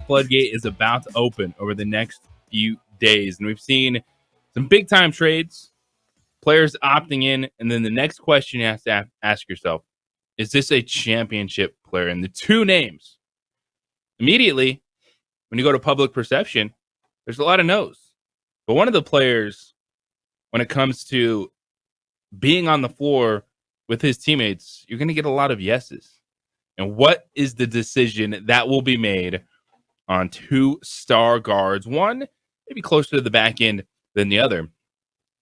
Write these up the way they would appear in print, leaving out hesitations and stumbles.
floodgate is about to open over the next few days. And we've seen some big time trades, players opting in. And then the next question you have to ask yourself, is this a championship player? And the two names immediately, when you go to public perception, there's a lot of no's. But one of the players, when it comes to being on the floor with his teammates, you're going to get a lot of yeses. And what is the decision that will be made on two star guards? One maybe closer to the back end than the other,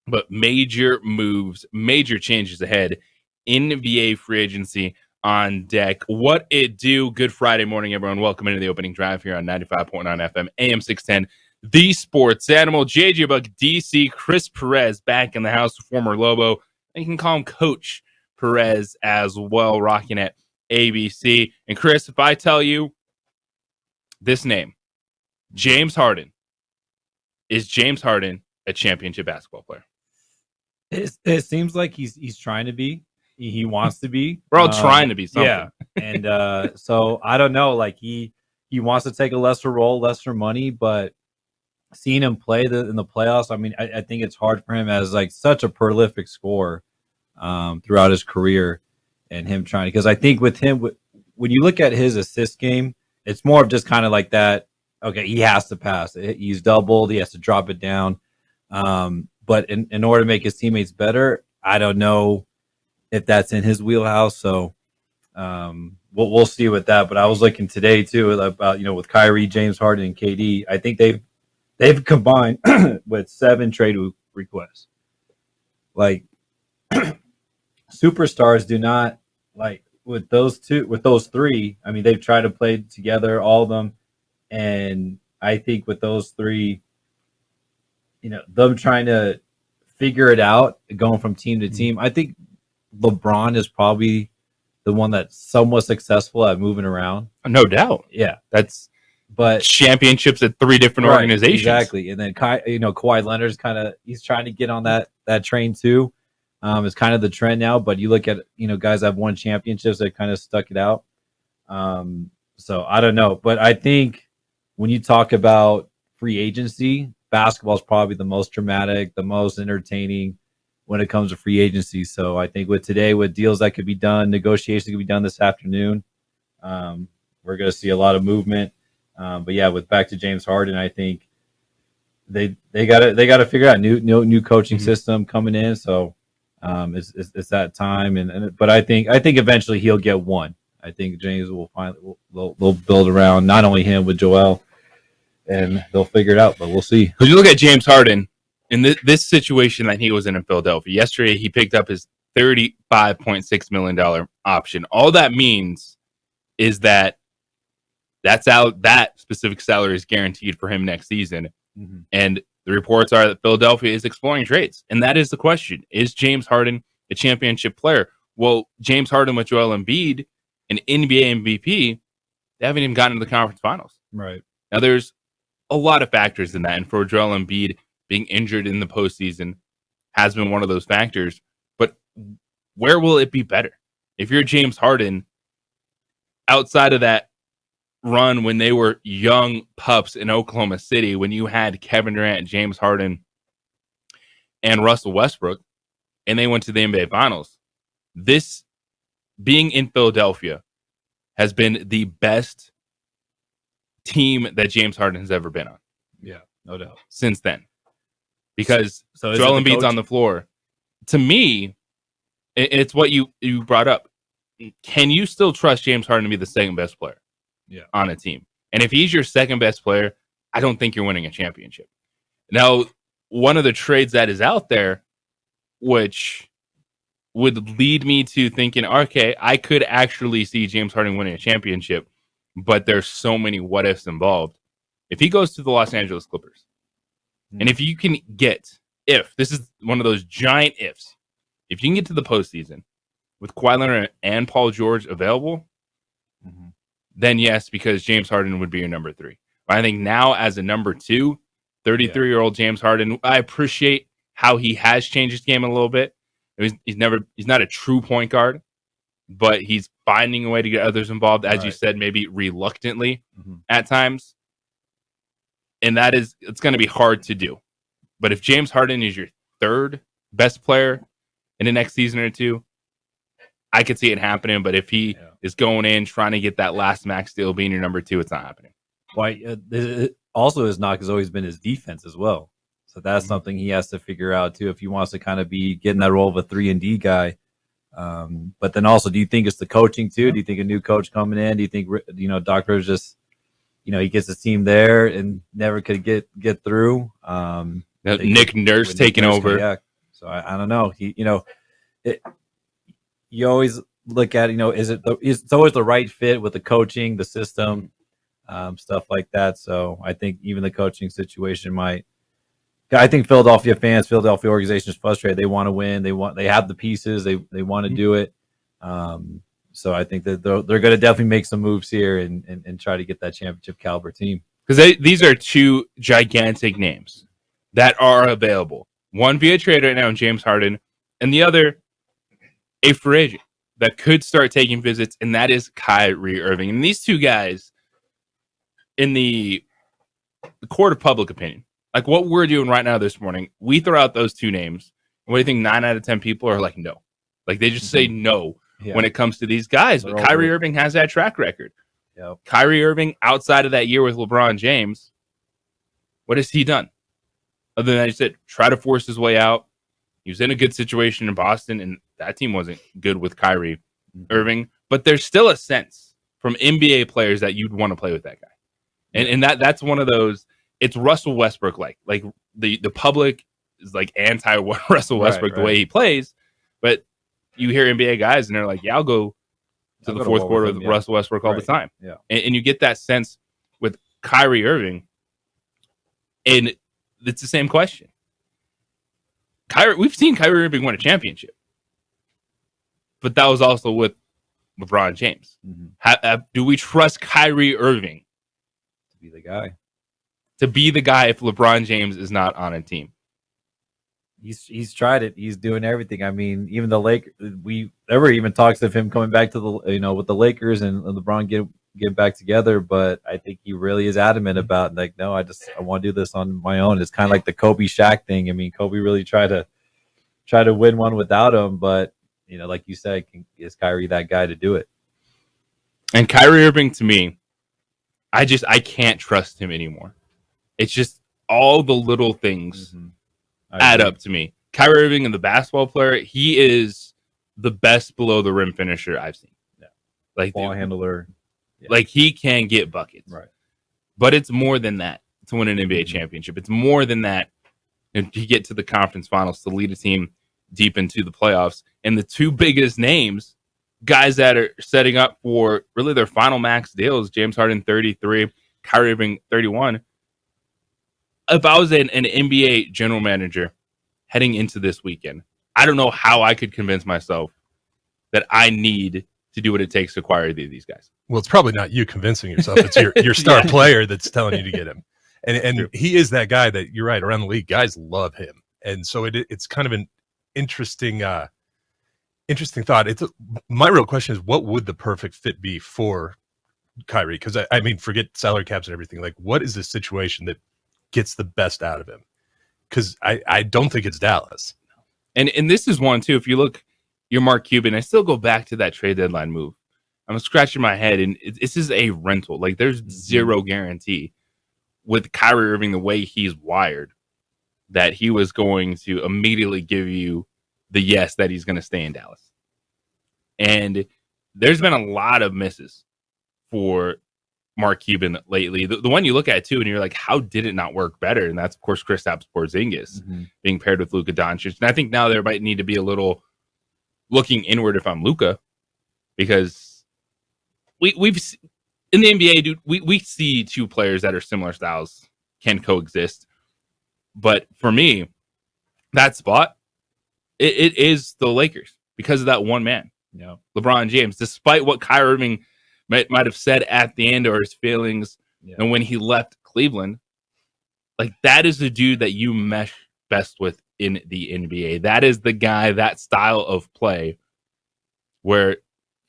but major moves, major changes ahead. NBA free agency on deck. What it do? Good Friday morning, everyone. Welcome into the opening drive here on 95.9 FM, AM 610, The Sports Animal. JJ Buck, DC, Chris Perez back in the house, former Lobo. And you can call him Coach Perez as well, rocking at ABC. And Chris, if I tell you this name, James Harden, is James Harden a championship basketball player? It seems like he's trying to be. He wants to be. We're all trying to be something. Yeah, and so I don't know. Like he wants to take a lesser role, lesser money, but seeing him play in the playoffs, I mean, I think it's hard for him as like such a prolific scorer throughout his career, and him trying, because I think with him, when you look at his assist game, it's more of just kind of like that. Okay, he has to pass. He's doubled. He has to drop it down. But in order to make his teammates better, I don't know if that's in his wheelhouse. So we'll see with that. But I was looking today too about, with Kyrie, James Harden, and KD. I think they've combined with 7 trade requests. Like superstars do not, like with those 3. I mean, they've tried to play together, all of them, and I think with those 3, them trying to figure it out, going from team to team. I think LeBron is probably the one that's somewhat successful at moving around. No doubt. Yeah. But championships at 3 different organizations. Exactly. And then, Kawhi Leonard's he's trying to get on that train too. It's kind of the trend now, but you look at, guys that have won championships that kind of stuck it out. So I don't know, but I think when you talk about free agency, basketball is probably the most dramatic, the most entertaining when it comes to free agency. So I think with deals that could be done, negotiations could be done this afternoon, we're going to see a lot of movement. But yeah, with back to James Harden, I think they got to figure out new coaching system coming in. So it's that time, but I think eventually he'll get one. I think James will they'll build around not only him with Joel, and they'll figure it out, but we'll see. Because you look at James Harden in this situation that he was in Philadelphia. Yesterday, he picked up his $35.6 million option. All that means is that that specific salary is guaranteed for him next season. Mm-hmm. And the reports are that Philadelphia is exploring trades. And that is the question. Is James Harden a championship player? Well, James Harden with Joel Embiid, an NBA MVP, they haven't even gotten to the conference finals. Right. Now, there's a lot of factors in that. And for Joel Embiid, being injured in the postseason has been one of those factors. But where will it be better? If you're James Harden, outside of that run when they were young pups in Oklahoma City, when you had Kevin Durant, James Harden, and Russell Westbrook, and they went to the NBA Finals, this being in Philadelphia has been the best team that James Harden has ever been on. Yeah, no doubt. Since then. Because Joel Embiid's on the floor. To me, it's what you brought up. Can you still trust James Harden to be the second best player on a team? And if he's your second best player, I don't think you're winning a championship. Now, one of the trades that is out there, which would lead me to thinking, okay, I could actually see James Harden winning a championship, but there's so many what ifs involved. If he goes to the Los Angeles Clippers, and if you can get, this is one of those giant ifs, if you can get to the postseason with Kawhi Leonard and Paul George available, then yes, because James Harden would be your number 3. But I think now as a number 2, 33-year-old James Harden, I appreciate how he has changed his game a little bit. He's not a true point guard, but he's finding a way to get others involved, as you said, maybe reluctantly at times. and it's going to be hard to do. But if James Harden is your third best player in the next season or two, I could see it happening. But if he is going in trying to get that last max deal, being your number 2, it's not happening. Why? Also, his knock has always been his defense as well. So that's something he has to figure out too if he wants to kind of be getting that role of a 3-and-D guy. But then also, do you think it's the coaching too? Do you think a new coach coming in? Do you think Doc Rivers just he gets his team there and never could get through? Nick Nurse taking over. Yeah. So I don't know. You always look at it's always the right fit with the coaching, the system, stuff like that. So I think even the coaching situation might. I think Philadelphia organization is frustrated. They want to win. They have the pieces. They want to do it. So I think that they're going to definitely make some moves here and try to get that championship caliber team. Because these are two gigantic names that are available. One via trade right now in James Harden, and the other a free agent that could start taking visits, and that is Kyrie Irving. And these two guys, in the court of public opinion, like what we're doing right now this morning, we throw out those two names. And what do you think? 9 out of 10 people are like, no. Like they just say no when it comes to these guys. But Kyrie Irving has that track record. Yep. Kyrie Irving, outside of that year with LeBron James, what has he done? Other than that, he said, try to force his way out. He was in a good situation in Boston, and that team wasn't good with Kyrie Irving. But there's still a sense from NBA players that you'd want to play with that guy. And that's one of those. It's Russell Westbrook like the public is like anti Russell Westbrook the way he plays, but you hear NBA guys and they're like, yeah, I'll go to the fourth quarter with Russell Westbrook all the time. Yeah, and you get that sense with Kyrie Irving, and it's the same question. We've seen Kyrie Irving win a championship, but that was also with LeBron James. Do we trust Kyrie Irving to be the guy? To be the guy if LeBron James is not on a team. He's tried it. He's doing everything. I mean, even the Lakers. There were even talks of him coming back to the with the Lakers and LeBron get back together. But I think he really is adamant about like, no, I want to do this on my own. It's kind of like the Kobe Shaq thing. I mean, Kobe really tried to win one without him, but like you said, is Kyrie that guy to do it? And Kyrie Irving, to me, I can't trust him anymore. It's just all the little things add up to me. Kyrie Irving, and the basketball player, he is the best below the rim finisher I've seen. Yeah. Like ball handler. Yeah. Like he can get buckets. Right. But it's more than that to win an NBA championship. It's more than that to get to the conference finals, to lead a team deep into the playoffs. And the two biggest names, guys that are setting up for really their final max deals, James Harden 33, Kyrie Irving 31. If I was an NBA general manager heading into this weekend, I don't know how I could convince myself that I need to do what it takes to acquire these guys. Well, it's probably not you convincing yourself. It's your star player that's telling you to get him. And he is that guy that, you're right, around the league, guys love him. And so it's kind of an interesting thought. My real question is, what would the perfect fit be for Kyrie? Because, I mean, forget salary caps and everything. Like, what is the situation that gets the best out of him? Because I don't think it's Dallas. And this is one too. If you look, you're Mark Cuban. I still go back to that trade deadline move. I'm scratching my head, and this is a rental. Like there's zero guarantee with Kyrie Irving the way he's wired that he was going to immediately give you the yes that he's going to stay in Dallas. And there's been a lot of misses for Mark Cuban lately. The one you look at too, and you're like, how did it not work better? And that's of course Kristaps Porzingis being paired with Luka Doncic. And I think now there might need to be a little looking inward if I'm Luka, because we've in the NBA, dude, we see two players that are similar styles can coexist. But for me, that spot, it is the Lakers because of that one man, LeBron James. Despite what Kyrie Irving might have said at the end or his feelings, and when he left Cleveland, like that is the dude that you mesh best with in the NBA. That is the guy, that style of play where,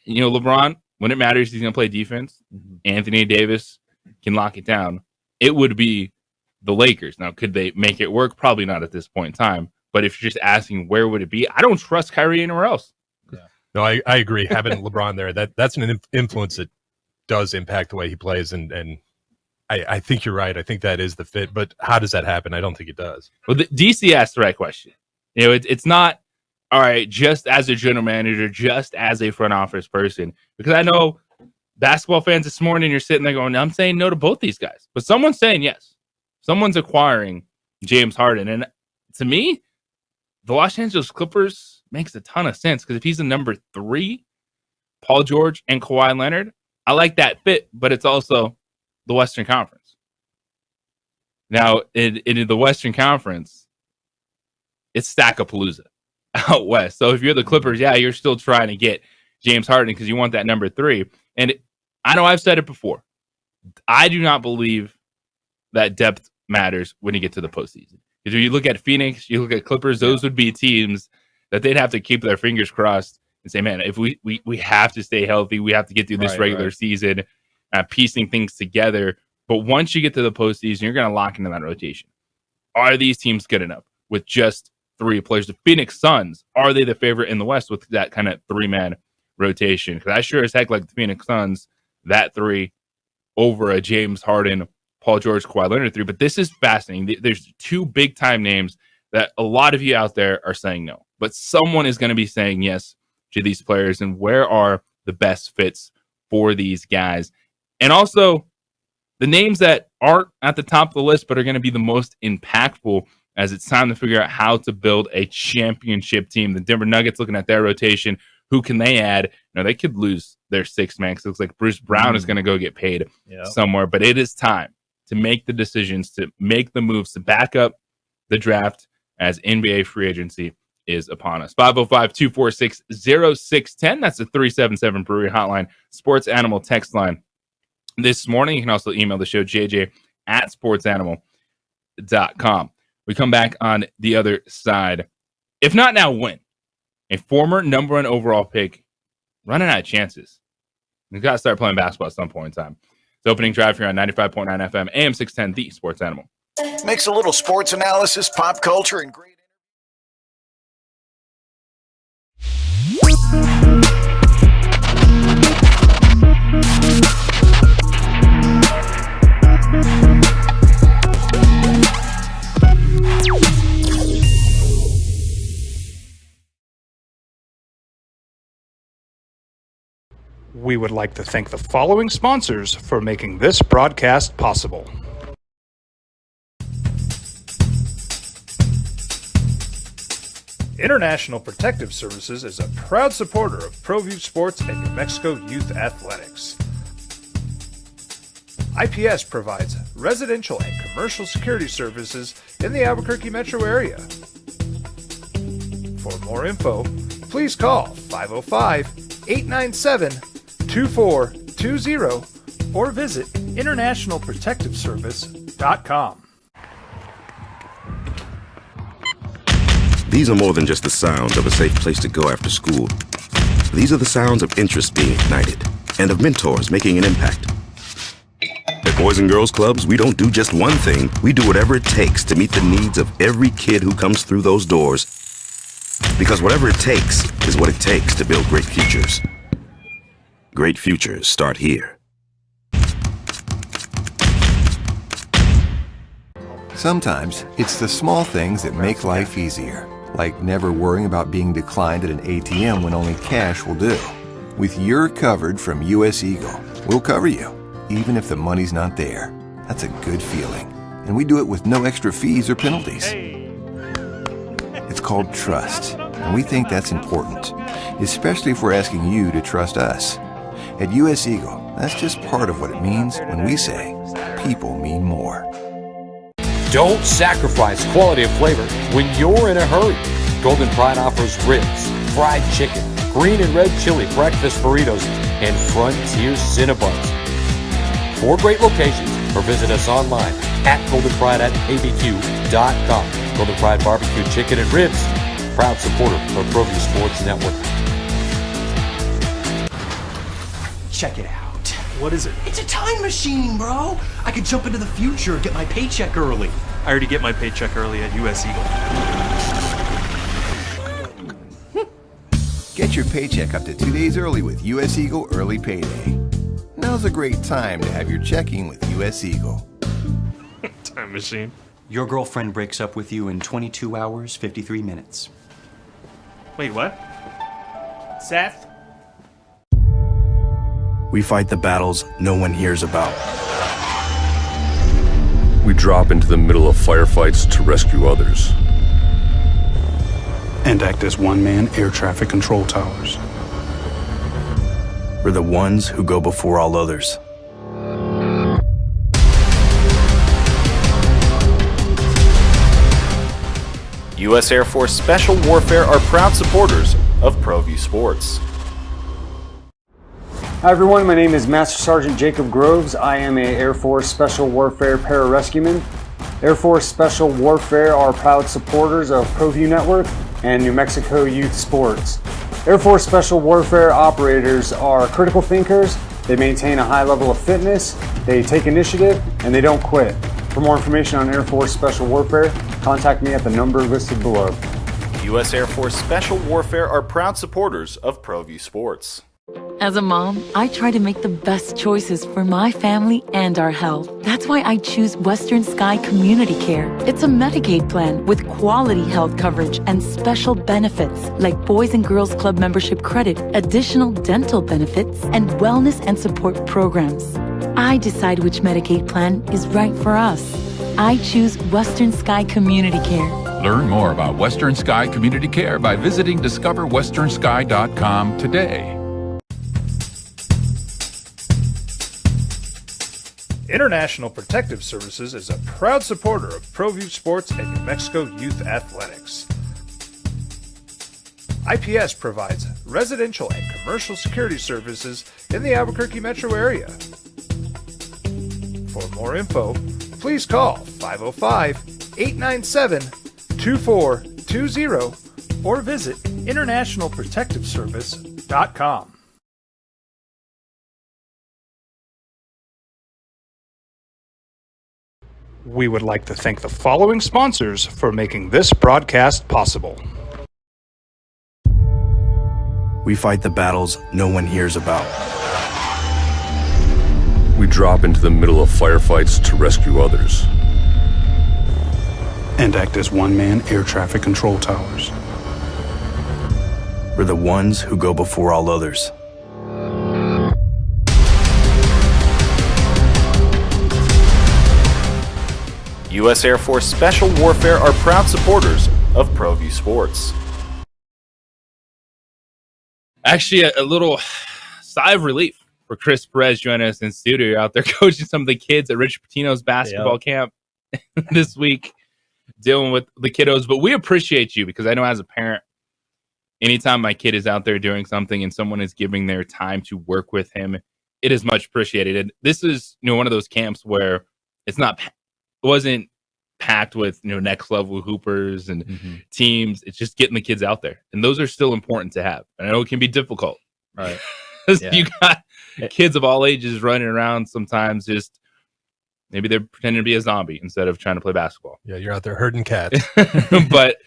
LeBron, when it matters, he's going to play defense. Anthony Davis can lock it down. It would be the Lakers. Now, could they make it work? Probably not at this point in time. But if you're just asking where would it be, I don't trust Kyrie anywhere else. No, I agree. Having LeBron there, that's an influence that does impact the way he plays, and I think you're right. I think that is the fit. But how does that happen? I don't think it does. Well, DC asked the right question. You know, it's not, all right, just as a general manager, just as a front office person, because I know basketball fans this morning, you're sitting there going, I'm saying no to both these guys, but someone's saying yes. Someone's acquiring James Harden. And to me, the Los Angeles Clippers makes a ton of sense because if he's the number 3, Paul George and Kawhi Leonard, I like that fit, but it's also the Western Conference. Now, in the Western Conference, it's Stackapalooza out west. So if you're the Clippers, yeah, you're still trying to get James Harden because you want that number 3. And I know I've said it before. I do not believe that depth matters when you get to the postseason. Because when you look at Phoenix, you look at Clippers, those would be teams that they'd have to keep their fingers crossed and say, man, if we have to stay healthy, we have to get through this regular season, piecing things together. But once you get to the postseason, you're going to lock into that rotation. Are these teams good enough with just 3 players? The Phoenix Suns, are they the favorite in the West with that kind of 3-man rotation? Because I sure as heck like the Phoenix Suns, that 3 over a James Harden, Paul George, Kawhi Leonard 3. But this is fascinating. There's 2 big-time names that a lot of you out there are saying no. But someone is going to be saying yes to these players. And where are the best fits for these guys? And also, the names that aren't at the top of the list but are going to be the most impactful as it's time to figure out how to build a championship team. The Denver Nuggets looking at their rotation. Who can they add? Now, they could lose their 6th man because it looks like Bruce Brown is going to go get paid somewhere. But it is time to make the decisions, to make the moves, to back up the draft as NBA free agency is upon us. 505-246-0610. That's the 377 Brewery Hotline, Sports Animal text line. This morning, you can also email the show, jj@sportsanimal.com. We come back on the other side. If not now, when? A former number 1 overall pick running out of chances. We've got to start playing basketball at some point in time. The opening drive here on 95.9 FM, AM 610, the Sports Animal. Makes a little sports analysis, pop culture, and great. We would like to thank the following sponsors for making this broadcast possible. International Protective Services is a proud supporter of ProView Sports and New Mexico Youth Athletics. IPS provides residential and commercial security services in the Albuquerque metro area. For more info, please call 505-897-2420 or visit internationalprotectiveservice.com. These are more than just the sounds of a safe place to go after school. These are the sounds of interest being ignited and of mentors making an impact. At Boys and Girls Clubs, we don't do just one thing. We do whatever it takes to meet the needs of every kid who comes through those doors. Because whatever it takes is what it takes to build great futures. Great futures start here. Sometimes it's the small things that make life easier, like never worrying about being declined at an ATM when only cash will do. With You're Covered from US Eagle, we'll cover you, even if the money's not there. That's a good feeling. And we do it with no extra fees or penalties. It's called trust, and we think that's important, especially if we're asking you to trust us. At US Eagle, that's just part of what it means when we say people mean more. Don't sacrifice quality of flavor when you're in a hurry. Golden Pride offers ribs, fried chicken, green and red chili breakfast burritos, and Frontier Cinnabons. 4 great locations, or visit us online at goldenpride@abq.com. Golden Pride Barbecue Chicken and Ribs, proud supporter of ProView Sports Network. Check it out. What is it? It's a time machine, bro. I could jump into the future, get my paycheck early. I already get my paycheck early at US Eagle. Get your paycheck up to 2 days early with US Eagle Early Payday. Now's a great time to have your checking with US Eagle. Time machine. Your girlfriend breaks up with you in 22 hours, 53 minutes. Wait, what? Seth? We fight the battles no one hears about. We drop into the middle of firefights to rescue others. And act as one-man air traffic control towers. We're the ones who go before all others. U.S. Air Force Special Warfare are proud supporters of ProView Sports. Hi everyone, my name is Master Sergeant Jacob Groves. I am a Air Force Special Warfare pararescueman. Air Force Special Warfare are proud supporters of ProView Network and New Mexico Youth Sports. Air Force Special Warfare operators are critical thinkers. They maintain a high level of fitness, they take initiative, and they don't quit. For more information on Air Force Special Warfare, contact me at the number listed below. U.S. Air Force Special Warfare are proud supporters of ProView Sports. As a mom, I try to make the best choices for my family and our health. That's why I choose Western Sky Community Care. It's a Medicaid plan with quality health coverage and special benefits like Boys and Girls Club membership credit, additional dental benefits, and wellness and support programs. I decide which Medicaid plan is right for us. I choose Western Sky Community Care. Learn more about Western Sky Community Care by visiting discoverwesternsky.com today. International Protective Services is a proud supporter of ProView Sports and New Mexico Youth Athletics. IPS provides residential and commercial security services in the Albuquerque metro area. For more info, please call 505-897-2420 or visit internationalprotectiveservice.com. We would like to thank the following sponsors for making this broadcast possible. We fight the battles no one hears about. We drop into the middle of firefights to rescue others. And act as one-man air traffic control towers. We're the ones who go before all others. U.S. Air Force Special Warfare are proud supporters of ProView Sports. Actually, a little sigh of relief for Chris Perez joining us in studio. You're out there coaching some of the kids at Richard Pitino's basketball camp this week, dealing with the kiddos. But we appreciate you because I know as a parent, anytime my kid is out there doing something and someone is giving their time to work with him, it is much appreciated. And this is, one of those camps where it wasn't packed with next level hoopers and teams. It's just getting the kids out there, and those are still important to have. And I know it can be difficult, right? You got kids of all ages running around. Sometimes just maybe they're pretending to be a zombie instead of trying to play basketball. Yeah, you're out there herding cats. But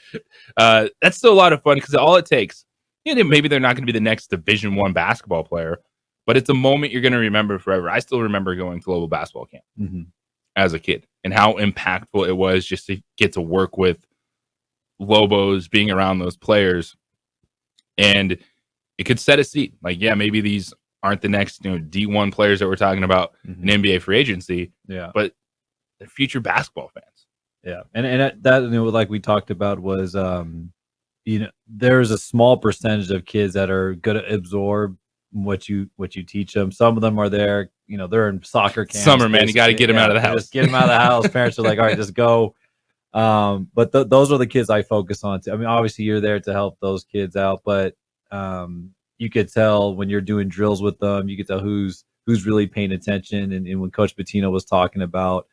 that's still a lot of fun because all it takes, maybe they're not going to be the next Division I basketball player, but it's a moment you're going to remember forever. I still remember going to Global Basketball Camp as a kid and how impactful it was just to get to work with Lobos, being around those players. And it could set a seat. Like, maybe these aren't the next D1 players that we're talking about in NBA free agency, but they're future basketball fans. Yeah. And that, like we talked about was, there's a small percentage of kids that are going to absorb what you teach them. Some of them are there, they're in soccer camps. Summer, man, you got to get them out of the house. Just get them out of the house. Parents are like, all right, just go. But those are the kids I focus on too. I mean, obviously you're there to help those kids out, but you could tell when you're doing drills with them, you could tell who's really paying attention. And when Coach Pitino was talking about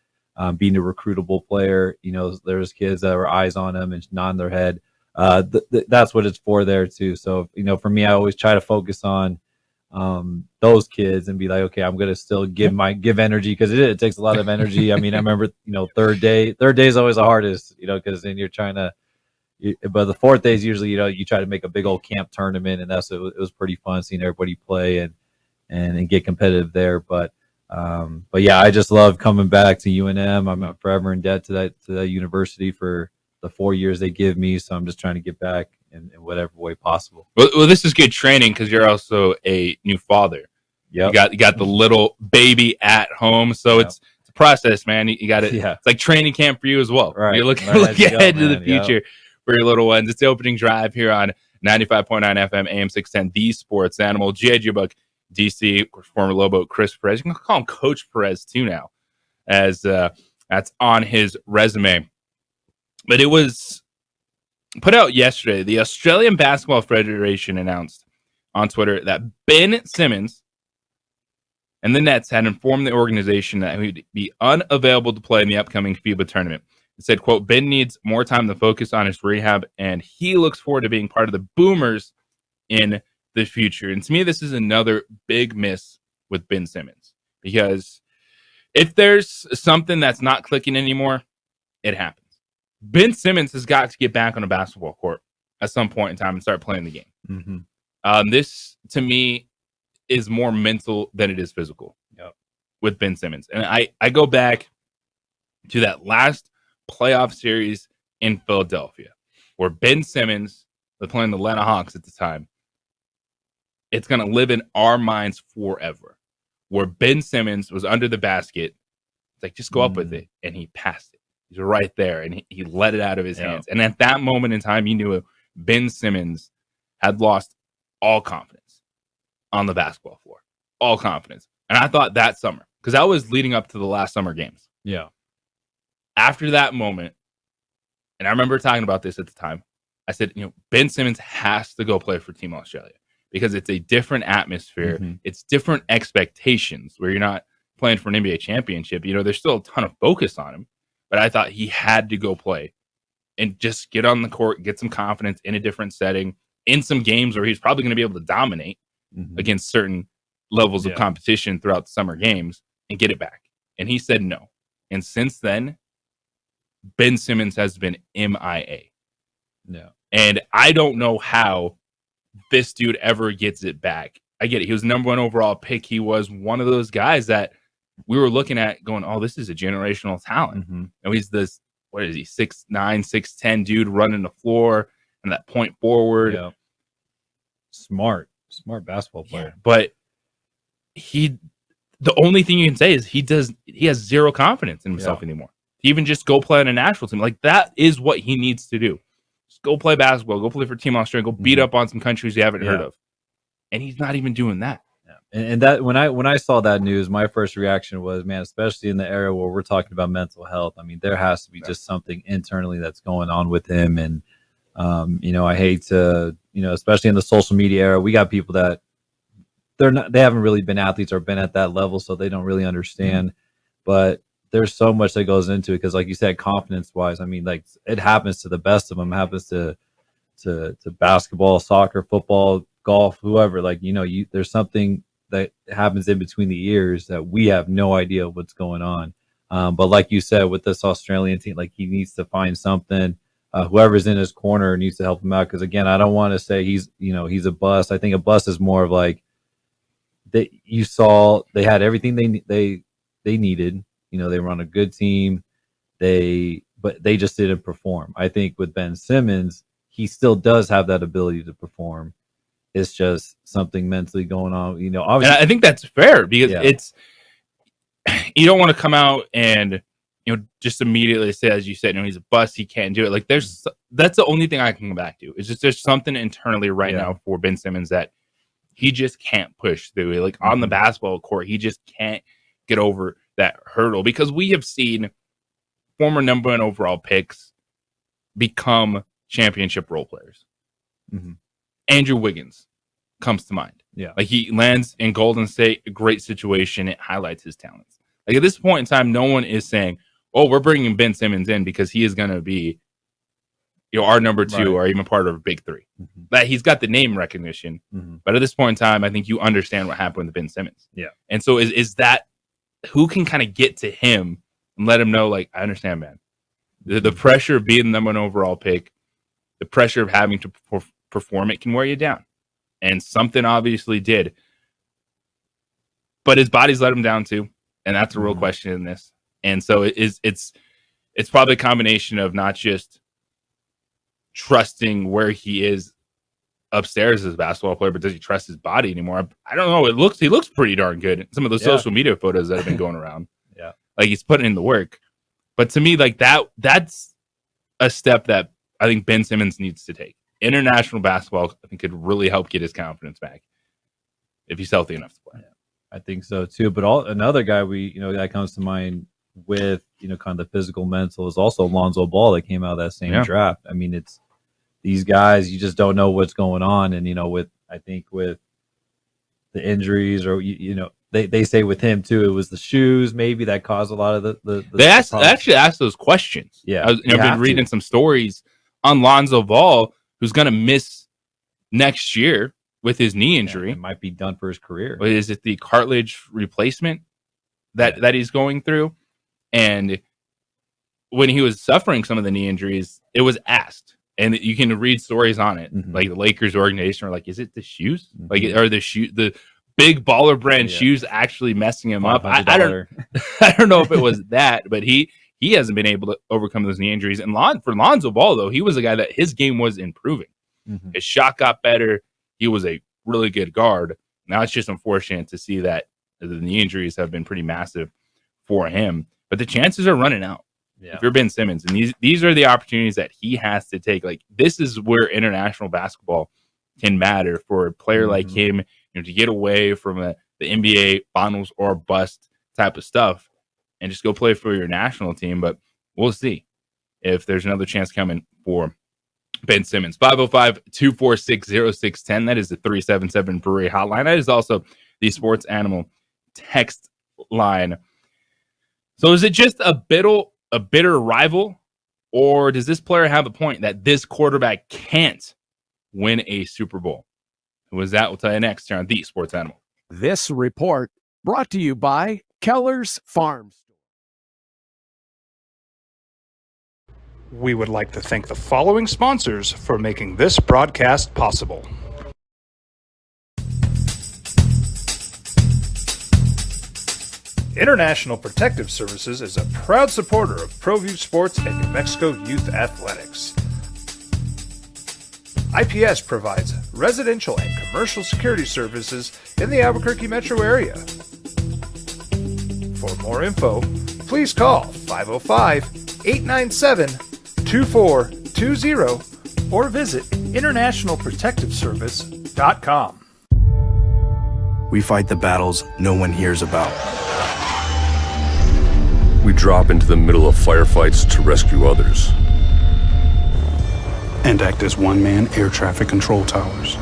being a recruitable player, there's kids that were eyes on them and nodding their head. That's what it's for there too. So, for me, I always try to focus on those kids and be like, okay, I'm gonna still give energy, because it takes a lot of energy. I mean, I remember, third day is always the hardest, because then you're trying to. But the fourth day is usually, you try to make a big old camp tournament, and it was pretty fun seeing everybody play and get competitive there. But yeah, I just love coming back to UNM. I'm forever in debt to that university for the 4 years they give me. So I'm just trying to get back in whatever way possible. Well, this is good training because you're also a new father. Yeah, you got the little baby at home, so it's a process, man. You got it. Yeah. It's like training camp for you as well. Right. You look ahead to the future for your little ones. It's the opening drive here on 95.9 FM, AM 610, The Sports Animal. G.I. Buck, DC, former Lobo, Chris Perez. You can call him Coach Perez too now, as that's on his resume. But it was put out yesterday. The Australian Basketball Federation announced on Twitter that Ben Simmons and the Nets had informed the organization that he would be unavailable to play in the upcoming FIBA tournament. It said, quote, Ben needs more time to focus on his rehab, and he looks forward to being part of the Boomers in the future. And to me, this is another big miss with Ben Simmons, because if there's something that's not clicking anymore, it happens. Ben Simmons has got to get back on a basketball court at some point in time and start playing the game. Mm-hmm. This, to me, is more mental than it is physical with Ben Simmons. And I go back to that last playoff series in Philadelphia where Ben Simmons was playing the Atlanta Hawks at the time. It's going to live in our minds forever, where Ben Simmons was under the basket. It's like, just go up with it. And he passed it. He's right there. And he let it out of his hands. And at that moment in time, you knew Ben Simmons had lost all confidence on the basketball floor. All confidence. And I thought that summer, because that was leading up to the last summer games. Yeah. After that moment, and I remember talking about this at the time, I said, Ben Simmons has to go play for Team Australia, because it's a different atmosphere. Mm-hmm. It's different expectations where you're not playing for an NBA championship. There's still a ton of focus on him, but I thought he had to go play and just get on the court, get some confidence in a different setting, in some games where he's probably going to be able to dominate against certain levels of competition throughout the summer games and get it back. And he said no. And since then, Ben Simmons has been MIA. No. And I don't know how this dude ever gets it back. I get it. He was number 1 overall pick. He was one of those guys that we were looking at going, oh, this is a generational talent. Mm-hmm. And he's this, what is he, 6'9", 6'10" dude running the floor and that point forward. Yeah. Smart basketball player. Yeah, but the only thing you can say is he has zero confidence in himself anymore. To even just go play on a national team. Like, that is what he needs to do. Just go play basketball, go play for Team Australia, go beat up on some countries you haven't heard of. And he's not even doing that. Yeah. And that when I saw that news, my first reaction was, man, especially in the era where we're talking about mental health, I mean, there has to be just something internally that's going on with him. And I hate to, especially in the social media era, we got people that they haven't really been athletes or been at that level, so they don't really understand. But there's so much that goes into it, because, like you said, confidence wise, I mean, like, it happens to the best of them. It happens to basketball, soccer, football, golf, whoever. Like, there's something that happens in between the ears that we have no idea what's going on. But like you said, with this Australian team, like, he needs to find something. Whoever's in his corner needs to help him out, because, again, I don't want to say he's a bust. I think a bust is more of like, they had everything they needed. They were on a good team. But they just didn't perform. I think with Ben Simmons, he still does have that ability to perform. It's just something mentally going on. Obviously, and I think that's fair, because it's, you don't want to come out and just immediately say, as you said, he's a bust, he can't do it. Like, that's the only thing I can come back to. It's just there's something internally right now for Ben Simmons that he just can't push through. Like, on the basketball court, he just can't get over that hurdle, because we have seen former number 1 overall picks become championship role players. Mm-hmm. Andrew Wiggins comes to mind. Yeah. Like, he lands in Golden State, a great situation. It highlights his talents. Like, at this point in time, no one is saying, oh, we're bringing Ben Simmons in because he is going to be, our number 2 Right. or even part of a big 3. That he's got the name recognition, but at this point in time, I think you understand what happened with Ben Simmons. Yeah. And so is that who can kind of get to him and let him know, like, I understand, man. The pressure of being the number 1 overall pick, the pressure of having to perform it can wear you down. And something obviously did. But his body's let him down too. And that's a real question in this. And so it's probably a combination of not just trusting where he is upstairs as a basketball player, but does he trust his body anymore? I don't know. He looks pretty darn good. Some of those social media photos that have been going around. Yeah. Like he's putting in the work. But to me, like that's a step that I think Ben Simmons needs to take. International basketball, I think, could really help get his confidence back if he's healthy enough to play. Yeah, I think so too. But another guy that comes to mind with kind of the physical mental is also Lonzo Ball that came out of that same draft. I mean, it's these guys, you just don't know what's going on, and with the injuries or they say with him too, it was the shoes maybe that caused a lot of the they actually asked those questions. Yeah, I've been reading some stories on Lonzo Ball, who's going to miss next year with his knee injury. It might be done for his career. But is it the cartilage replacement that he's going through? And when he was suffering some of the knee injuries, it was asked, and you can read stories on it. Like the Lakers organization are like, is it the shoes? Like, are the big baller brand shoes actually messing him up? I don't know if it was that, but he hasn't been able to overcome those knee injuries. And for Lonzo Ball, though, he was a guy that his game was improving. His shot got better. He was a really good guard. Now it's just unfortunate to see that the knee injuries have been pretty massive for him. But the chances are running out. If you're Ben Simmons, and these are the opportunities that he has to take. Like, this is where international basketball can matter for a player like him, to get away from the NBA finals or bust type of stuff and just go play for your national team. But we'll see if there's another chance coming for Ben Simmons. 505-246-0610. That is the 377 Brewery hotline. That is also the Sports Animal text line. So is it just a bitter rival, or does this player have a point that this quarterback can't win a Super Bowl? Who was that? We'll tell you next here on the Sports Animal. This report brought to you by Keller's Farm Store. We would like to thank the following sponsors for making this broadcast possible. International Protective Services is a proud supporter of ProView Sports and New Mexico Youth Athletics. IPS provides residential and commercial security services in the Albuquerque metro area. For more info, please call 505-897-2420 or visit internationalprotectiveservice.com. We fight the battles no one hears about. We drop into the middle of firefights to rescue others. And act as one-man air traffic control towers.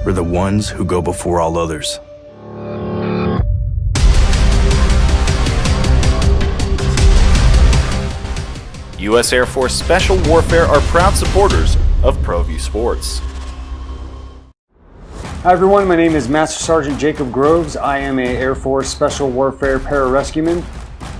We're the ones who go before all others. U.S. Air Force Special Warfare are proud supporters of ProView Sports. Hi everyone, my name is Master Sergeant Jacob Groves. I am a Air Force Special Warfare pararescueman.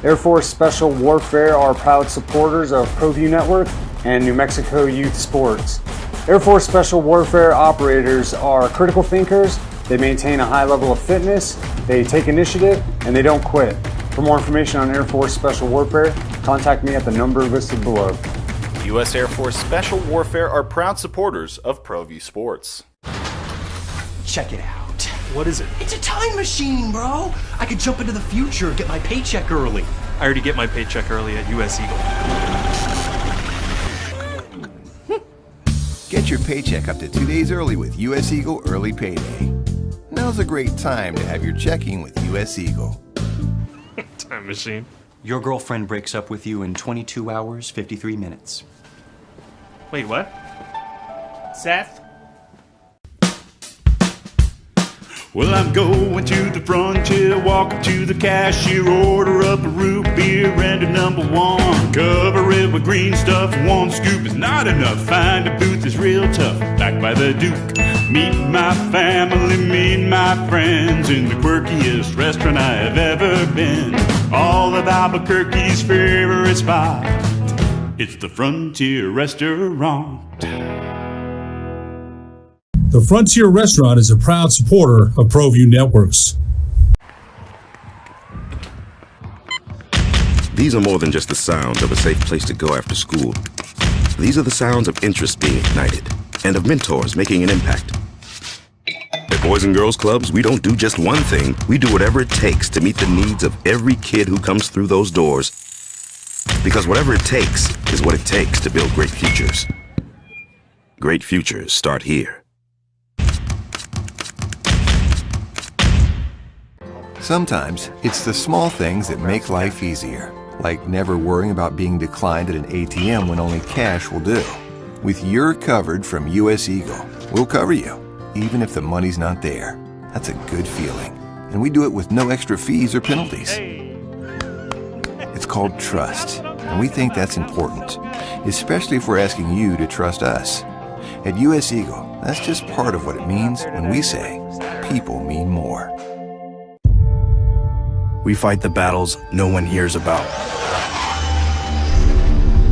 Air Force Special Warfare are proud supporters of ProView Network and New Mexico Youth Sports. Air Force Special Warfare operators are critical thinkers. They maintain a high level of fitness, they take initiative, and they don't quit. For more information on Air Force Special Warfare, contact me at the number listed below. U.S. Air Force Special Warfare are proud supporters of ProView Sports. Check it out. What is it? It's a time machine, bro. I could jump into the future, get my paycheck early. I already get my paycheck early at US Eagle. Get your paycheck up to 2 days early with US Eagle Early Payday. Now's a great time to have your checking with US Eagle. Time machine. Your girlfriend breaks up with you in 22 hours, 53 minutes. Wait, what? Seth? Well, I'm going to the frontier, walk up to the cashier, order up a root beer and a number one. Cover it with green stuff, one scoop is not enough. Find a booth is real tough, back by the Duke. Meet my family, meet my friends in the quirkiest restaurant I have ever been. All of Albuquerque's favorite spot, it's the Frontier Restaurant. The Frontier Restaurant is a proud supporter of ProView Networks. These are more than just the sounds of a safe place to go after school. These are the sounds of interest being ignited and of mentors making an impact. At Boys and Girls Clubs, we don't do just one thing. We do whatever it takes to meet the needs of every kid who comes through those doors. Because whatever it takes is what it takes to build great futures. Great futures start here. Sometimes it's the small things that make life easier, like never worrying about being declined at an ATM when only cash will do. With You're Covered from US Eagle, we'll cover you, even if the money's not there. That's a good feeling. And we do it with no extra fees or penalties. It's called trust, and we think that's important, especially if we're asking you to trust us. At US Eagle, that's just part of what it means when we say people mean more. We fight the battles no one hears about.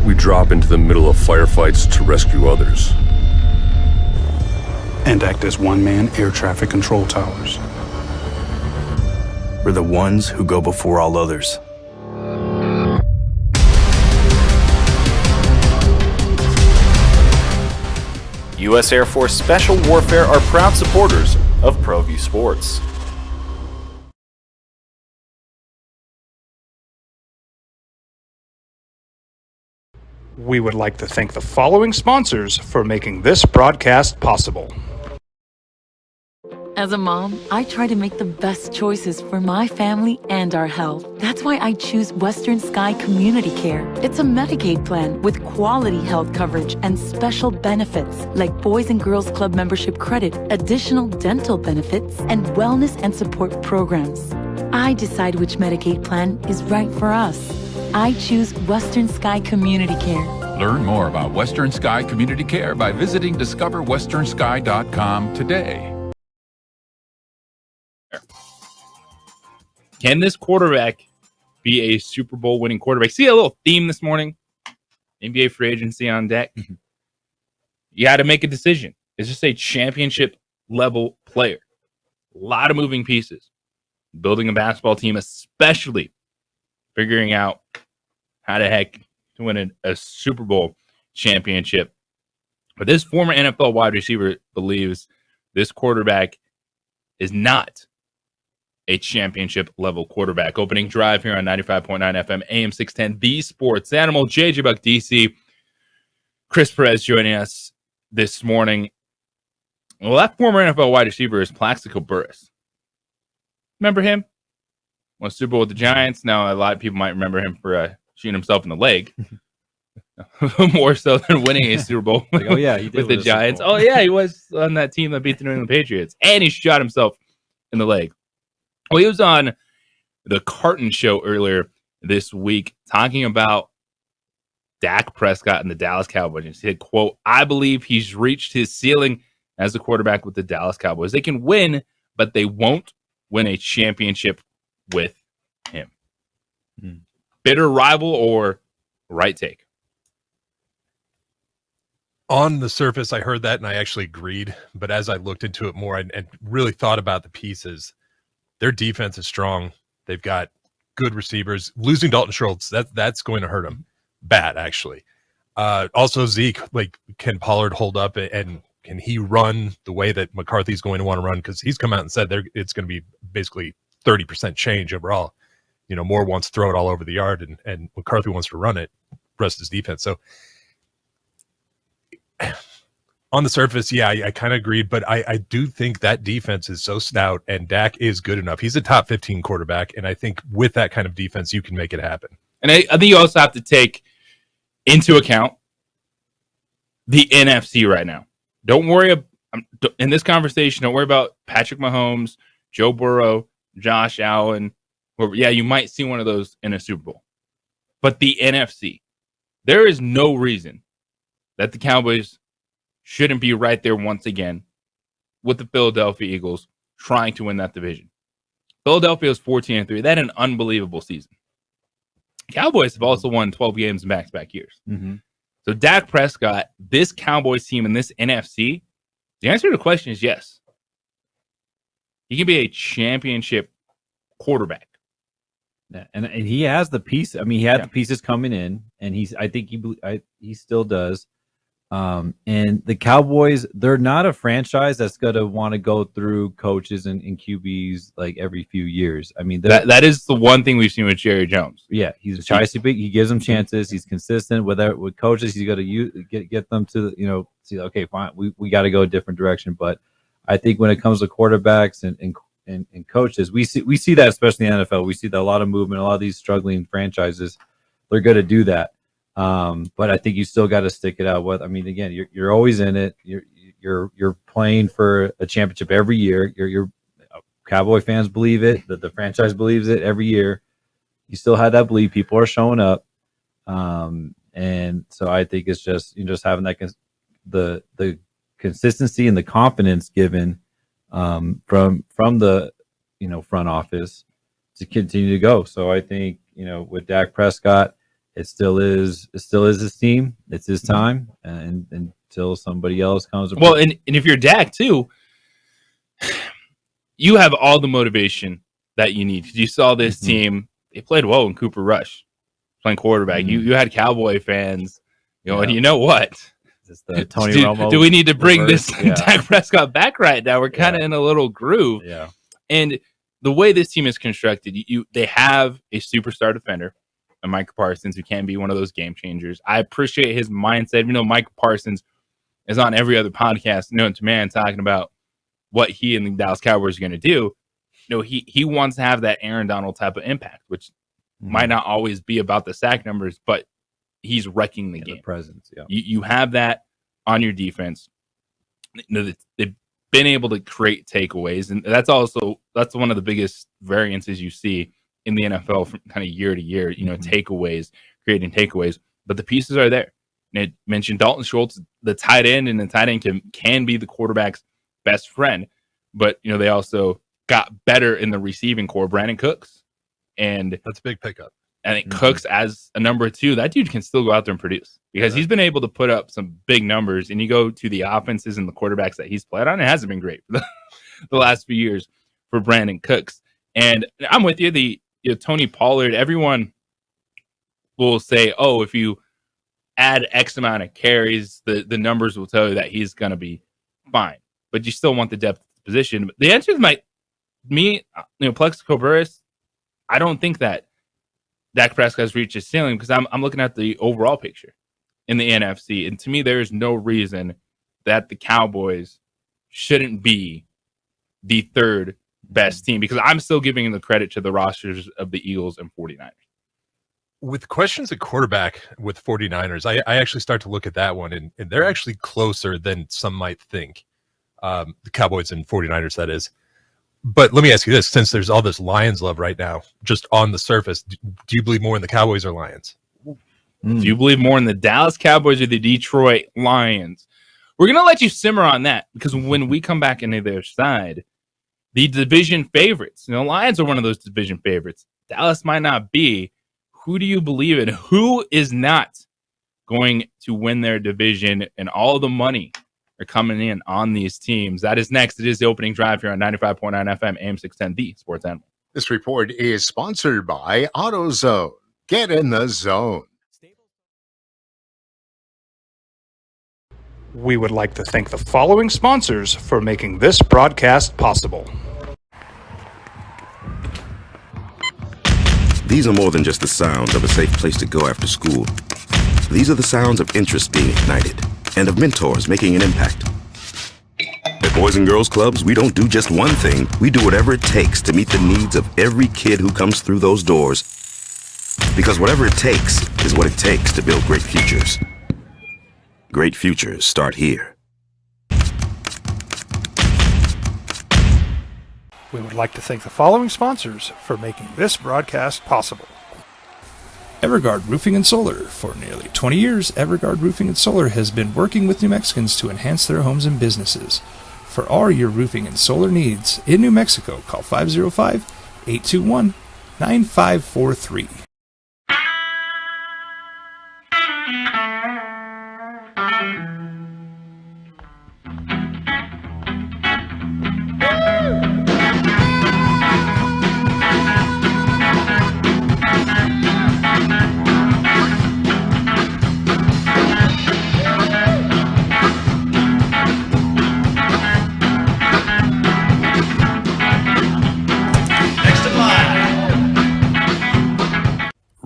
We drop into the middle of firefights to rescue others. And act as one-man air traffic control towers. We're the ones who go before all others. U.S. Air Force Special Warfare are proud supporters of ProView Sports. We would like to thank the following sponsors for making this broadcast possible. As a mom, I try to make the best choices for my family and our health. That's why I choose Western Sky Community Care. It's a Medicaid plan with quality health coverage and special benefits like Boys and Girls Club membership credit, additional dental benefits, and wellness and support programs. I decide which Medicaid plan is right for us. I choose Western Sky Community Care. Learn more about Western Sky Community Care by visiting discoverwesternsky.com today. Can this quarterback be a Super Bowl winning quarterback? See a little theme this morning? NBA free agency on deck. You got to make a decision. Is this a championship level player? A lot of moving pieces. Building a basketball team, especially figuring out how the heck to win a Super Bowl championship. But this former NFL wide receiver believes this quarterback is not a championship level quarterback. Opening drive here on 95.9 FM, AM 610, The Sports Animal. JJ Buck DC, Chris Perez joining us this morning. Well, that former NFL wide receiver is Plaxico Burress. Remember him? Won Super Bowl with the Giants. Now, a lot of people might remember him for shooting himself in the leg. More so than winning a Super Bowl Like, oh, yeah, he did with the win a Super Giants. Bowl. Oh, yeah, he was on that team that beat the New England Patriots. And he shot himself in the leg. Well, he was on the Carton Show earlier this week talking about Dak Prescott and the Dallas Cowboys. He said, quote, I believe he's reached his ceiling as a quarterback with the Dallas Cowboys. They can win, but they won't win a championship with him. Bitter rival or right take? On the surface, I heard that and I actually agreed. But as I looked into it more and really thought about the pieces, their defense is strong. They've got good receivers. Losing Dalton Schultz, that's going to hurt them bad, actually. Also, Zeke, like, can Pollard hold up and can he run the way that McCarthy's going to want to run? Because he's come out and said it's going to be basically 30% change overall. You know, Moore wants to throw it all over the yard and McCarthy wants to run it, rest his defense. So on the surface, yeah, I kind of agreed, but I do think that defense is so stout and Dak is good enough. He's a top 15 quarterback, and I think with that kind of defense, you can make it happen. And I think you also have to take into account the NFC right now. Don't worry in this conversation, don't worry about Patrick Mahomes, Joe Burrow, Josh Allen, or you might see one of those in a Super Bowl. But the NFC, there is no reason that the Cowboys shouldn't be right there once again with the Philadelphia Eagles trying to win that division. Philadelphia was 14-3. They had an unbelievable season. Cowboys have also won 12 games in back-to-back years. Mm-hmm. So Dak Prescott, this Cowboys team in this NFC, the answer to the question is yes. He can be a championship quarterback. Yeah, and he has the piece. I mean, he had the pieces coming in, and I think he still does. And the Cowboys, they're not a franchise that's going to want to go through coaches and QBs like every few years. I mean, that is the one thing we've seen with Jerry Jones. Yeah, he's tries to be. He gives them chances. He's consistent with coaches. He's got to get them to see. Okay, fine. We got to go a different direction. But I think when it comes to quarterbacks and coaches, we see that especially in the NFL. We see that a lot of movement. A lot of these struggling franchises, they're going to do that. But I think you still got to stick it out with. I mean, again, you're always in it. You're playing for a championship every year. Your Cowboy fans believe it. The franchise believes it every year. You still have that belief. People are showing up, and so I think it's just having that the consistency and the confidence given from the front office to continue to go. So I think with Dak Prescott. It still is his team. It's his time, and until somebody else comes. Well, and if you're Dak too, you have all the motivation that you need. You saw this team; they played well when Cooper Rush playing quarterback. You had Cowboy fans, and you know what? It's the Tony Romo. Do we need to bring this Dak Prescott back right now? We're kind of in a little groove. Yeah, and the way this team is constructed, they have a superstar defender. Micah Parsons, who can be one of those game changers. I appreciate his mindset. Even though Micah Parsons is on every other podcast, known to man, talking about what he and the Dallas Cowboys are going to do. He wants to have that Aaron Donald type of impact, which might not always be about the sack numbers, but he's wrecking the game. The presence, yeah. You have that on your defense. They've been able to create takeaways, and that's one of the biggest variances you see in the NFL from kind of year to year, creating takeaways, but the pieces are there. And it mentioned Dalton Schultz, the tight end, and the tight end can be the quarterback's best friend, but they also got better in the receiving core. Brandon Cooks, and that's a big pickup. I think Cooks as a number 2, that dude can still go out there and produce because he's been able to put up some big numbers. And you go to the offenses and the quarterbacks that he's played on, it hasn't been great for the last few years for Brandon Cooks. And I'm with you. Tony Pollard, everyone will say, oh, if you add X amount of carries, the numbers will tell you that he's going to be fine. But you still want the depth of the position. But the answer is Plexico Burress, I don't think that Dak Prescott has reached his ceiling because I'm looking at the overall picture in the NFC. And to me, there is no reason that the Cowboys shouldn't be the third best team because I'm still giving the credit to the rosters of the Eagles and 49ers. With questions at quarterback with 49ers, I actually start to look at that one, and they're actually closer than some might think. The Cowboys and 49ers, that is. But let me ask you this, since there's all this Lions love right now, just on the surface, do you believe more in the Cowboys or Lions? Do you believe more in the Dallas Cowboys or the Detroit Lions? We're going to let you simmer on that because when we come back into their side, the division favorites. Lions are one of those division favorites. Dallas might not be. Who do you believe in? Who is not going to win their division? And all the money are coming in on these teams. That is next. It is the opening drive here on 95.9 FM, AM 610, the Sports Animal. This report is sponsored by AutoZone. Get in the zone. We would like to thank the following sponsors for making this broadcast possible. These are more than just the sounds of a safe place to go after school. These are the sounds of interest being ignited and of mentors making an impact. At Boys and Girls Clubs, we don't do just one thing. We do whatever it takes to meet the needs of every kid who comes through those doors. Because whatever it takes is what it takes to build great futures. Great futures start here. We would like to thank the following sponsors for making this broadcast possible. Everguard Roofing and Solar. For nearly 20 years, Everguard Roofing and Solar has been working with New Mexicans to enhance their homes and businesses. For all your roofing and solar needs in New Mexico, call 505-821-9543.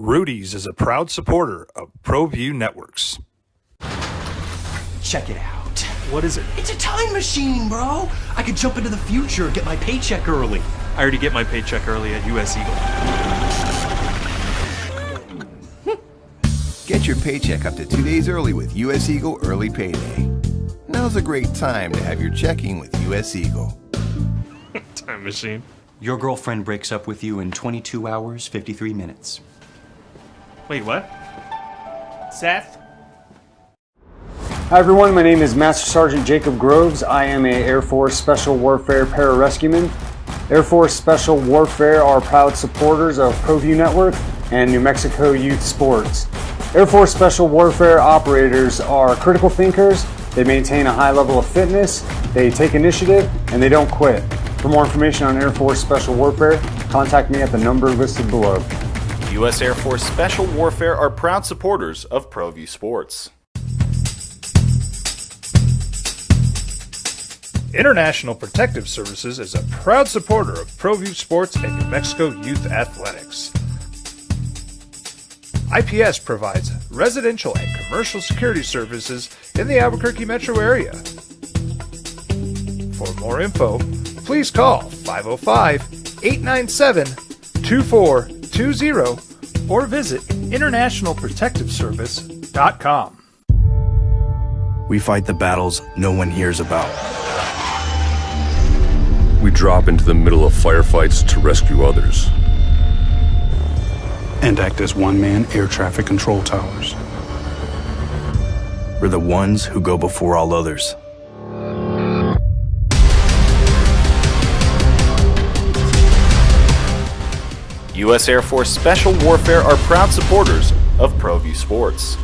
Rudy's is a proud supporter of ProView Networks. Check it out. What is it? It's a time machine, bro. I could jump into the future, get my paycheck early. I already get my paycheck early at US Eagle. Get your paycheck up to 2 days early with US Eagle Early Payday. Now's a great time to have your checking with US Eagle. Time machine. Your girlfriend breaks up with you in 22 hours, 53 minutes. Wait, what? Seth? Hi everyone, my name is Master Sergeant Jacob Groves. I am a Air Force Special Warfare Pararescueman. Air Force Special Warfare are proud supporters of ProView Network and New Mexico Youth Sports. Air Force Special Warfare operators are critical thinkers. They maintain a high level of fitness, they take initiative, and they don't quit. For more information on Air Force Special Warfare, contact me at the number listed below. U.S. Air Force Special Warfare are proud supporters of ProView Sports. International Protective Services is a proud supporter of ProView Sports and New Mexico Youth Athletics. IPS provides residential and commercial security services in the Albuquerque metro area. For more info, please call 505-897-2420 or visit internationalprotectiveservice.com. We fight the battles no one hears about. We drop into the middle of firefights to rescue others. And act as one-man air traffic control towers. We're the ones who go before all others. U.S. Air Force Special Warfare are proud supporters of ProView Sports.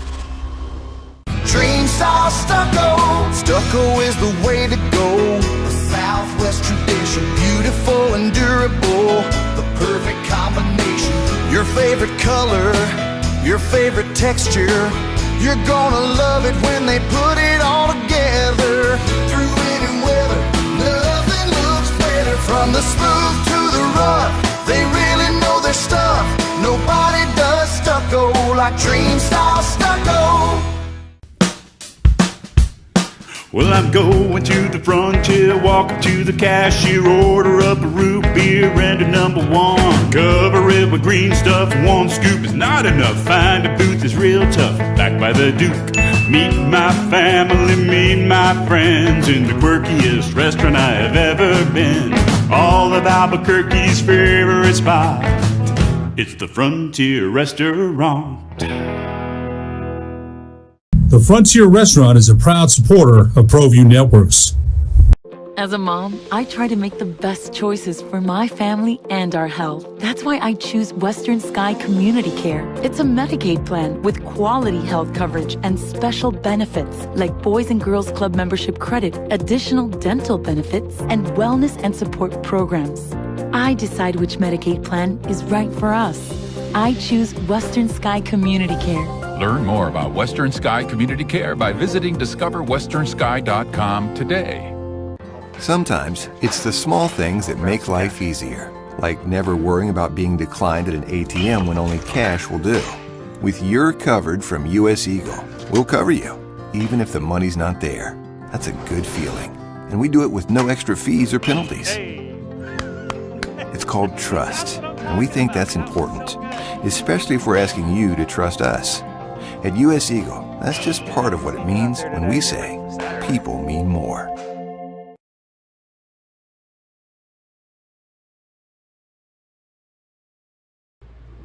Dream style stucco. Stucco is the way to go. A Southwest tradition, beautiful and durable. The perfect combination. Your favorite color, your favorite texture. You're gonna love it when they put it all together. Through any weather, nothing looks better. From the smooth to the rough, they really know their stuff. Nobody does stucco like Dream Style Stucco. Well, I'm going to the frontier, walk up to the cashier, order up a root beer and a number one. Cover it with green stuff, one scoop is not enough. Find a booth is real tough, back by the Duke. Meet my family, meet my friends in the quirkiest restaurant I have ever been. All of Albuquerque's favorite spot, it's the Frontier Restaurant. The Frontier Restaurant is a proud supporter of ProView Networks. As a mom, I try to make the best choices for my family and our health. That's why I choose Western Sky Community Care. It's a Medicaid plan with quality health coverage and special benefits like Boys and Girls Club membership credit, additional dental benefits, and wellness and support programs. I decide which Medicaid plan is right for us. I choose Western Sky Community Care. Learn more about Western Sky Community Care by visiting discoverwesternsky.com today. Sometimes it's the small things that make life easier, like never worrying about being declined at an ATM when only cash will do. With You're Covered from US Eagle, we'll cover you, even if the money's not there. That's a good feeling. And we do it with no extra fees or penalties. It's called trust, and we think that's important, especially if we're asking you to trust us. At US Eagle, that's just part of what it means when we say people mean more.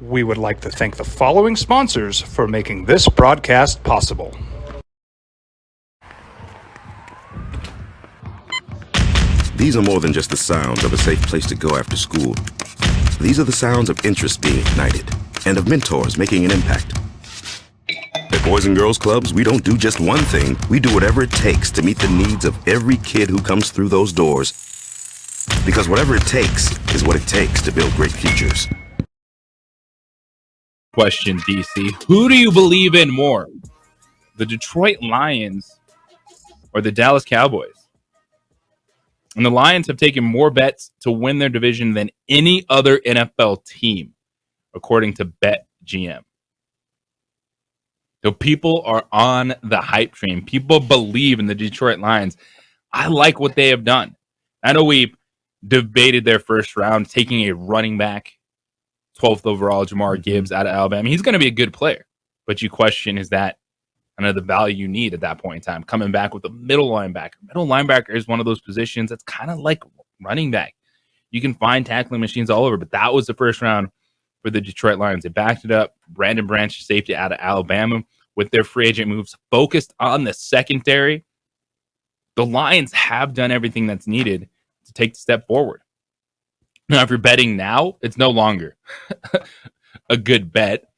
We would like to thank the following sponsors for making this broadcast possible. These are more than just the sounds of a safe place to go after school. These are the sounds of interest being ignited and of mentors making an impact. At Boys and Girls Clubs, we don't do just one thing. We do whatever it takes to meet the needs of every kid who comes through those doors. Because whatever it takes is what it takes to build great futures. Question, DC. Who do you believe in more? The Detroit Lions or the Dallas Cowboys? And the Lions have taken more bets to win their division than any other NFL team, according to BetGM. So people are on the hype train. People believe in the Detroit Lions. I like what they have done. I know we debated their first round, taking a running back, 12th overall, Jamar Gibbs out of Alabama. He's going to be a good player, but you question, is that kind of the value you need at that point in time? Coming back with a middle linebacker. Middle linebacker is one of those positions that's kind of like running back. You can find tackling machines all over, but that was the first round for the Detroit Lions. They backed it up. Brandon Branch, safety out of Alabama, with their free agent moves focused on the secondary. The Lions have done everything that's needed to take the step forward. Now, if you're betting now, it's no longer a good bet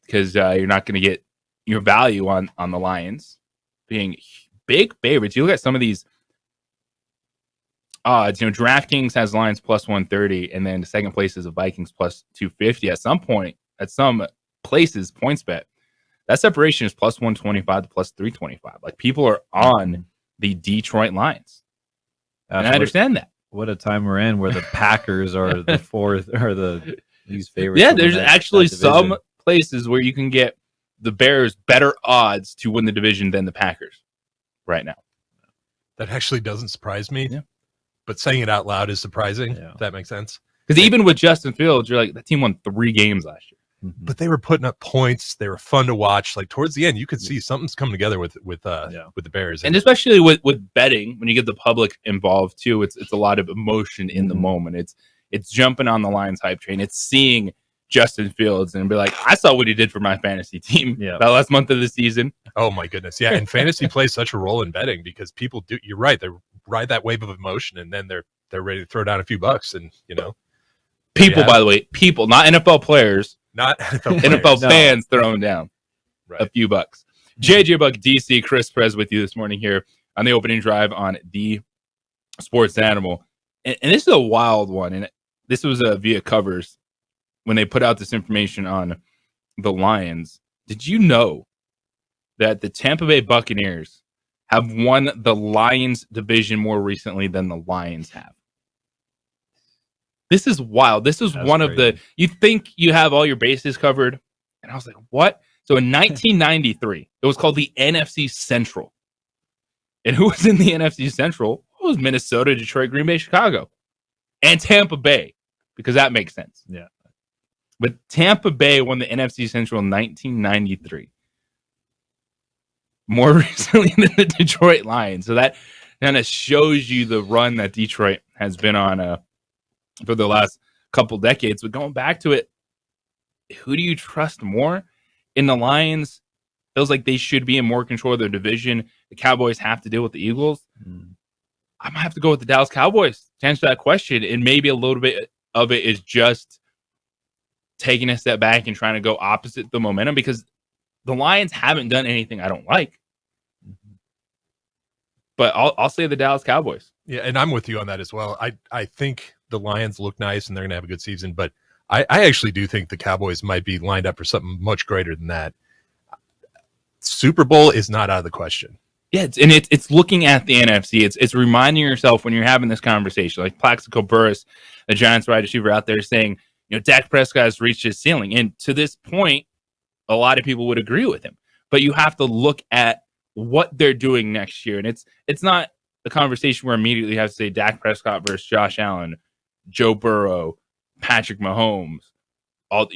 because you're not going to get your value on the Lions being big favorites. You look at some of these odds. DraftKings has Lions plus 130, and then the second place is the Vikings plus 250. At some point, at some places, PointsBet, that separation is plus 125 to plus 325. Like, people are on the Detroit Lions, and I understand that. What a time we're in, where the Packers are the fourth or these favorites. Yeah, there's actually some places where you can get the Bears better odds to win the division than the Packers right now. That actually doesn't surprise me, but saying it out loud is surprising. If that makes sense. Because even with Justin Fields, you're like, that team won 3 games last year. But they were putting up points. They were fun to watch. Like, towards the end, you could see something's coming together with the Bears, And especially with betting, when you get the public involved too, it's a lot of emotion in the moment. It's jumping on the Lions hype train. It's seeing Justin Fields and be like, I saw what he did for my fantasy team that last month of the season. Oh my goodness, yeah. And fantasy plays such a role in betting because people do. You're right. They ride that wave of emotion, and then they're ready to throw down a few bucks, and people. By the way, people, not NFL players. Not NFL, NFL fans throwing down a few bucks. JJ Buck, DC, Chris Perez with you this morning here on the opening drive on the Sports Animal. And this is a wild one. And this was via Covers when they put out this information on the Lions. Did you know that the Tampa Bay Buccaneers have won the Lions division more recently than the Lions have? This is wild. This is one of the, you think you have all your bases covered. And I was like, what? So in 1993, it was called the NFC Central. And who was in the NFC Central? It was Minnesota, Detroit, Green Bay, Chicago, and Tampa Bay, because that makes sense. Yeah. But Tampa Bay won the NFC Central in 1993. More recently than the Detroit Lions. So that kind of shows you the run that Detroit has been on for the last couple decades. But going back to it, who do you trust more? In the Lions, feels like they should be in more control of their division. The Cowboys have to deal with the Eagles. I might have to go with the Dallas Cowboys to answer that question. And maybe a little bit of it is just taking a step back and trying to go opposite the momentum, because the Lions haven't done anything I don't like. But I'll say the Dallas Cowboys. Yeah, and I'm with you on that as well. I think the Lions look nice and they're going to have a good season, but I actually do think the Cowboys might be lined up for something much greater than that. Super Bowl is not out of the question. Yeah, it's looking at the NFC. It's reminding yourself when you're having this conversation, like Plaxico Burress, the Giants wide receiver out there, saying, Dak Prescott has reached his ceiling. And to this point, a lot of people would agree with him. But you have to look at what they're doing next year. And it's not a conversation where immediately you have to say Dak Prescott versus Josh Allen, Joe Burrow, Patrick Mahomes, all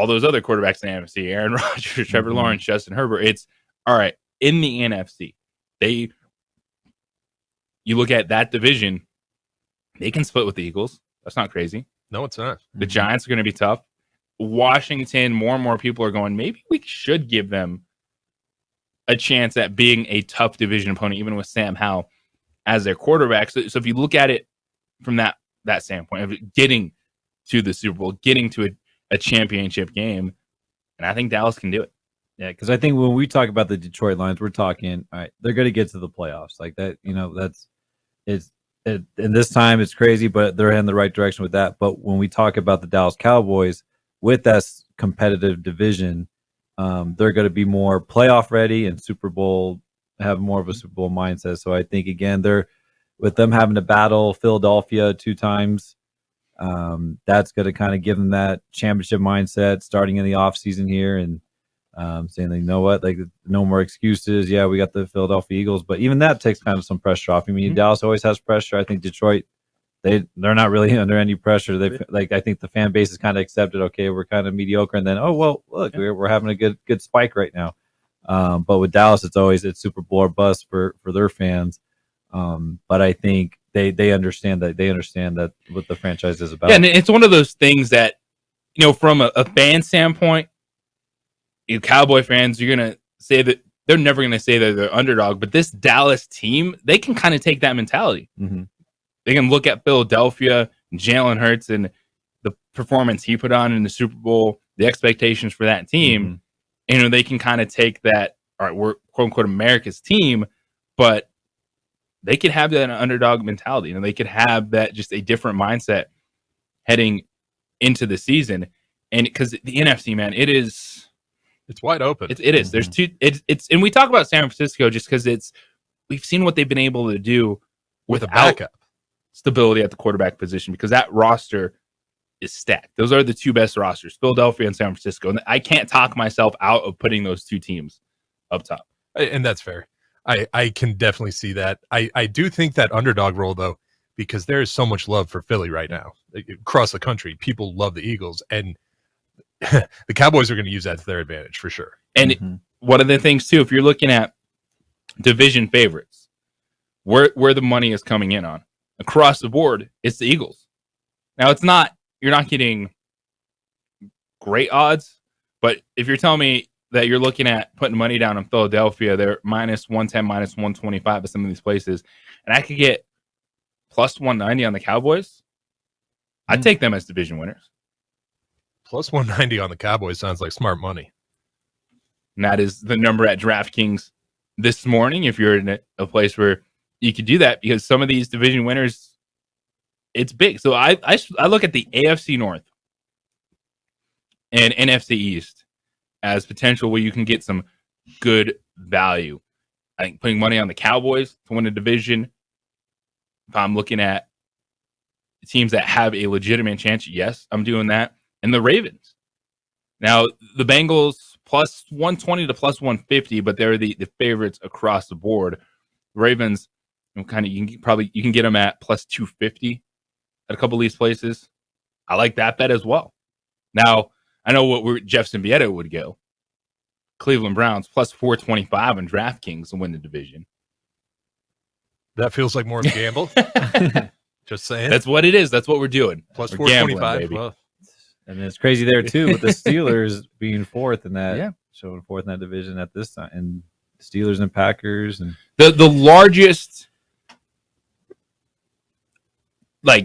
those other quarterbacks in the NFC, Aaron Rodgers, Trevor Lawrence, Justin Herbert. It's all right in the NFC. You look at that division, they can split with the Eagles. That's not crazy. No, it's not. The Giants are going to be tough. Washington, more and more people are going, maybe we should give them a chance at being a tough division opponent, even with Sam Howell as their quarterback. So if you look at it from that standpoint of getting to the Super Bowl, getting to a championship game, and I think Dallas can do it. Yeah, because I think when we talk about the Detroit Lions, we're talking, all right, they're going to get to the playoffs. Like that, and this time it's crazy, but they're in the right direction with that. But when we talk about the Dallas Cowboys with that competitive division, they're going to be more playoff ready and Super Bowl, have more of a Super Bowl mindset. So I think, again, with them having to battle Philadelphia 2 times, that's going to kind of give them that championship mindset starting in the offseason here and saying, you know what, like no more excuses. Yeah, we got the Philadelphia Eagles, but even that takes kind of some pressure off. I mean, Dallas always has pressure. I think Detroit, they're not really under any pressure. I think the fan base is kind of accepted. Okay, we're kind of mediocre, and then look, we're having a good spike right now. But with Dallas, it's Super Bowl or bust for their fans. But I think they understand that what the franchise is about. Yeah, and it's one of those things that, from a fan standpoint, you Cowboy fans, you're gonna say that they're never gonna say that they're underdog, but this Dallas team, they can kind of take that mentality. Mm-hmm. They can look at Philadelphia, Jalen Hurts, and the performance he put on in the Super Bowl, the expectations for that team, and they can kind of take that. All right, we're quote unquote America's team, but they could have that underdog mentality. They could have that, just a different mindset heading into the season. And because the NFC, man, it's wide open. It is. There's two. It's and we talk about San Francisco just because we've seen what they've been able to do with a backup stability at the quarterback position, because that roster is stacked. Those are the 2 best rosters, Philadelphia and San Francisco. And I can't talk myself out of putting those 2 teams up top. And that's fair. I can definitely see that. I do think that underdog role, though, because there is so much love for Philly right now. Across the country, people love the Eagles, and the Cowboys are going to use that to their advantage for sure. And one of the things, too, if you're looking at division favorites, where the money is coming in on, across the board, it's the Eagles. Now, you're not getting great odds, but if you're telling me that you're looking at putting money down on Philadelphia, they're minus 110, minus 125 at some of these places, and I could get plus 190 on the Cowboys, I'd take them as division winners. Plus 190 on the Cowboys sounds like smart money. And that is the number at DraftKings this morning, if you're in a place where you could do that, because some of these division winners, it's big. So I look at the AFC North and NFC East as potential where you can get some good value. I think putting money on the Cowboys to win a division, if I'm looking at teams that have a legitimate chance, yes, I'm doing that. And the Ravens. Now, the Bengals plus 120 to plus 150, but they're the favorites across the board. Ravens, you can get them at plus 250 at a couple of these places. I like that bet as well. Now, I know where Jeff Symbieta would go. Cleveland Browns plus 425 on DraftKings to win the division. That feels like more of a gamble. Just saying. That's what it is. That's what we're doing. Plus 425. Well, and it's crazy there too, with the Steelers being 4th in that, showing 4th in that division at this time, and Steelers and Packers, and the largest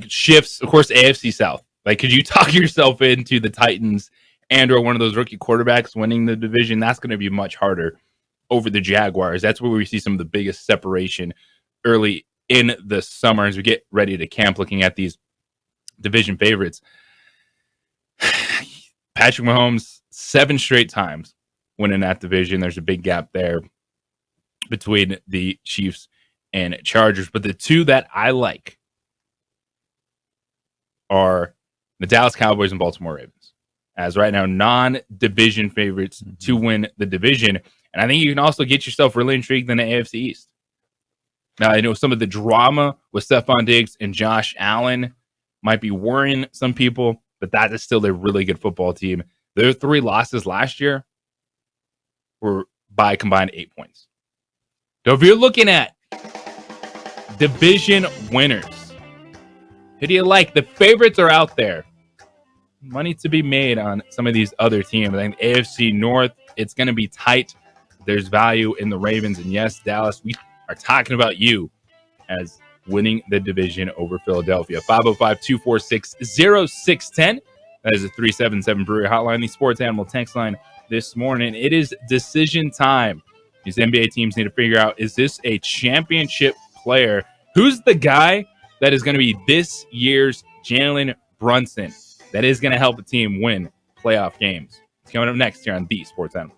shifts, of course, AFC South. Could you talk yourself into the Titans and or one of those rookie quarterbacks winning the division? That's going to be much harder over the Jaguars. That's where we see some of the biggest separation early in the summer as we get ready to camp, looking at these division favorites. Patrick Mahomes, 7 straight times winning that division. There's a big gap there between the Chiefs and Chargers. But the 2 that I like are the Dallas Cowboys and Baltimore Ravens, as right now non-division favorites to win the division. And I think you can also get yourself really intrigued in the AFC East. Now, I know some of the drama with Stephon Diggs and Josh Allen might be worrying some people, but that is still a really good football team. Their 3 losses last year were by combined 8 points. So if you're looking at division winners, who do you like? The favorites are out there. money to be made on some of these other teams. I think AFC North, it's going to be tight. There's value in the Ravens. And yes, Dallas, we are talking about you as winning the division over Philadelphia. 505-246-0610. That is a 377 Brewery Hotline, the Sports Animal text line this morning. It is decision time. These NBA teams need to figure out, is this a championship player? Who's the guy that is going to be this year's Jalen Brunson that is going to help a team win playoff games? It's coming up next here on the Sports Animal.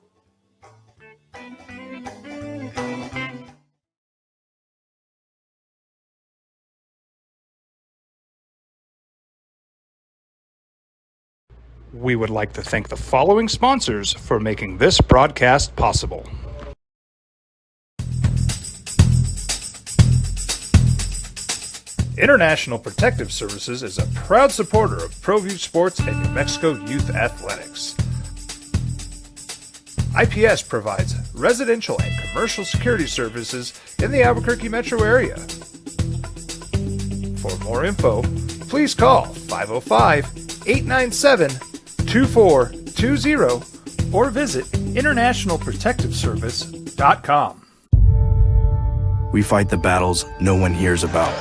We would like to thank the following sponsors for making this broadcast possible. International Protective Services is a proud supporter of ProView Sports and New Mexico Youth Athletics. IPS provides residential and commercial security services in the Albuquerque metro area. For more info, please call 505-897-2420 or visit internationalprotectiveservice.com. We fight the battles no one hears about.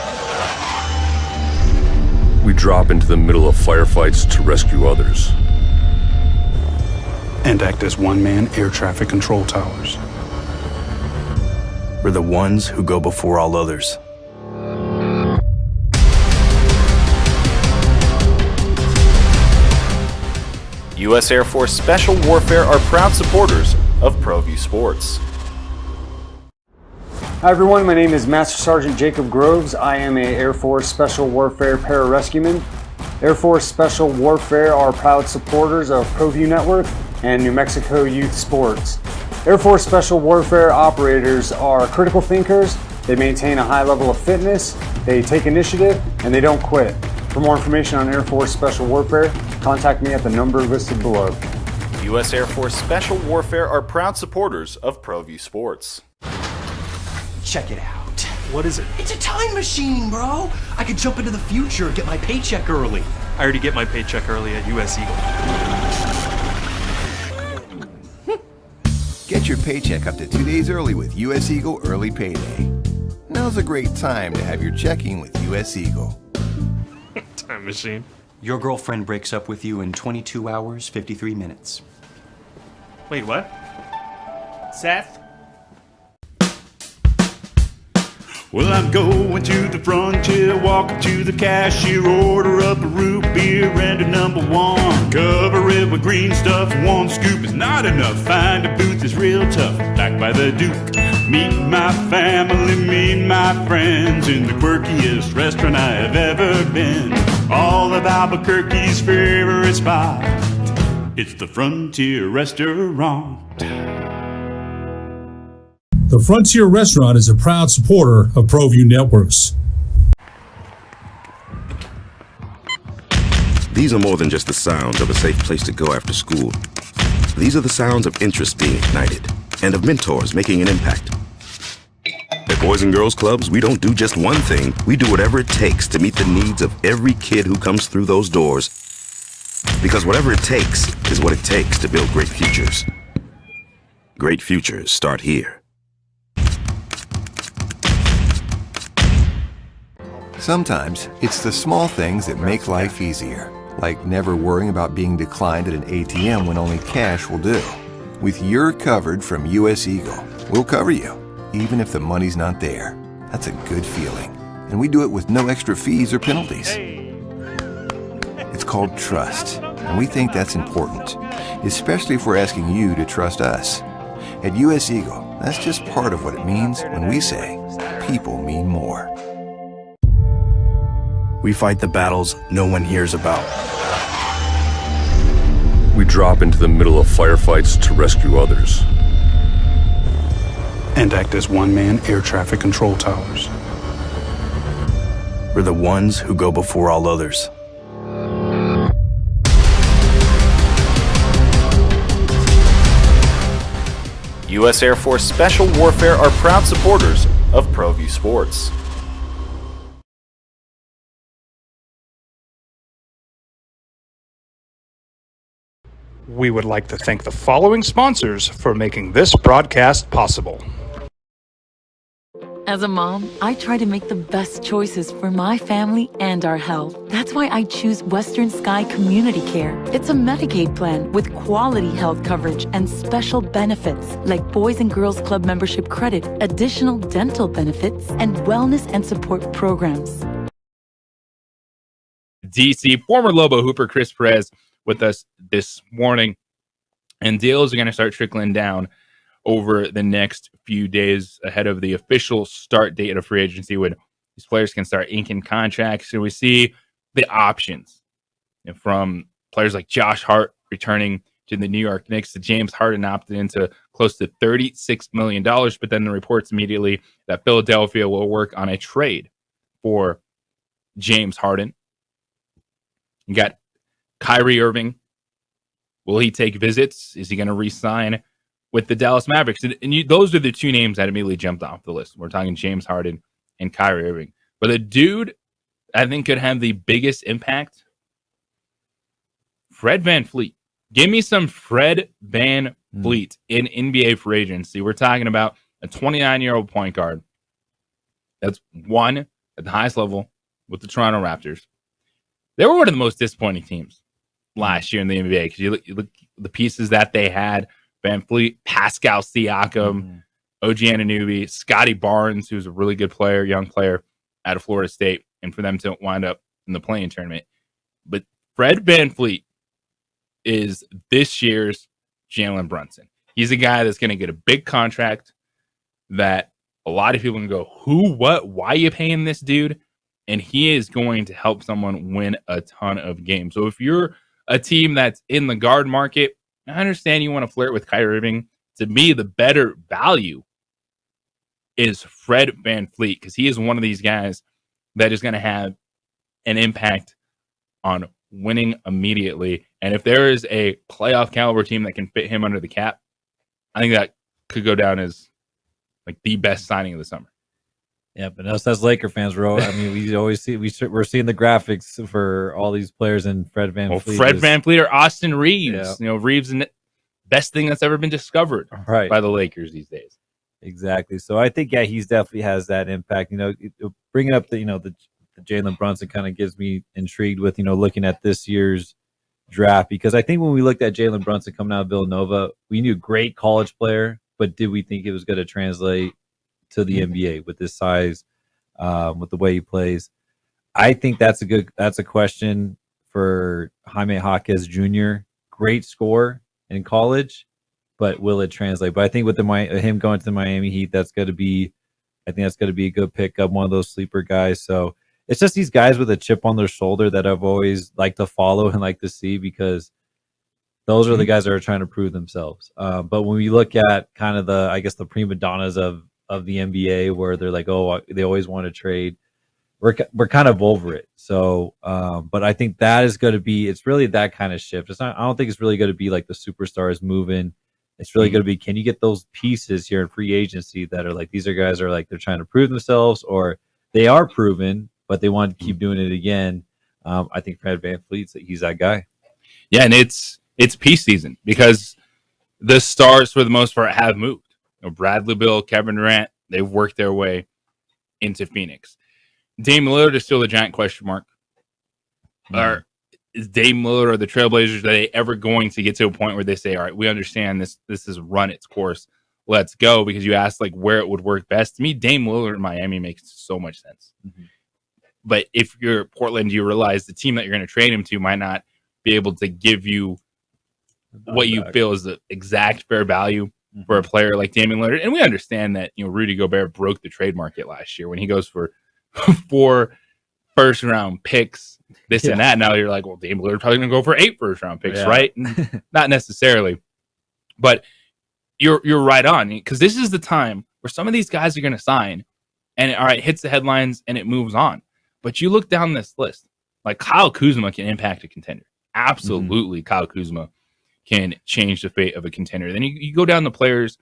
We drop into the middle of firefights to rescue others. And act as one-man air traffic control towers. We're the ones who go before all others. U.S. Air Force Special Warfare are proud supporters of ProView Sports. Hi everyone, my name is Master Sergeant Jacob Groves. I am a Air Force Special Warfare Pararescueman. Air Force Special Warfare are proud supporters of ProView Network and New Mexico Youth Sports. Air Force Special Warfare operators are critical thinkers. They maintain a high level of fitness, they take initiative, and they don't quit. For more information on Air Force Special Warfare, contact me at the number listed below. U.S. Air Force Special Warfare are proud supporters of ProView Sports. Check it out. What is it? It's a time machine, bro. I could jump into the future, get my paycheck early. I already get my paycheck early at US Eagle. Get your paycheck up to 2 days early with US Eagle Early Payday. Now's a great time to have your checking with US Eagle. Time machine. Your girlfriend breaks up with you in 22 hours, 53 minutes. Wait, what? Seth? Well, I'm going to the frontier, walk up to the cashier, order up a root beer and a number one. Cover it with green stuff, one scoop is not enough. Find a booth is real tough, back by the Duke. Meet my family, meet my friends in the quirkiest restaurant I have ever been. All of Albuquerque's favorite spot, it's the Frontier Restaurant. The Frontier Restaurant is a proud supporter of ProView Networks. These are more than just the sounds of a safe place to go after school. These are the sounds of interest being ignited and of mentors making an impact. At Boys and Girls Clubs, we don't do just one thing. We do whatever it takes to meet the needs of every kid who comes through those doors. Because whatever it takes is what it takes to build great futures. Great futures start here. Sometimes it's the small things that make life easier, like never worrying about being declined at an ATM when only cash will do. With You're Covered from US Eagle, we'll cover you, even if the money's not there. That's a good feeling. And we do it with no extra fees or penalties. It's called trust, and we think that's important, especially if we're asking you to trust us. At US Eagle, that's just part of what it means when we say people mean more. We fight the battles no one hears about. We drop into the middle of firefights to rescue others. And act as one-man air traffic control towers. We're the ones who go before all others. U.S. Air Force Special Warfare are proud supporters of ProView Sports. We would like to thank the following sponsors for making this broadcast possible. As a mom, I try to make the best choices for my family and our health. That's why I choose Western Sky Community Care. It's a Medicaid plan with quality health coverage and special benefits like Boys and Girls Club membership credit, additional dental benefits, and wellness and support programs. DC, former Lobo Hooper Chris Perez with us this morning. And deals are going to start trickling down over the next few days ahead of the official start date of free agency when these players can start inking contracts. So we see the options from players like Josh Hart returning to the New York Knicks, to James Harden opted into close to $36 million. But then the reports immediately that Philadelphia will work on a trade for James Harden. You got Kyrie Irving. Will he take visits? Is he going to re-sign with the Dallas Mavericks? And those are the two names that immediately jumped off the list. We're talking James Harden and Kyrie Irving. But the dude I think could have the biggest impact, Fred VanVleet. Give me some Fred VanVleet in NBA free agency. We're talking about a 29-year-old point guard that's won at the highest level with the Toronto Raptors. They were one of the most disappointing teams last year in the NBA because you look the pieces that they had: VanVleet, Pascal Siakam, OG Anunoby, Scotty Barnes, who's a really good player, young player out of Florida State, and for them to wind up in the play-in tournament. But Fred VanVleet is this year's Jalen Brunson. He's a guy that's going to get a big contract that a lot of people can go, who, what, why are you paying this dude? And he is going to help someone win a ton of games. So if you're a team that's in the guard market, I understand you want to flirt with Kyrie Irving. To me, the better value is Fred VanVleet because he is one of these guys that is going to have an impact on winning immediately. And if there is a playoff caliber team that can fit him under the cap, I think that could go down as like the best signing of the summer. Yeah, but us as Laker fans, bro. I mean, we always see we're seeing the graphics for all these players, and Fred VanVleet. Well, Fred VanVleet or Austin Reeves. Yeah. Reeves is the best thing that's ever been discovered by the Lakers these days. Exactly. So I think he's definitely has that impact. Bringing up the Jalen Brunson kind of gets me intrigued with looking at this year's draft, because I think when we looked at Jalen Brunson coming out of Villanova, we knew great college player, but did we think it was going to translate to the NBA with this size, with the way he plays? I think that's a question for Jaime Jaquez Jr. Great scorer in college, but will it translate? But I think with him going to the Miami Heat, that's going to be a good pickup, one of those sleeper guys. So it's just these guys with a chip on their shoulder that I've always liked to follow and like to see, because those are the guys that are trying to prove themselves. But when we look at kind of the prima donnas of the NBA, where they're like, they always want to trade, we're kind of over it. So, but I think that is going to be, it's really that kind of shift. I don't think it's really going to be like the superstars moving. It's really going to be, can you get those pieces here in free agency that are like, these are guys are like, they're trying to prove themselves, or they are proven, but they want to keep doing it again. I think Fred VanVleet, he's that guy. Yeah, and it's peace season because the stars for the most part have moved. Bradley Beal, Kevin Durant, they've worked their way into Phoenix. Dame Lillard is still the giant question mark. Or is Dame Lillard or the Trailblazers, are they ever going to get to a point where they say, all right, we understand this has run its course, let's go? Because you asked like where it would work best. To me, Dame Lillard in Miami makes so much sense. But if you're Portland, you realize the team that you're going to trade him to might not be able to give you what you feel is the exact fair value for a player like Damian Lillard. And we understand that, Rudy Gobert broke the trade market last year when he goes for 4 first-round picks, this and that. Now you're like, well, Damian Lillard probably going to go for 8 first-round picks, right? Not necessarily. But you're right on, because this is the time where some of these guys are going to sign and, all right, hits the headlines and it moves on. But you look down this list, like Kyle Kuzma can impact a contender. Absolutely, Kyle Kuzma can change the fate of a contender. Then you go down the players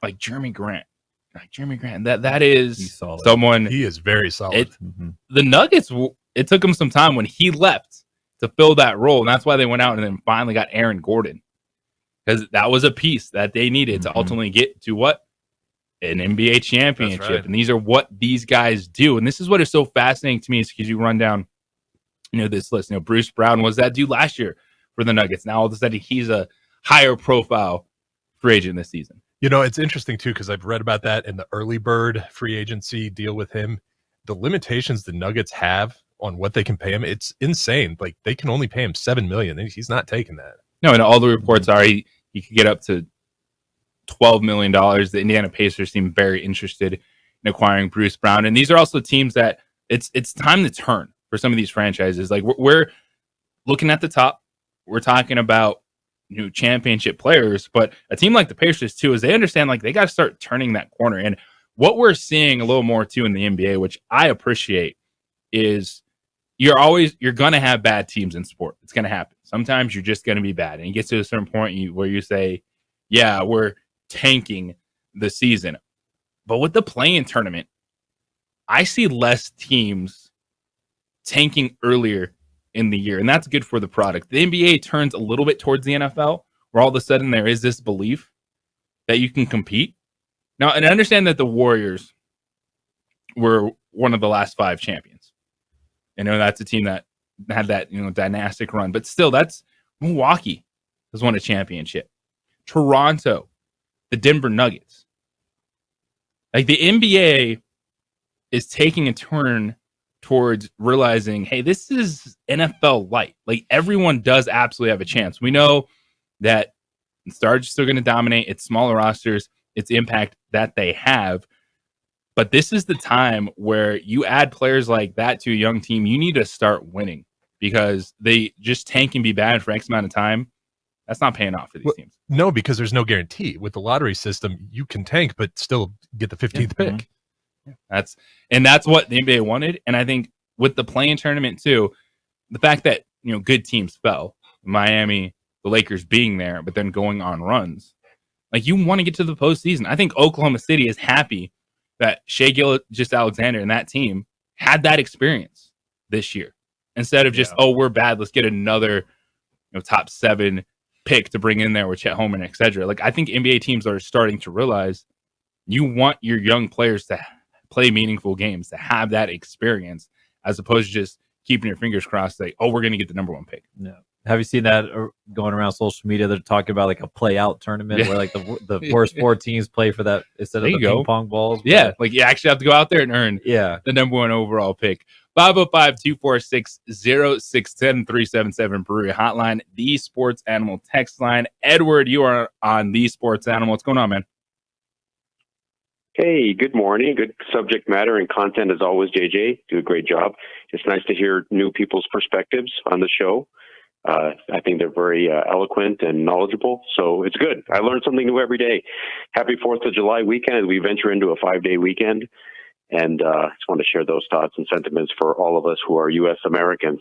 like Jeremy Grant. That is someone. He is very solid. The Nuggets, it took him some time when he left. to fill that role. And that's why they went out and then finally got Aaron Gordon, because that was a piece that they needed to ultimately get to what? An NBA championship. right. And these are what these guys do. And this is what is so fascinating to me, is because you run down, this list. Bruce Brown was that dude last year for the Nuggets. Now all of a sudden he's a higher profile free agent this season. It's interesting too, because I've read about that in the early bird free agency deal with him. The limitations the Nuggets have on what they can pay him, it's insane. Like, they can only pay him $7 million. He's not taking that. No, and all the reports are he could get up to $12 million. The Indiana Pacers seem very interested in acquiring Bruce Brown. And these are also teams that it's time to turn for some of these franchises. Like, we're looking at the top. We're talking about new championship players, but a team like the Pacers too, is they understand like they got to start turning that corner. And what we're seeing a little more too in the NBA, which I appreciate, is you're going to have bad teams in sport. It's going to happen. Sometimes you're just going to be bad. And you get to a certain point where you say, yeah, we're tanking the season. But with the play-in tournament, I see less teams tanking earlier in the year, and that's good for the product. The NBA turns a little bit towards the NFL, where all of a sudden there is this belief that you can compete. Now, and I understand that the Warriors were one of the last 5 champions. That's a team that had that, dynastic run, but still, that's Milwaukee has won a championship. Toronto, the Denver Nuggets. Like, the NBA is taking a turn towards realizing, hey, this is NFL light. Like, everyone does absolutely have a chance. We know that the Stars are still going to dominate. It's smaller rosters, it's impact that they have. But this is the time where you add players like that to a young team. You need to start winning, because they just tank and be bad for X amount of time. That's not paying off for these teams. No, because there's no guarantee. With the lottery system, you can tank, but still get the 15th pick. That's what the NBA wanted. And I think with the play-in tournament too, the fact that good teams fell, Miami, the Lakers being there, but then going on runs, like, you want to get to the postseason. I think Oklahoma City is happy that Shai Gilgeous-Alexander and that team had that experience this year, instead of just we're bad, let's get another top 7 pick to bring in there with Chet Holmgren, etc. Like, I think NBA teams are starting to realize you want your young players to play meaningful games, to have that experience, as opposed to just keeping your fingers crossed, like, we're going to get the number 1 pick. No. Have you seen that going around social media? They're talking about like a play out tournament where like the worst 4 teams play for that instead of the ping pong balls. Yeah, like, you actually have to go out there and earn the number 1 overall pick. 505-246-0610 377 Brewery Hotline, the Sports Animal text line. Edward, you are on the Sports Animal. What's going on, man? Hey, good morning. Good subject matter and content as always, JJ. Do a great job. It's nice to hear new people's perspectives on the show. I think they're very eloquent and knowledgeable, so it's good. I learn something new every day. Happy 4th of July weekend as we venture into a 5-day weekend. And I just want to share those thoughts and sentiments for all of us who are U.S. Americans.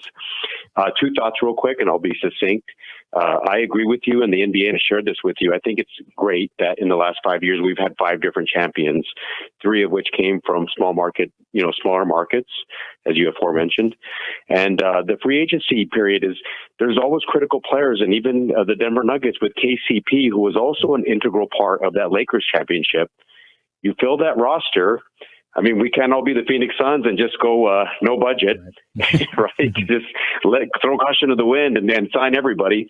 2 thoughts real quick, and I'll be succinct. I agree with you, and the NBA has shared this with you. I think it's great that in the last 5 years we've had 5 different champions, 3 of which came from smaller markets, as you aforementioned. And the free agency period there's always critical players, and even the Denver Nuggets with KCP, who was also an integral part of that Lakers championship. You fill that roster. I mean, we can't all be the Phoenix Suns and just go no budget, right? Just throw caution to the wind and sign everybody.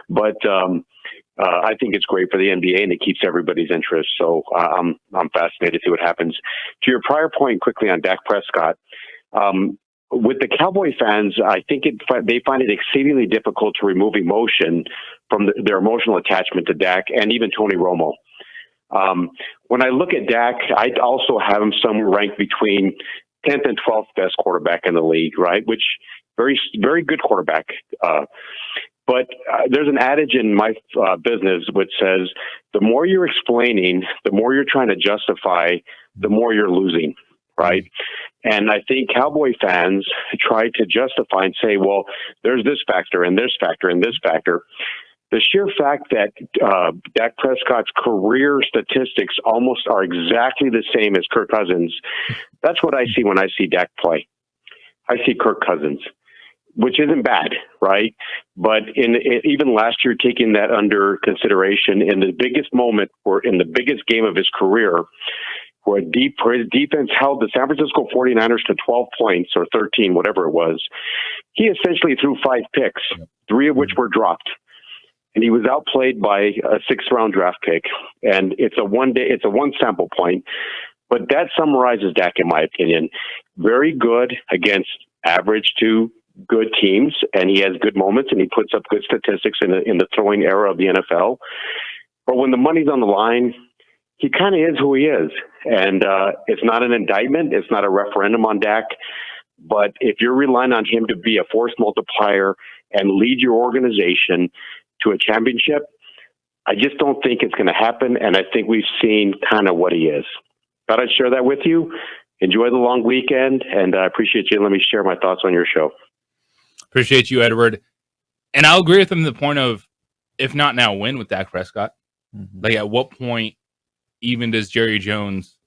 But I think it's great for the NBA, and it keeps everybody's interest. So I'm fascinated to see what happens. To your prior point, quickly on Dak Prescott, with the Cowboy fans, I think they find it exceedingly difficult to remove emotion from their emotional attachment to Dak and even Tony Romo. When I look at Dak, I also have him somewhere ranked between 10th and 12th best quarterback in the league, right? Which very, very good quarterback. But there's an adage in my business which says the more you're explaining, the more you're trying to justify, the more you're losing, right? And I think Cowboy fans try to justify and say, well, there's this factor and this factor and this factor. The sheer fact that Dak Prescott's career statistics almost are exactly the same as Kirk Cousins, that's what I see when I see Dak play. I see Kirk Cousins. which isn't bad, right? But even last year, taking that under consideration, in the biggest moment or in the biggest game of his career, where his defense held the San Francisco 49ers to 12 points or 13, whatever it was, he essentially threw 5 picks, 3 of which were dropped. And he was outplayed by a 6th-round draft pick. And it's a one sample point. But that summarizes Dak, in my opinion. Very good against average to good teams, and he has good moments, and he puts up good statistics in the throwing era of the NFL. But when the money's on the line, he kind of is who he is. And it's not an indictment. It's not a referendum on Dak. But if you're relying on him to be a force multiplier and lead your organization to a championship, I just don't think it's going to happen. And I think we've seen kind of what he is. Thought I'd share that with you. Enjoy the long weekend, and I appreciate you. Let me share my thoughts on your show. Appreciate you, Edward. And I'll agree with him to the point of, if not now, when with Dak Prescott? Like, at what point even does Jerry Jones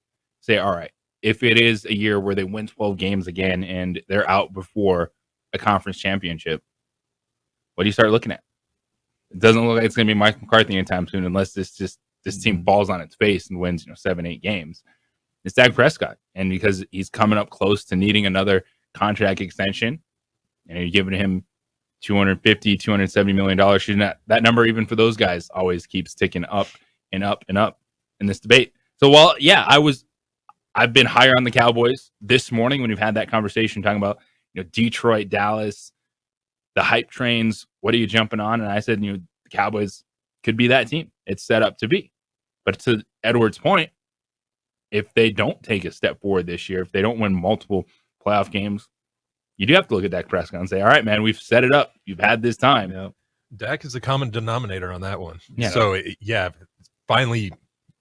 say, all right, if it is a year where they win 12 games again and they're out before a conference championship, what do you start looking at? It doesn't look like it's going to be Mike McCarthy anytime soon, unless this team falls on its face and wins 7-8 games. It's Dak Prescott. And because he's coming up close to needing another contract extension, and you're giving him $250, $270 million, that number, even for those guys, always keeps ticking up and up and up in this debate. So while, yeah, I've been higher on the Cowboys this morning when we've had that conversation talking about, Detroit, Dallas, the hype trains. What are you jumping on? And I said, the Cowboys could be that team. It's set up to be. But to Edward's point, if they don't take a step forward this year, if they don't win multiple playoff games, you do have to look at Dak Prescott and say, all right, man, we've set it up. You've had this time. Yeah. Dak is the common denominator on that one. Yeah. So, finally,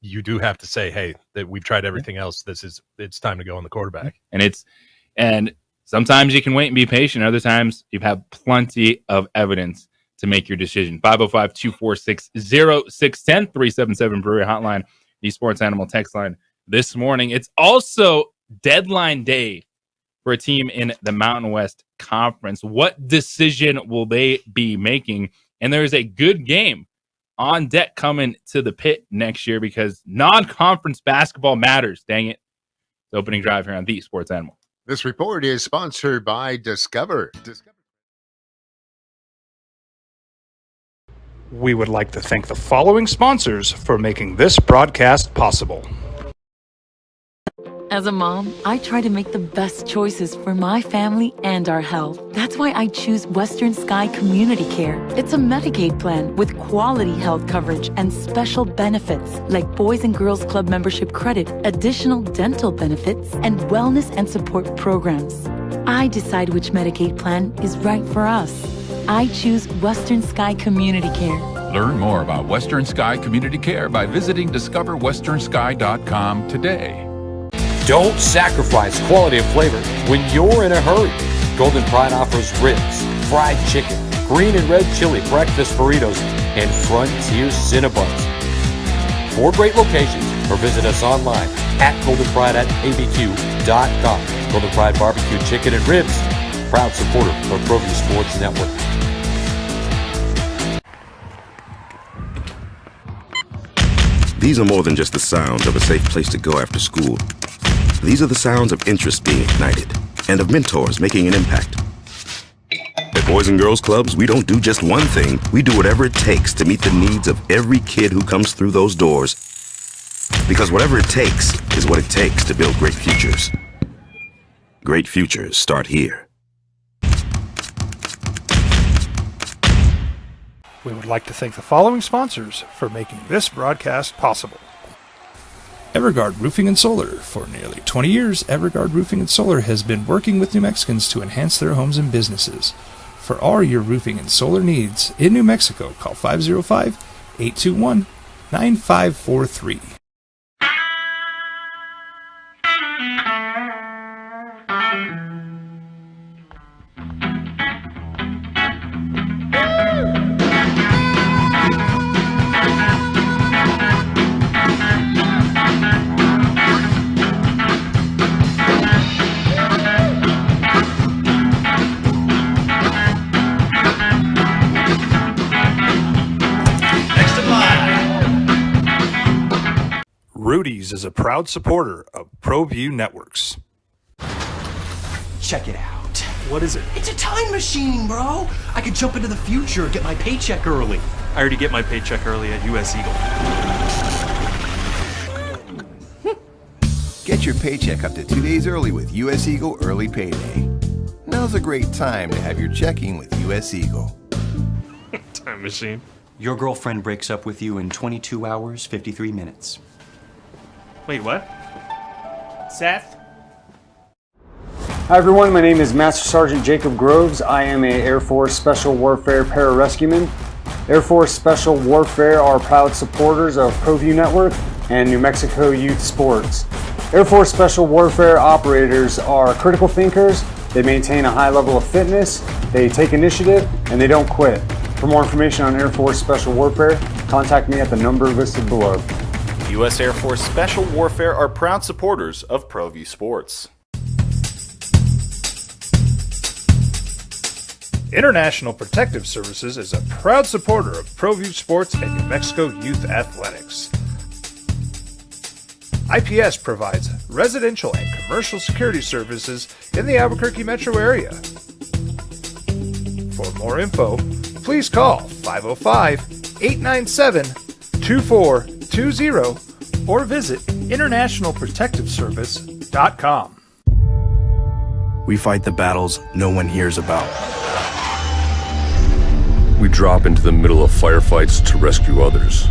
you do have to say, hey, that we've tried everything else. It's time to go on the quarterback. And sometimes you can wait and be patient. Other times you have plenty of evidence to make your decision. 505-246-0610, 377 Brewery Hotline, the Sports Animal text line this morning. It's also deadline day for a team in the Mountain West Conference. What decision will they be making? And there is a good game on deck coming to the pit next year because non-conference basketball matters. Dang it. The opening drive here on the Sports Animal. This report is sponsored by Discover. We would like to thank the following sponsors for making this broadcast possible. As a mom, I try to make the best choices for my family and our health. That's why I choose Western Sky Community Care. It's a Medicaid plan with quality health coverage and special benefits like Boys and Girls Club membership credit, additional dental benefits, and wellness and support programs. I decide which Medicaid plan is right for us. I choose Western Sky Community Care. Learn more about Western Sky Community Care by visiting discoverwesternsky.com today. Don't sacrifice quality and flavor when you're in a hurry. Golden Pride offers ribs, fried chicken, green and red chili breakfast burritos, and Frontier Cinnabons. 4 great locations, or visit us online at goldenpride@abq.com. Golden Pride Barbecue Chicken and Ribs, proud supporter of ProView Sports Network. These are more than just the sounds of a safe place to go after school. These are the sounds of interest being ignited and of mentors making an impact. At Boys and Girls Clubs, we don't do just one thing. We do whatever it takes to meet the needs of every kid who comes through those doors. Because whatever it takes is what it takes to build great futures. Great futures start here. We would like to thank the following sponsors for making this broadcast possible. Everguard Roofing and Solar. For nearly 20 years, Everguard Roofing and Solar has been working with New Mexicans to enhance their homes and businesses. For all your roofing and solar needs in New Mexico, call 505-821-9543. Rudy's is a proud supporter of ProView Networks. Check it out. What is it? It's a time machine, bro. I could jump into the future, get my paycheck early. I already get my paycheck early at US Eagle. Get your paycheck up to 2 days early with US Eagle Early Payday. Now's a great time to have your checking with US Eagle. Time machine. Your girlfriend breaks up with you in 22 hours, 53 minutes. Wait, what? Seth? Hi everyone, my name is Master Sergeant Jacob Groves. I am a Air Force Special Warfare Pararescueman. Air Force Special Warfare are proud supporters of ProView Network and New Mexico Youth Sports. Air Force Special Warfare operators are critical thinkers. They maintain a high level of fitness, they take initiative, and they don't quit. For more information on Air Force Special Warfare, contact me at the number listed below. U.S. Air Force Special Warfare are proud supporters of ProView Sports. International Protective Services is a proud supporter of ProView Sports and New Mexico Youth Athletics. IPS provides residential and commercial security services in the Albuquerque metro area. For more info, please call 505-897-2420 or visit internationalprotectiveservice.com. We fight the battles no one hears about. We drop into the middle of firefights to rescue others.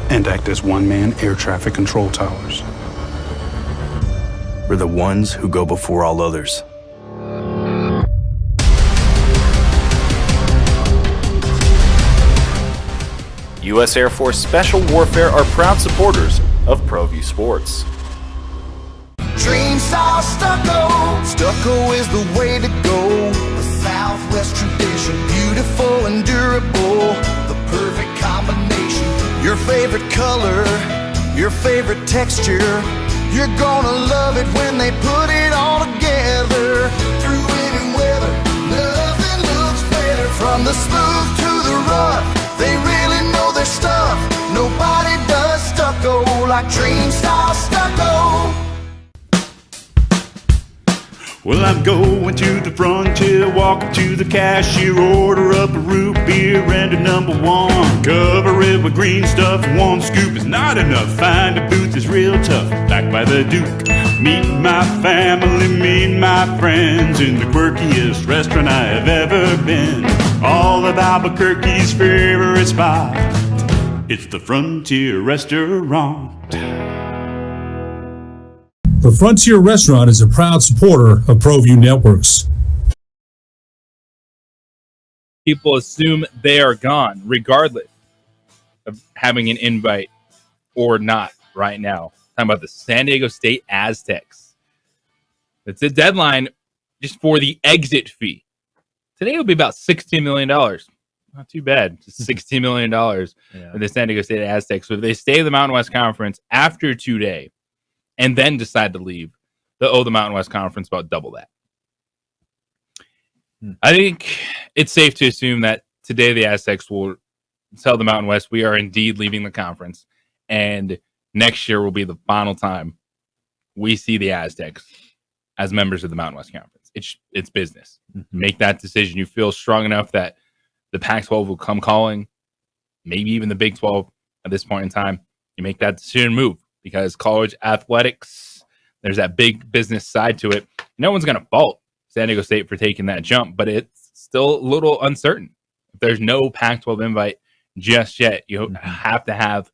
And act as one-man air traffic control towers. We're the ones who go before all others. U.S. Air Force Special Warfare are proud supporters of ProView Sports. Dream style stucco. Stucco is the way to go. The Southwest tradition, beautiful and durable. The perfect combination. Your favorite color, your favorite texture. You're gonna love it when they put it all together. Through any weather, nothing looks better. From the smooth to the rough, they really know their stuff. Nobody does stucco like Dream Style Stucco. Well, I'm going to the frontier, walk up to the cashier, order up a root beer and a number one. Cover it with green stuff, one scoop is not enough. Find a booth is real tough, back by the Duke. Meet my family, meet my friends in the quirkiest restaurant I have ever been. All of Albuquerque's favorite spot, it's the Frontier Restaurant. The Frontier Restaurant is a proud supporter of ProView Networks. People assume they are gone, regardless of having an invite or not right now. Talking about the San Diego State Aztecs. It's a deadline just for the exit fee. Today will be about $16 million. Not too bad. Just $16 million for the San Diego State Aztecs. So if they stay in the Mountain West Conference after today, and then decide to leave, they'll owe the Mountain West Conference about double that. I think it's safe to assume that today the Aztecs will tell the Mountain West we are indeed leaving the conference, and next year will be the final time we see the Aztecs as members of the Mountain West Conference. It's business. Make that decision. You feel strong enough that the Pac-12 will come calling, maybe even the Big 12 at this point in time. You make that decision, move. Because college athletics, there's that big business side to it. No one's going to fault San Diego State for taking that jump, but it's still a little uncertain. If there's no Pac-12 invite just yet, you have to have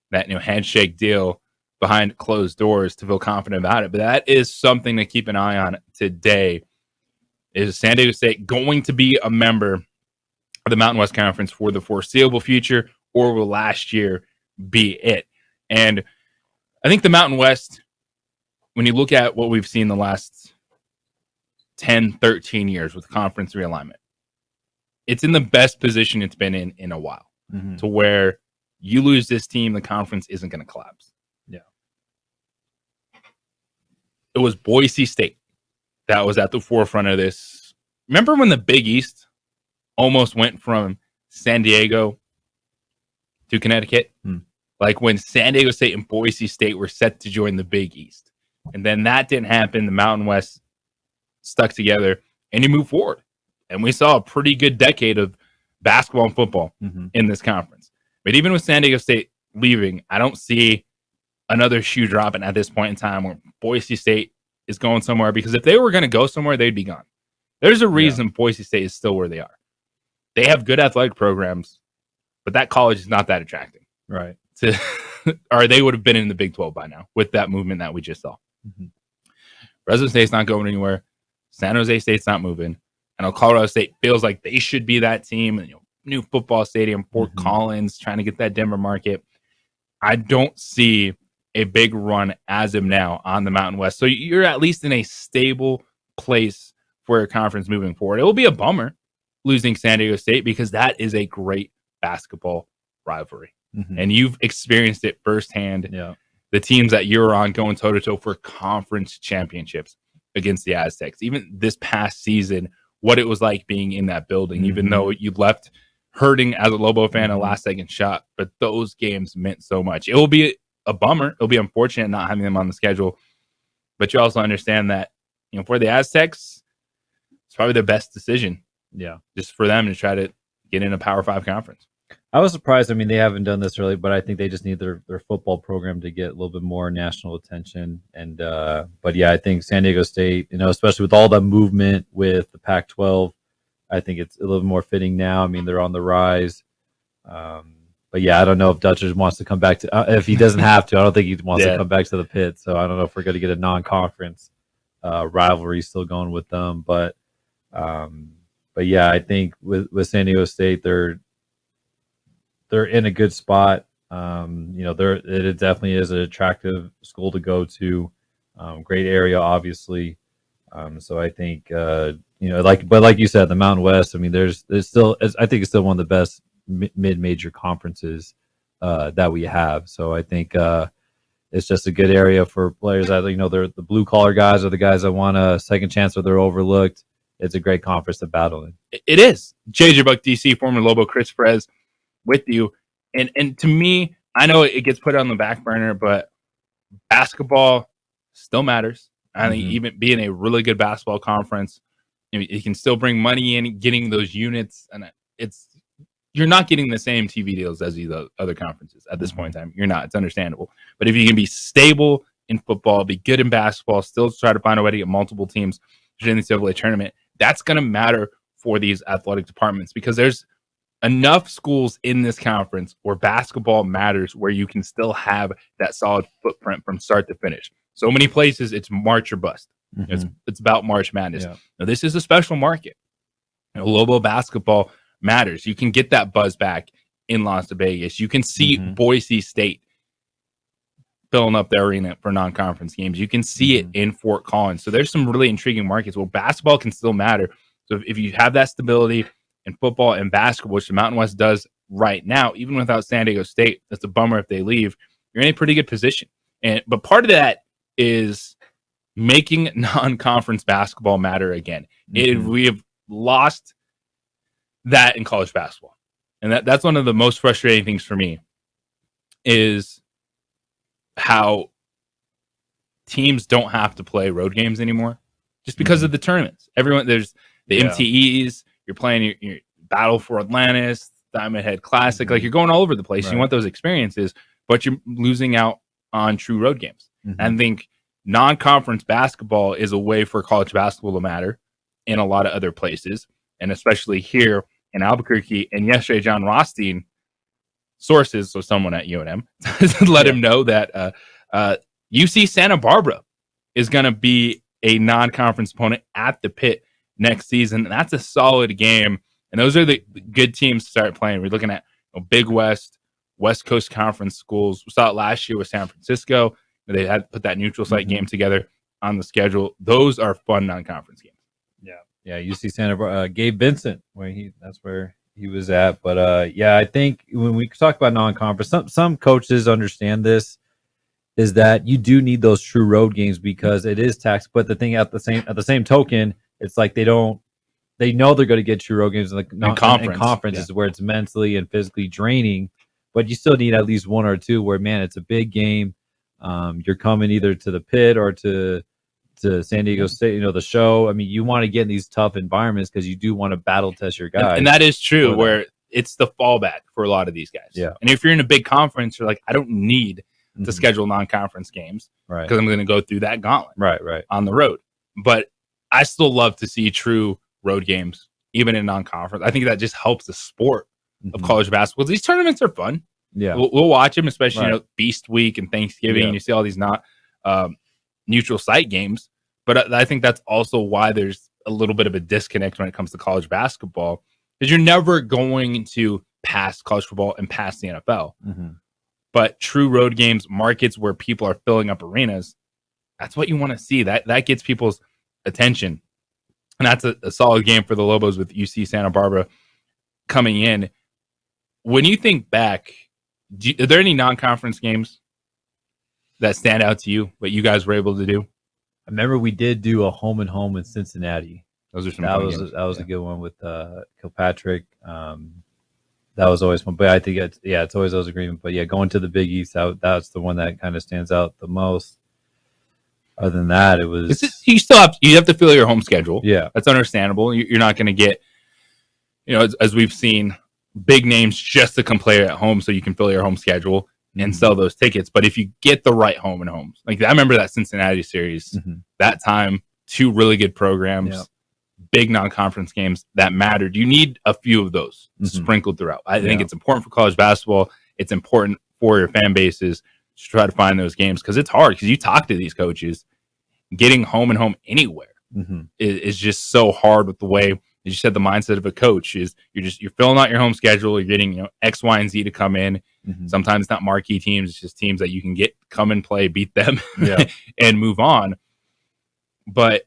that handshake deal behind closed doors to feel confident about it. But that is something to keep an eye on today. Is San Diego State going to be a member of the Mountain West Conference for the foreseeable future, or will last year be it? And I think the Mountain West, when you look at what we've seen the last 10, 13 years with conference realignment, it's in the best position it's been in a while, to where you lose this team, the conference isn't going to collapse. Yeah. It was Boise State that was at the forefront of this. Remember when the Big East almost went from San Diego to Connecticut? like when San Diego State and Boise State were set to join the Big East. And then that didn't happen. The Mountain West stuck together, and you move forward. And we saw a pretty good decade of basketball and football in this conference. But even with San Diego State leaving, I don't see another shoe dropping at this point in time where Boise State is going somewhere, because if they were going to go somewhere, they'd be gone. There's a reason Boise State is still where they are. They have good athletic programs, but that college is not that attractive. Right. Or they would have been in the Big 12 by now with that movement that we just saw. Fresno State's not going anywhere. San Jose State's not moving. I know Colorado State feels like they should be that team. You know, new football stadium, Fort Collins, trying to get that Denver market. I don't see a big run as of now on the Mountain West. So you're at least in a stable place for your conference moving forward. It will be a bummer losing San Diego State, because that is a great basketball rivalry. And you've experienced it firsthand. Yeah. The teams that you're on going toe-to-toe for conference championships against the Aztecs. Even this past season, what it was like being in that building, even though you left hurting as a Lobo fan, a last-second shot. But those games meant so much. It will be a bummer. It'll be unfortunate not having them on the schedule. But you also understand that, you know, for the Aztecs, it's probably the best decision. Yeah. Just for them to try to get in a Power 5 conference. I was surprised. I mean, they haven't done this really, but I think they just need their football program to get a little bit more national attention. And but yeah, I think San Diego State, you know, especially with all the movement with the Pac-12, I think it's a little more fitting now. I mean, they're on the rise. But yeah, I don't know if Dutcher wants to come back to if he doesn't have to. I don't think he wants to come back to the pit. So I don't know if we're going to get a non-conference rivalry still going with them. But yeah, I think with San Diego State, they're in a good spot. You know, it definitely is an attractive school to go to. Great area, obviously. So I think you know, like you said, the Mountain West. I mean, there's still, I think it's still one of the best mid-major conferences that we have. So I think it's just a good area for players that, you know, they're the blue collar guys, or the guys that want a second chance, or they're overlooked. It's a great conference to battle in. It is. JJ Buck DC, former Lobo, Chris Perez with you. And to me, I know it gets put on the back burner, but basketball still matters. I think even being a really good basketball conference, you know, it can still bring money in, getting those units, and you're not getting the same TV deals as the other conferences at this point in time. You're not. It's understandable. But if you can be stable in football, be good in basketball, still try to find a way to get multiple teams in the NCAA tournament, that's going to matter for these athletic departments, because there's enough schools in this conference where basketball matters, where you can still have that solid footprint from start to finish. So many places it's March or bust. It's about March Madness. Yeah. Now, this is a special market. You know, Lobo basketball matters. You can get that buzz back in Las Vegas. You can see Boise State filling up their arena for non-conference games. You can see it in Fort Collins. So there's some really intriguing markets where basketball can still matter. So if you have that stability in football and basketball, which the Mountain West does right now, even without San Diego State, that's a bummer if they leave, you're in a pretty good position. But part of that is making non-conference basketball matter again. We have lost that in college basketball. And that's one of the most frustrating things for me, is how teams don't have to play road games anymore just because of the tournaments. Everyone, there's the MTEs, you're playing your Battle for Atlantis, Diamond Head Classic, like you're going all over the place. You want those experiences, but you're losing out on true road games. And I think non-conference basketball is a way for college basketball to matter in a lot of other places, and especially here in Albuquerque. And yesterday, John Rothstein, sources, so someone at UNM, let him know that UC Santa Barbara is going to be a non-conference opponent at the Pit next season. And that's a solid game. And those are the good teams to start playing. We're looking at Big West, West Coast Conference schools. We saw it last year with San Francisco. They had to put that neutral site game together on the schedule. Those are fun non-conference games. Yeah, UC Santa Barbara. Gabe Vincent, that's where he was at. But yeah, I think when we talk about non-conference, some coaches understand this, is that you do need those true road games because it is taxed. But the thing at the same token, it's like they know they're going to get true road games in conferences where it's mentally and physically draining. but you still need at least one or two where, man, it's a big game. You're coming either to the pit or to San Diego State, the show. I mean, you want to get in these tough environments because you do want to battle test your guys. And that is true, where it's the fallback for a lot of these guys. Yeah. And if you're in a big conference, you're like, I don't need to schedule non-conference games because I'm going to go through that gauntlet right on the road. But I still love to see true road games, even in non-conference. I think that just helps the sport of college basketball. These tournaments are fun. Yeah, we'll watch them, especially Beast Week and Thanksgiving. And you see all these not neutral site games. But I think that's also why there's a little bit of a disconnect when it comes to college basketball, because you're never going to pass college football and pass the NFL. But true road games, markets where people are filling up arenas, that's what you want to see. That gets people's attention. And that's a solid game for the Lobos with UC Santa Barbara coming in. When you think back, are there any non-conference games that stand out to you, what you guys were able to do? I remember we did do a home and home in Cincinnati. Those are some that fun was games. That was a good one with Kilpatrick. That was always fun. But I think it's always those agreements. But yeah, going to the Big East, that's the one that kind of stands out the most. Other than that, it was you have to fill your home schedule. Yeah, that's understandable. You're not going to get, as we've seen, big names just to come play at home so you can fill your home schedule and sell those tickets. But if you get the right home and homes, like I remember that Cincinnati series, that time, 2 really good programs, big non-conference games that mattered. You need a few of those sprinkled throughout. I think it's important for college basketball. It's important for your fan bases to try to find those games, because it's hard, because you talk to these coaches, getting home and home anywhere is just so hard with the way, as you said, the mindset of a coach is you're filling out your home schedule. You're getting, X, Y, and Z to come in. Sometimes it's not marquee teams. It's just teams that you can come and play, beat them and move on. But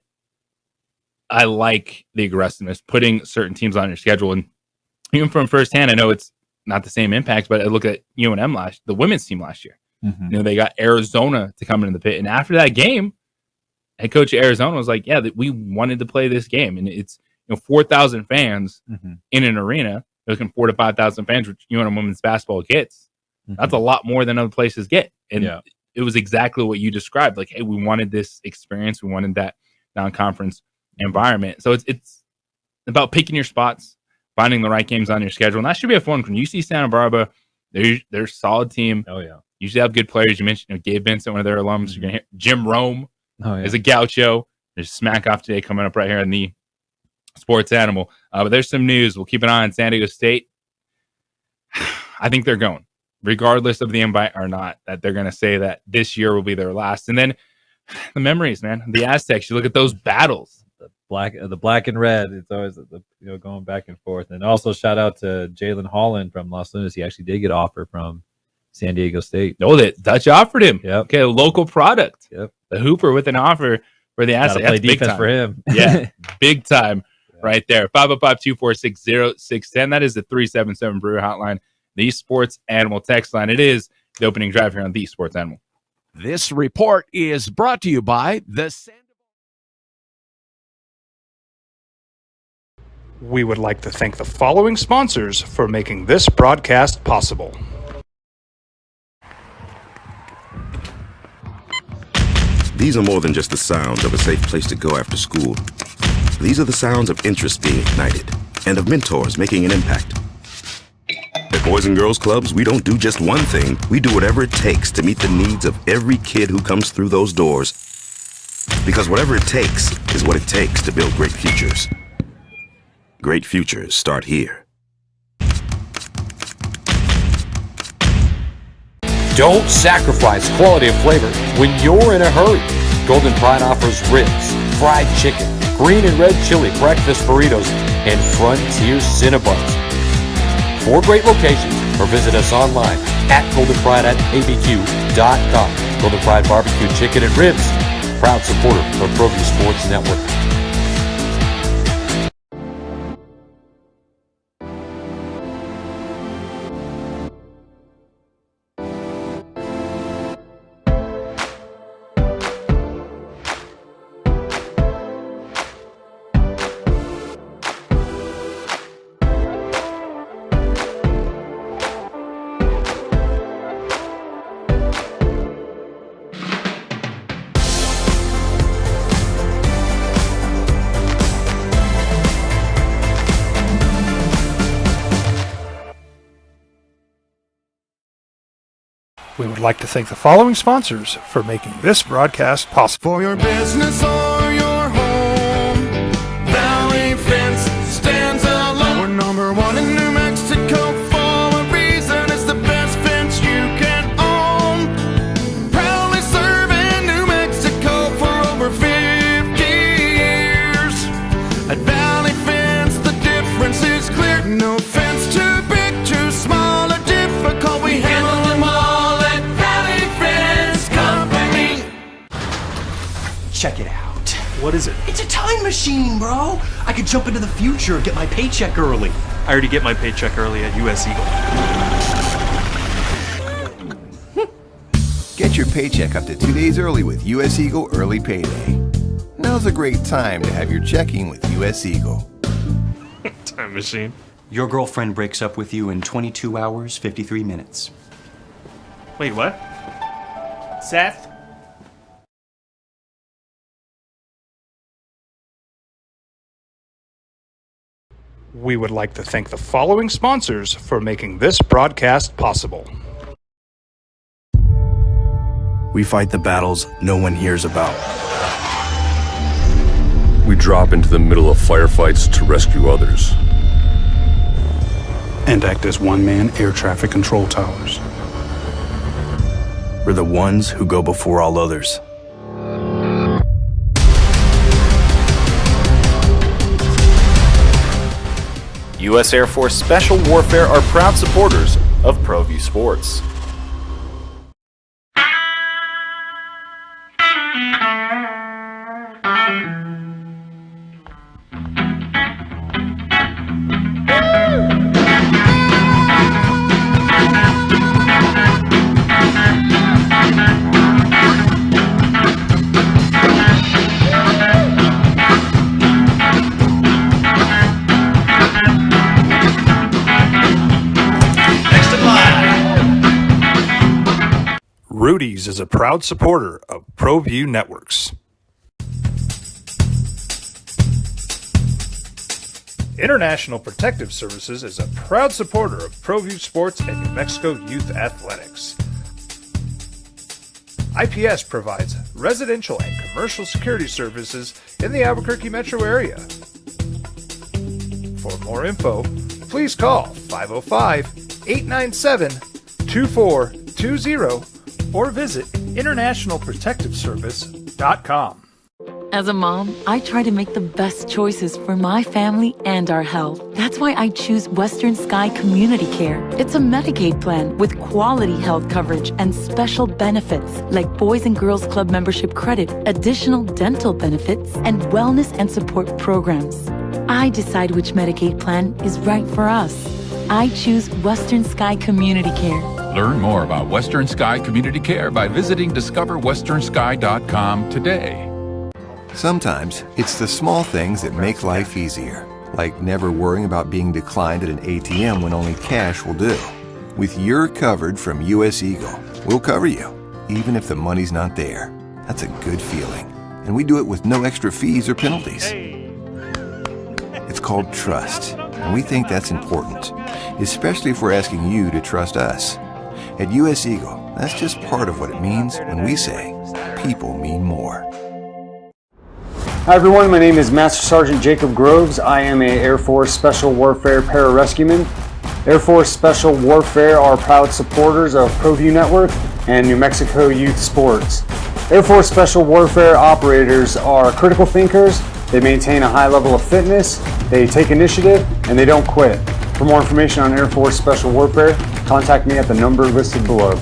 I like the aggressiveness, putting certain teams on your schedule. And even from firsthand, I know it's not the same impact, but I look at UNM the women's team last year. They got Arizona to come into the pit. And after that game, head coach of Arizona was like, that we wanted to play this game. And it's 4,000 fans in an arena. They're looking 4,000 to 5,000 fans, which UNM women's basketball gets. That's a lot more than other places get. And it was exactly what you described. Like, hey, we wanted this experience. We wanted that non-conference environment. So it's about picking your spots, finding the right games on your schedule. And that should be a fun one. UC Santa Barbara, they're a solid team. Oh, yeah. Usually have good players. You mentioned Gabe Vincent, one of their alums. You're going to hear Jim Rome as a Gaucho. There's Smack Off today coming up right here on the Sports Animal. But there's some news. We'll keep an eye on San Diego State. I think they're going, regardless of the invite or not, that they're going to say that this year will be their last. And then the memories, man. The Aztecs, you look at those battles. The black and red. It's always going back and forth. And also shout out to Jalen Holland from Los Lunas. He actually did get an offer from San Diego State. No, that Dutch offered him. Yep. Okay, a local product. Yep. The Hooper with an offer for the Aztecs. Play That's big defense time for him. Yeah, big time right there. 505-246-0610. That is the 377 Brewer hotline, the Sports Animal text line. It is the opening drive here on the Sports Animal. This report is brought to you by the We would like to thank the following sponsors for making this broadcast possible. These are more than just the sounds of a safe place to go after school. These are the sounds of interest being ignited and of mentors making an impact. At Boys and Girls Clubs, we don't do just one thing. We do whatever it takes to meet the needs of every kid who comes through those doors. Because whatever it takes is what it takes to build great futures. Great futures start here. Don't sacrifice quality of flavor when you're in a hurry. Golden Pride offers ribs, fried chicken, green and red chili breakfast burritos, and Frontier Cinnabons. 4 great locations, or visit us online at goldenpride@abq.com. Golden Pride Barbecue Chicken and Ribs, proud supporter of ProView Sports Network. We would like to thank the following sponsors for making this broadcast possible. For your business or your home, Valley Fence stands alone. We're number one in New Mexico for a reason. It's the best fence you can own. Proudly serving New Mexico for over 50 years. At Valley Fence, the difference is clear. No fence too big, too small, or difficult. We handle them all at Valley Fence Company. Check it out. What is it? It's a time machine, bro. I could jump into the future, get my paycheck early. I already get my paycheck early at US Eagle. Get your paycheck up to 2 days early with US Eagle Early Payday. Now's a great time to have your checking with US Eagle. Time machine. Your girlfriend breaks up with you in 22 hours, 53 minutes. Wait, what? Seth? We would like to thank the following sponsors for making this broadcast possible. We fight the battles no one hears about. We drop into the middle of firefights to rescue others. And act as one-man air traffic control towers. We're the ones who go before all others. U.S. Air Force Special Warfare are proud supporters of ProView Sports. Rudy's is a proud supporter of ProView Networks. International Protective Services is a proud supporter of ProView Sports and New Mexico Youth Athletics. IPS provides residential and commercial security services in the Albuquerque metro area. For more info, please call 505-897-2420 or visit internationalprotectiveservice.com. As a mom, I try to make the best choices for my family and our health. That's why I choose Western Sky Community Care. It's a Medicaid plan with quality health coverage and special benefits like Boys and Girls Club membership credit, additional dental benefits, and wellness and support programs. I decide which Medicaid plan is right for us. I choose Western Sky Community Care. Learn more about Western Sky Community Care by visiting discoverwesternsky.com today. Sometimes it's the small things that make life easier, like never worrying about being declined at an ATM when only cash will do. With You're Covered from US Eagle, we'll cover you, even if the money's not there. That's a good feeling. And we do it with no extra fees or penalties. It's called trust, and we think that's important, especially if we're asking you to trust us. At US Eagle, that's just part of what it means when we say people mean more. Hi everyone, my name is Master Sergeant Jacob Groves. I am a Air Force Special Warfare Pararescueman. Air Force Special Warfare are proud supporters of ProView Network and New Mexico Youth Sports. Air Force Special Warfare operators are critical thinkers. They maintain a high level of fitness, they take initiative, and they don't quit. For more information on Air Force Special Warfare, contact me at the number listed below.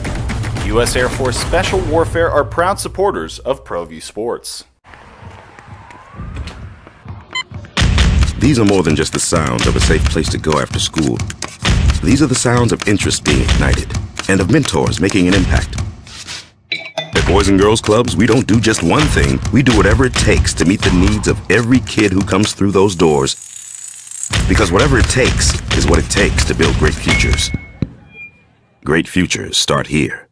U.S. Air Force Special Warfare are proud supporters of ProView Sports. These are more than just the sounds of a safe place to go after school. These are the sounds of interest being ignited and of mentors making an impact. At Boys and Girls Clubs, we don't do just one thing. We do whatever it takes to meet the needs of every kid who comes through those doors. Because whatever it takes is what it takes to build great futures. Great futures start here.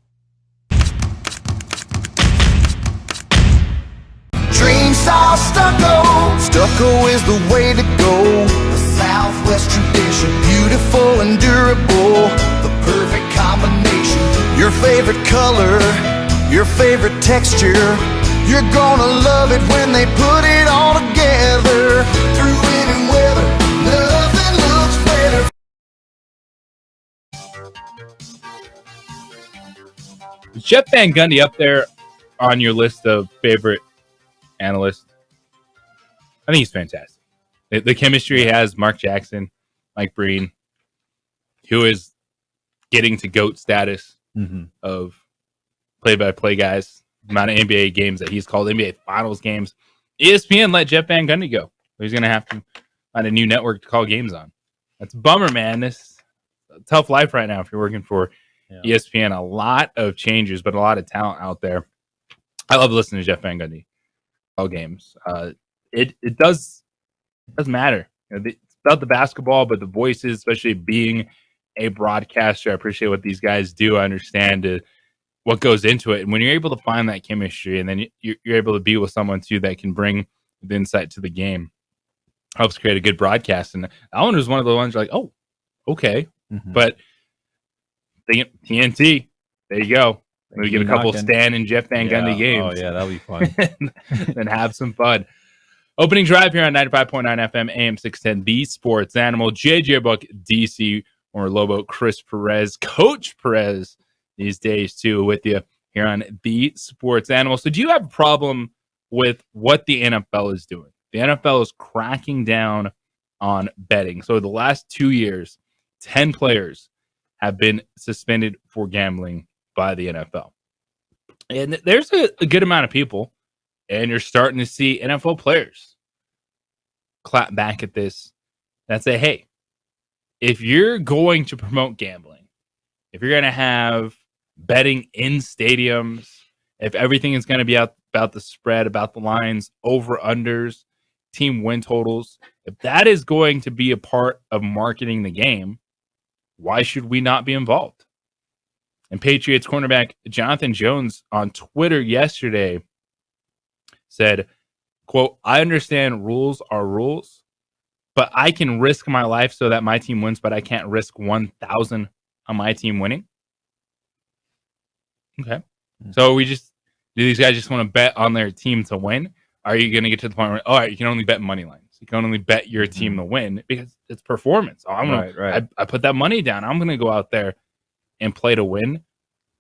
Dream style stucco. Stucco is the way to go. The Southwest tradition, beautiful and durable. The perfect combination. Your favorite color, your favorite texture. You're gonna love it when they put it all together. Through any weather, nothing looks better. Is Jeff Van Gundy up there on your list of favorite analysts? I think he's fantastic. The chemistry he has, Mark Jackson, Mike Breen, who is getting to GOAT status of play-by-play guys, the amount of NBA games that he's called, NBA Finals games. ESPN let Jeff Van Gundy go. He's going to have to find a new network to call games on. That's a bummer, man. This is a tough life right now if you're working for ESPN. A lot of changes, but a lot of talent out there. I love listening to Jeff Van Gundy all games. It does matter. It's about the basketball, but the voices, especially being a broadcaster, I appreciate what these guys do. I understand what goes into it. And when you're able to find that chemistry and then you're able to be with someone too that can bring the insight to the game, helps create a good broadcast. And that one was one of the ones you're like, oh, okay. But TNT, there you go. Maybe get a couple Stan and Jeff Van Gundy games. Oh, yeah, that'll be fun. And have some fun. Opening drive here on 95.9 FM, AM 610, The Sports Animal. JJ Buck, DC, or Lobo, Chris Perez, Coach Perez these days, too, with you here on The Sports Animal. So do you have a problem with what the NFL is doing? The NFL is cracking down on betting. So the last 2 years, 10 players have been suspended for gambling by the NFL. And there's a good amount of people, and you're starting to see NFL players clap back at this and say, hey, if you're going to promote gambling, if you're going to have betting in stadiums, if everything is going to be about the spread, about the lines, over-unders, team win totals, if that is going to be a part of marketing the game, why should we not be involved? And Patriots cornerback Jonathan Jones on Twitter yesterday said, quote, I understand rules are rules, but I can risk my life so that my team wins, but I can't risk 1,000 on my team winning. Okay. So do these guys just want to bet on their team to win? Are you going to get to the point where, all right, you can only bet money lines. You can only bet your team to win because it's performance. Oh, I put that money down. I'm going to go out there and play to win.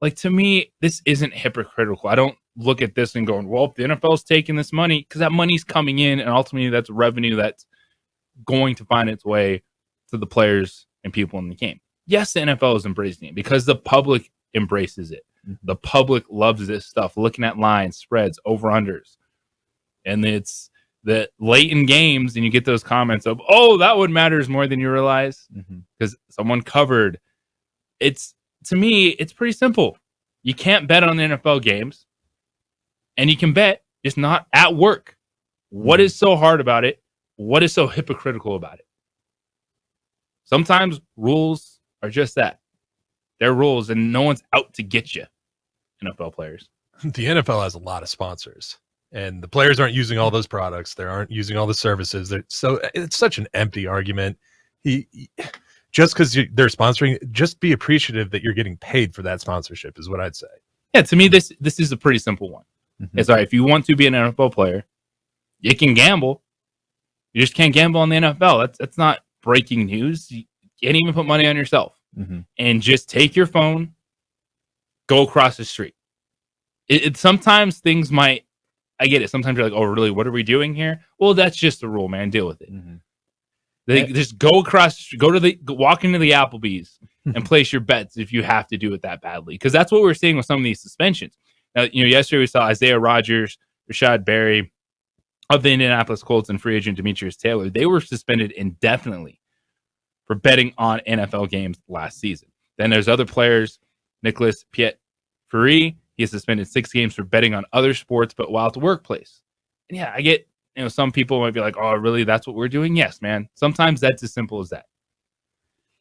Like, to me, this isn't hypocritical. I don't look at this and going, well, if the NFL's taking this money, because that money's coming in, and ultimately that's revenue that's going to find its way to the players and people in the game. Yes, the NFL is embracing it because the public embraces it. The public loves this stuff, looking at lines, spreads, over-unders. And it's the late in games, and you get those comments of, oh, that one matters more than you realize because someone covered. To me, it's pretty simple. You can't bet on the NFL games, and you can bet, just not at work. What is so hard about it? What is so hypocritical about it? Sometimes rules are just that. They're rules, and no one's out to get you, NFL players. The NFL has a lot of sponsors, and the players aren't using all those products. They aren't using all the services. So it's such an empty argument. Just because they're sponsoring, just be appreciative that you're getting paid for that sponsorship is what I'd say. Yeah, to me, this is a pretty simple one. It's all right, if you want to be an NFL player, you can gamble. You just can't gamble on the NFL. That's not breaking news. You can't even put money on yourself. And just take your phone, go across the street. It sometimes things might, I get it. Sometimes you're like, oh, really? What are we doing here? Well, that's just the rule, man. Deal with it. They just walk into the Applebee's and place your bets if you have to do it that badly. Because that's what we're seeing with some of these suspensions. Now, yesterday we saw Isaiah Rodgers, Rashad Berry of the Indianapolis Colts, and free agent Demetrius Taylor. They were suspended indefinitely for betting on NFL games last season. Then there's other players, Nicholas Piet-Fury. He is suspended 6 games for betting on other sports, but while at the workplace. And yeah, I get, some people might be like, oh, really? That's what we're doing? Yes, man. Sometimes that's as simple as that.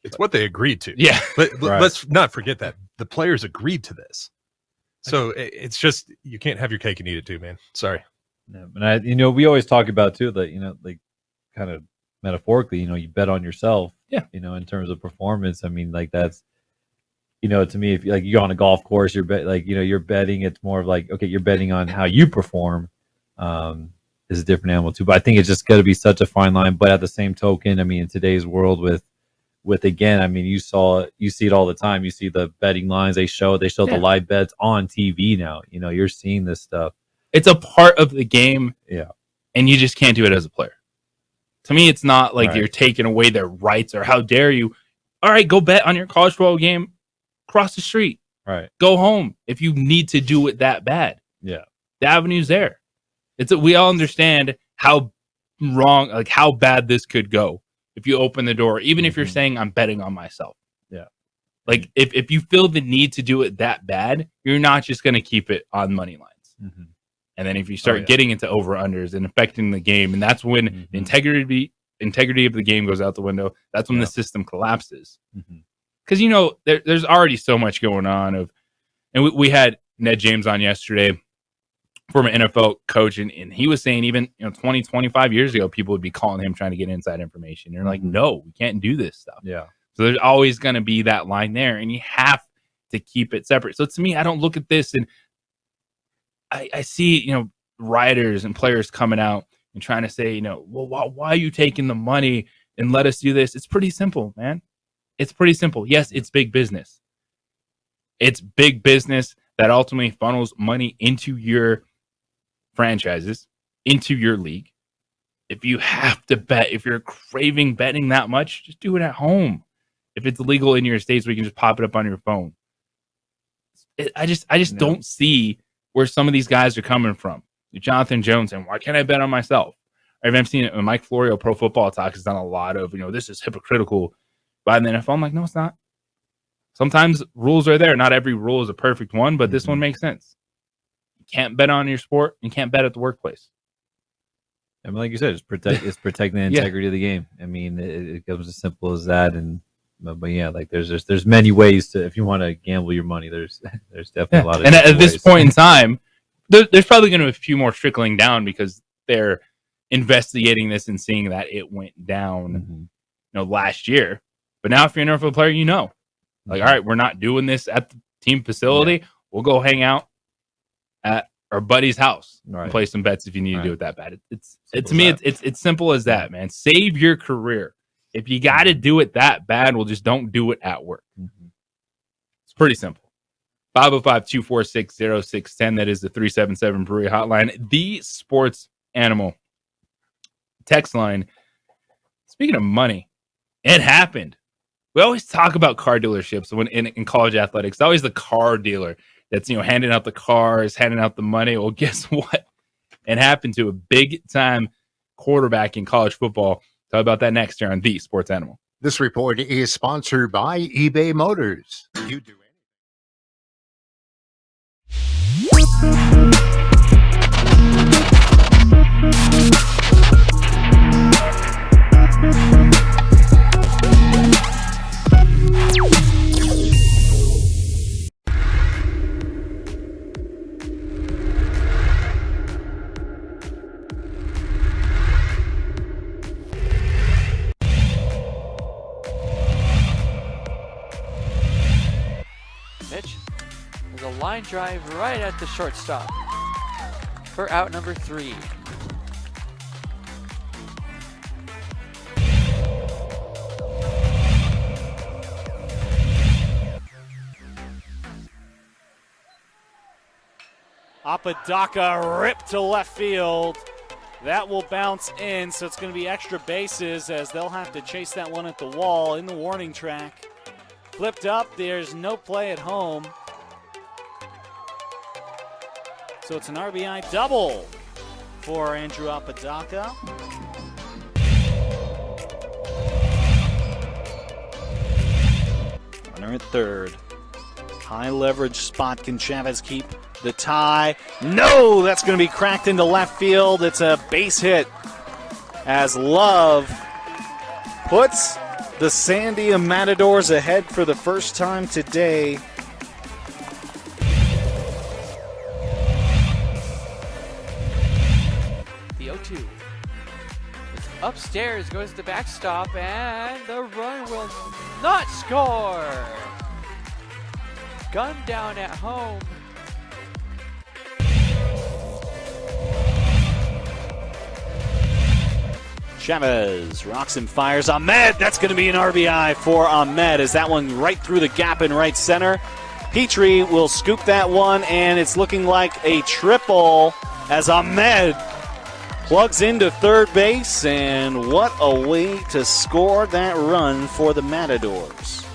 It's what they agreed to. Yeah. But let's not forget that. The players agreed to this. So it's just, you can't have your cake and eat it too, man. Sorry. Yeah, and we always talk about too that, like kind of metaphorically, you bet on yourself. Yeah. In terms of performance. I mean, like that's to me, if you go on a golf course, you're you're betting. It's more of like, okay, you're betting on how you perform. Is a different animal too. But I think it's just got to be such a fine line. But at the same token, I mean, in today's world with again, I mean, you see it all the time. You see the betting lines they show the live bets on TV now. You're seeing this stuff. It's a part of the game. Yeah. And you just can't do it as a player. To me, it's not like you're taking away their rights or how dare you. All right, go bet on your college football game across the street. Right. Go home if you need to do it that bad. Yeah. The avenue's there. We all understand how wrong, like how bad this could go if you open the door, even if you're saying I'm betting on myself. Yeah. Like if you feel the need to do it that bad, you're not just going to keep it on money lines. Mm-hmm. And then if you start getting into over-unders and affecting the game, and that's when the integrity of the game goes out the window, that's when the system collapses. Because, there's already so much going on. And we had Ned James on yesterday, former NFL coach, and he was saying even 20, 25 years ago, people would be calling him trying to get inside information. You're like, no, we can't do this stuff. Yeah. So there's always going to be that line there, and you have to keep it separate. So to me, I don't look at this and I see, rioters and players coming out and trying to say, well, why are you taking the money and let us do this? It's pretty simple, man. It's pretty simple. Yes, it's big business. It's big business that ultimately funnels money into your franchises, into your league. If you have to bet, if you're craving betting that much, just do it at home. If it's legal in your states, we can just pop it up on your phone. I just don't see where some of these guys are coming from. Jonathan Jones, and why can't I bet on myself? I've seen it. Mike Florio, Pro Football Talk, has done a lot of, this is hypocritical by the NFL. I'm like, no, it's not. Sometimes rules are there. Not every rule is a perfect one, but this one makes sense. You can't bet on your sport. You can't bet at the workplace. I mean, like you said, it's protecting the integrity of the game. I mean, it goes as simple as that. But yeah, like there's many ways to, if you want to gamble your money, there's definitely a lot of. And at this point in time, there's probably going to be a few more trickling down because they're investigating this and seeing that it went down, last year. But now, if you're an NFL player, like, all right, we're not doing this at the team facility. Yeah. We'll go hang out at our buddy's house and play some bets if you need to do it that bad. It's simple as that, man. Save your career. If you got to do it that bad, well, just don't do it at work. It's pretty simple. 505-246-0610. That is the 377 Brewery Hotline. The Sports Animal text line. Speaking of money, it happened. We always talk about car dealerships when in college athletics. It's always the car dealer that's handing out the cars, handing out the money. Well, guess what? It happened to a big-time quarterback in college football. Talk about that next here on The Sports Animal. This report is sponsored by eBay Motors. You do Mitch, there's a line drive right at the shortstop for out number 3. Apodaca ripped to left field. That will bounce in, so it's going to be extra bases as they'll have to chase that one at the wall in the warning track. Flipped up, there's no play at home. So it's an RBI double for Andrew Apodaca. Runner at third. High leverage spot. Can Chavez keep the tie? No, that's going to be cracked into left field. It's a base hit as Love puts the Sandia Matadors ahead for the first time today. The 0-2. It's upstairs, goes to the backstop, and the run will not score. gunned down at home. Chavez rocks and fires. Ahmed, that's going to be an RBI for Ahmed. Is that one right through the gap in right center? Petrie will scoop that one, and it's looking like a triple as Ahmed plugs into third base, and what a way to score that run for the Matadors.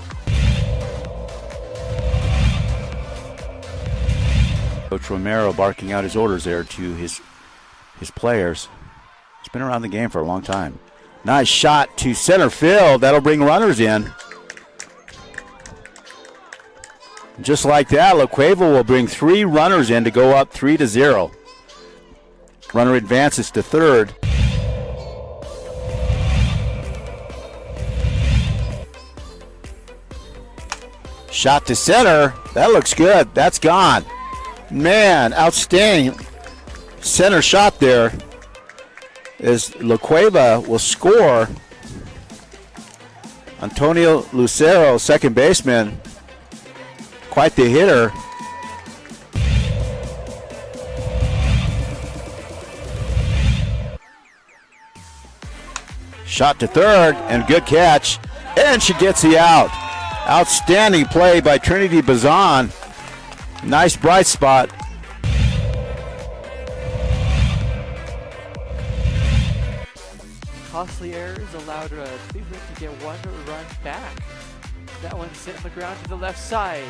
Coach Romero barking out his orders there to his players. He's been around the game for a long time. Nice shot to center field. That'll bring runners in. Just like that, La Cueva will bring 3 runners in to go up 3-0. Runner advances to third. Shot to center. That looks good. That's gone. Man, outstanding center shot there. As La Cueva will score. Antonio Lucero, second baseman. Quite the hitter. Shot to third, and good catch. And she gets the out. Outstanding play by Trinity Bazan. Nice bright spot. Costly errors allowed Cleveland to get 1 run back. That one sent on the ground to the left side.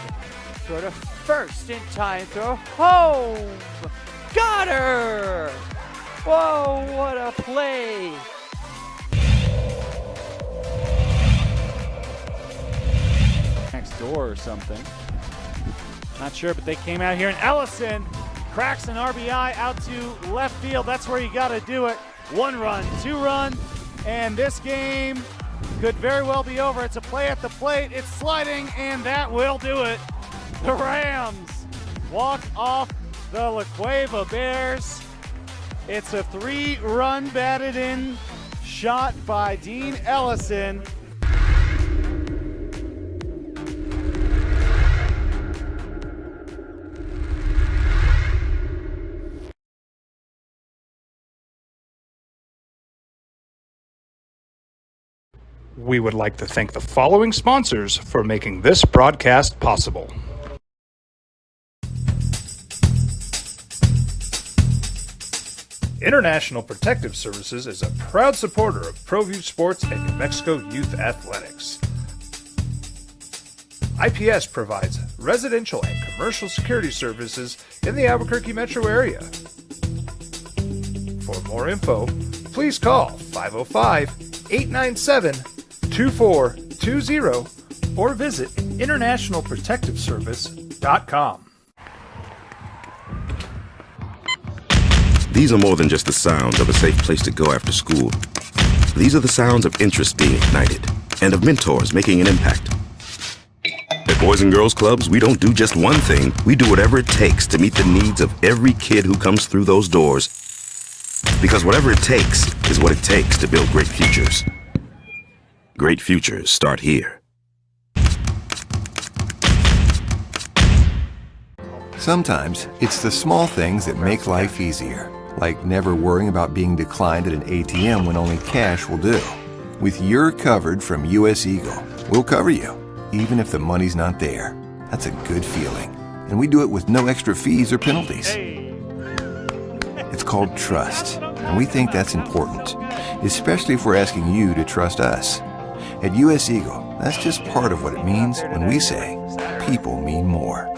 Throw to first in time. Throw home. Got her. Whoa, what a play. Next door or something. Not sure, but they came out here, and Ellison cracks an RBI out to left field. That's where you got to do it. 1 run, 2 run, and this game could very well be over. It's a play at the plate. It's sliding, and that will do it. The Rams walk off the La Cueva Bears. It's a 3-run batted in shot by Dean Ellison. We would like to thank the following sponsors for making this broadcast possible. International Protective Services is a proud supporter of ProView Sports and New Mexico Youth Athletics. IPS provides residential and commercial security services in the Albuquerque metro area. For more info, please call 505-897-2420 or visit internationalprotectiveservice.com. These are more than just the sounds of a safe place to go after school. These are the sounds of interest being ignited and of mentors making an impact. At Boys and Girls Clubs, we don't do just one thing. We do whatever it takes to meet the needs of every kid who comes through those doors. Because whatever it takes is what it takes to build great futures. Great futures start here. Sometimes it's the small things that make life easier, like never worrying about being declined at an ATM when only cash will do. With You're Covered from US Eagle, we'll cover you, even if the money's not there. That's a good feeling. And we do it with no extra fees or penalties. It's called trust, and we think that's important, especially if we're asking you to trust us. At US Eagle, that's just part of what it means when we say people mean more.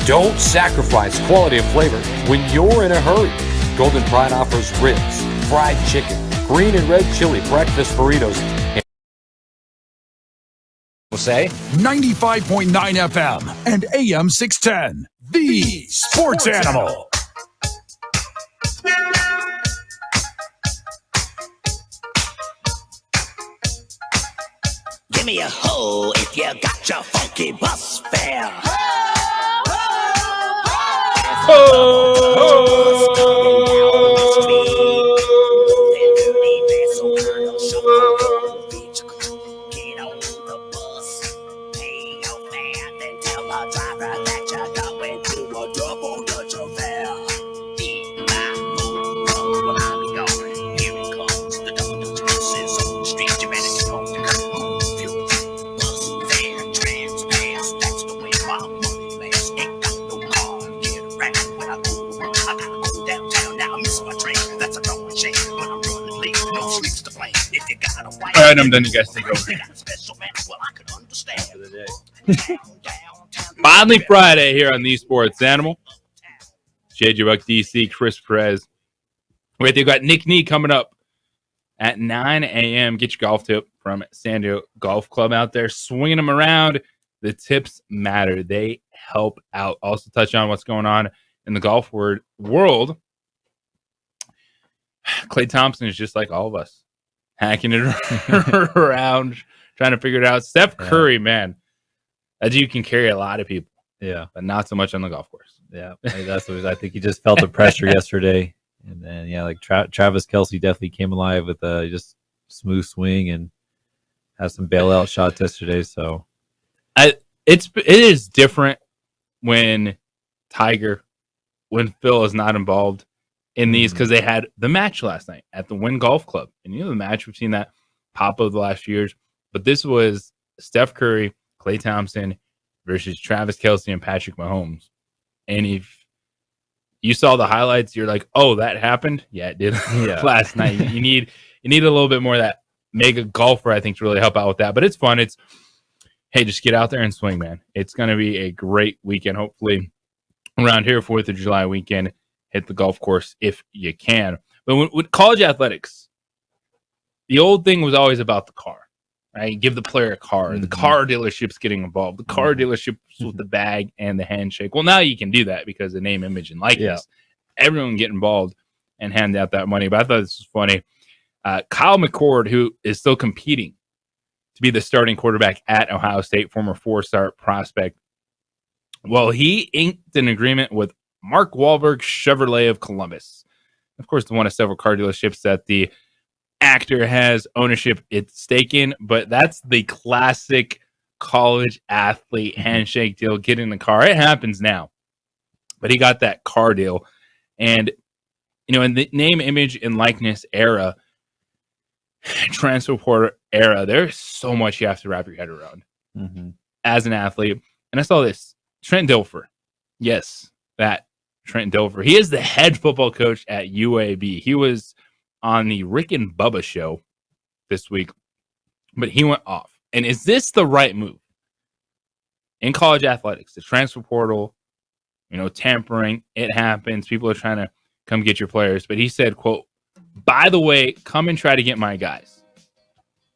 Don't sacrifice quality of flavor when you're in a hurry. Golden Pride offers ribs, fried chicken, green and red chili breakfast burritos. We'll say 95.9 FM and AM 610. The Sports Animal. Give me a hoe if you got your funky bus fare. All right, I'm done. You guys take over. Finally Friday here on the Sports Animal. JJ Buck, DC, Chris Perez. Wait, they've got Nick Nee coming up at 9 a.m. Get your golf tip from San Diego Golf Club out there. Swinging them around. The tips matter. They help out. Also touch on what's going on in the golf world. Klay Thompson is just like all of us. Hacking it around, trying to figure it out. Steph Curry, man. That dude can carry a lot of people. Yeah. But not so much on the golf course. Yeah. That's what I think he just felt the pressure yesterday. And then, like Travis Kelce definitely came alive with a just smooth swing and had some bailout shots yesterday. So it is different when Phil is not involved in these, because they had the match last night at the Wynn Golf Club. And the match, we've seen that pop over the last few years. But this was Steph Curry, Klay Thompson versus Travis Kelce and Patrick Mahomes. And if you saw the highlights, you're like, oh, that happened? Yeah, it did last night. You need a little bit more of that mega golfer, I think, to really help out with that. But it's fun. It's, hey, just get out there and swing, man. It's going to be a great weekend. Hopefully around here, 4th of July weekend, hit the golf course if you can. But with college athletics, the old thing was always about the car, right? Give the player a car. Mm-hmm. The car dealership's getting involved. The car dealership's with the bag and the handshake. Well, now you can do that because of name, image, and likeness. Yeah. Everyone get involved and hand out that money. But I thought this was funny. Kyle McCord, who is still competing to be the starting quarterback at Ohio State, former 4-star prospect. Well, he inked an agreement with Mark Wahlberg Chevrolet of Columbus. Of course, one of several car dealerships that the actor has ownership at stake in, but that's the classic college athlete handshake deal. Get in the car. It happens now. But he got that car deal. And, in the name, image, and likeness era, transfer portal era, there's so much you have to wrap your head around as an athlete. And I saw this. Trent Dilfer. Yes, that Trent Dilfer. He is the head football coach at UAB. He was on the Rick and Bubba show this week, but he went off. And is this the right move? In college athletics, the transfer portal, tampering, it happens. People are trying to come get your players. But he said, quote, by the way, come and try to get my guys.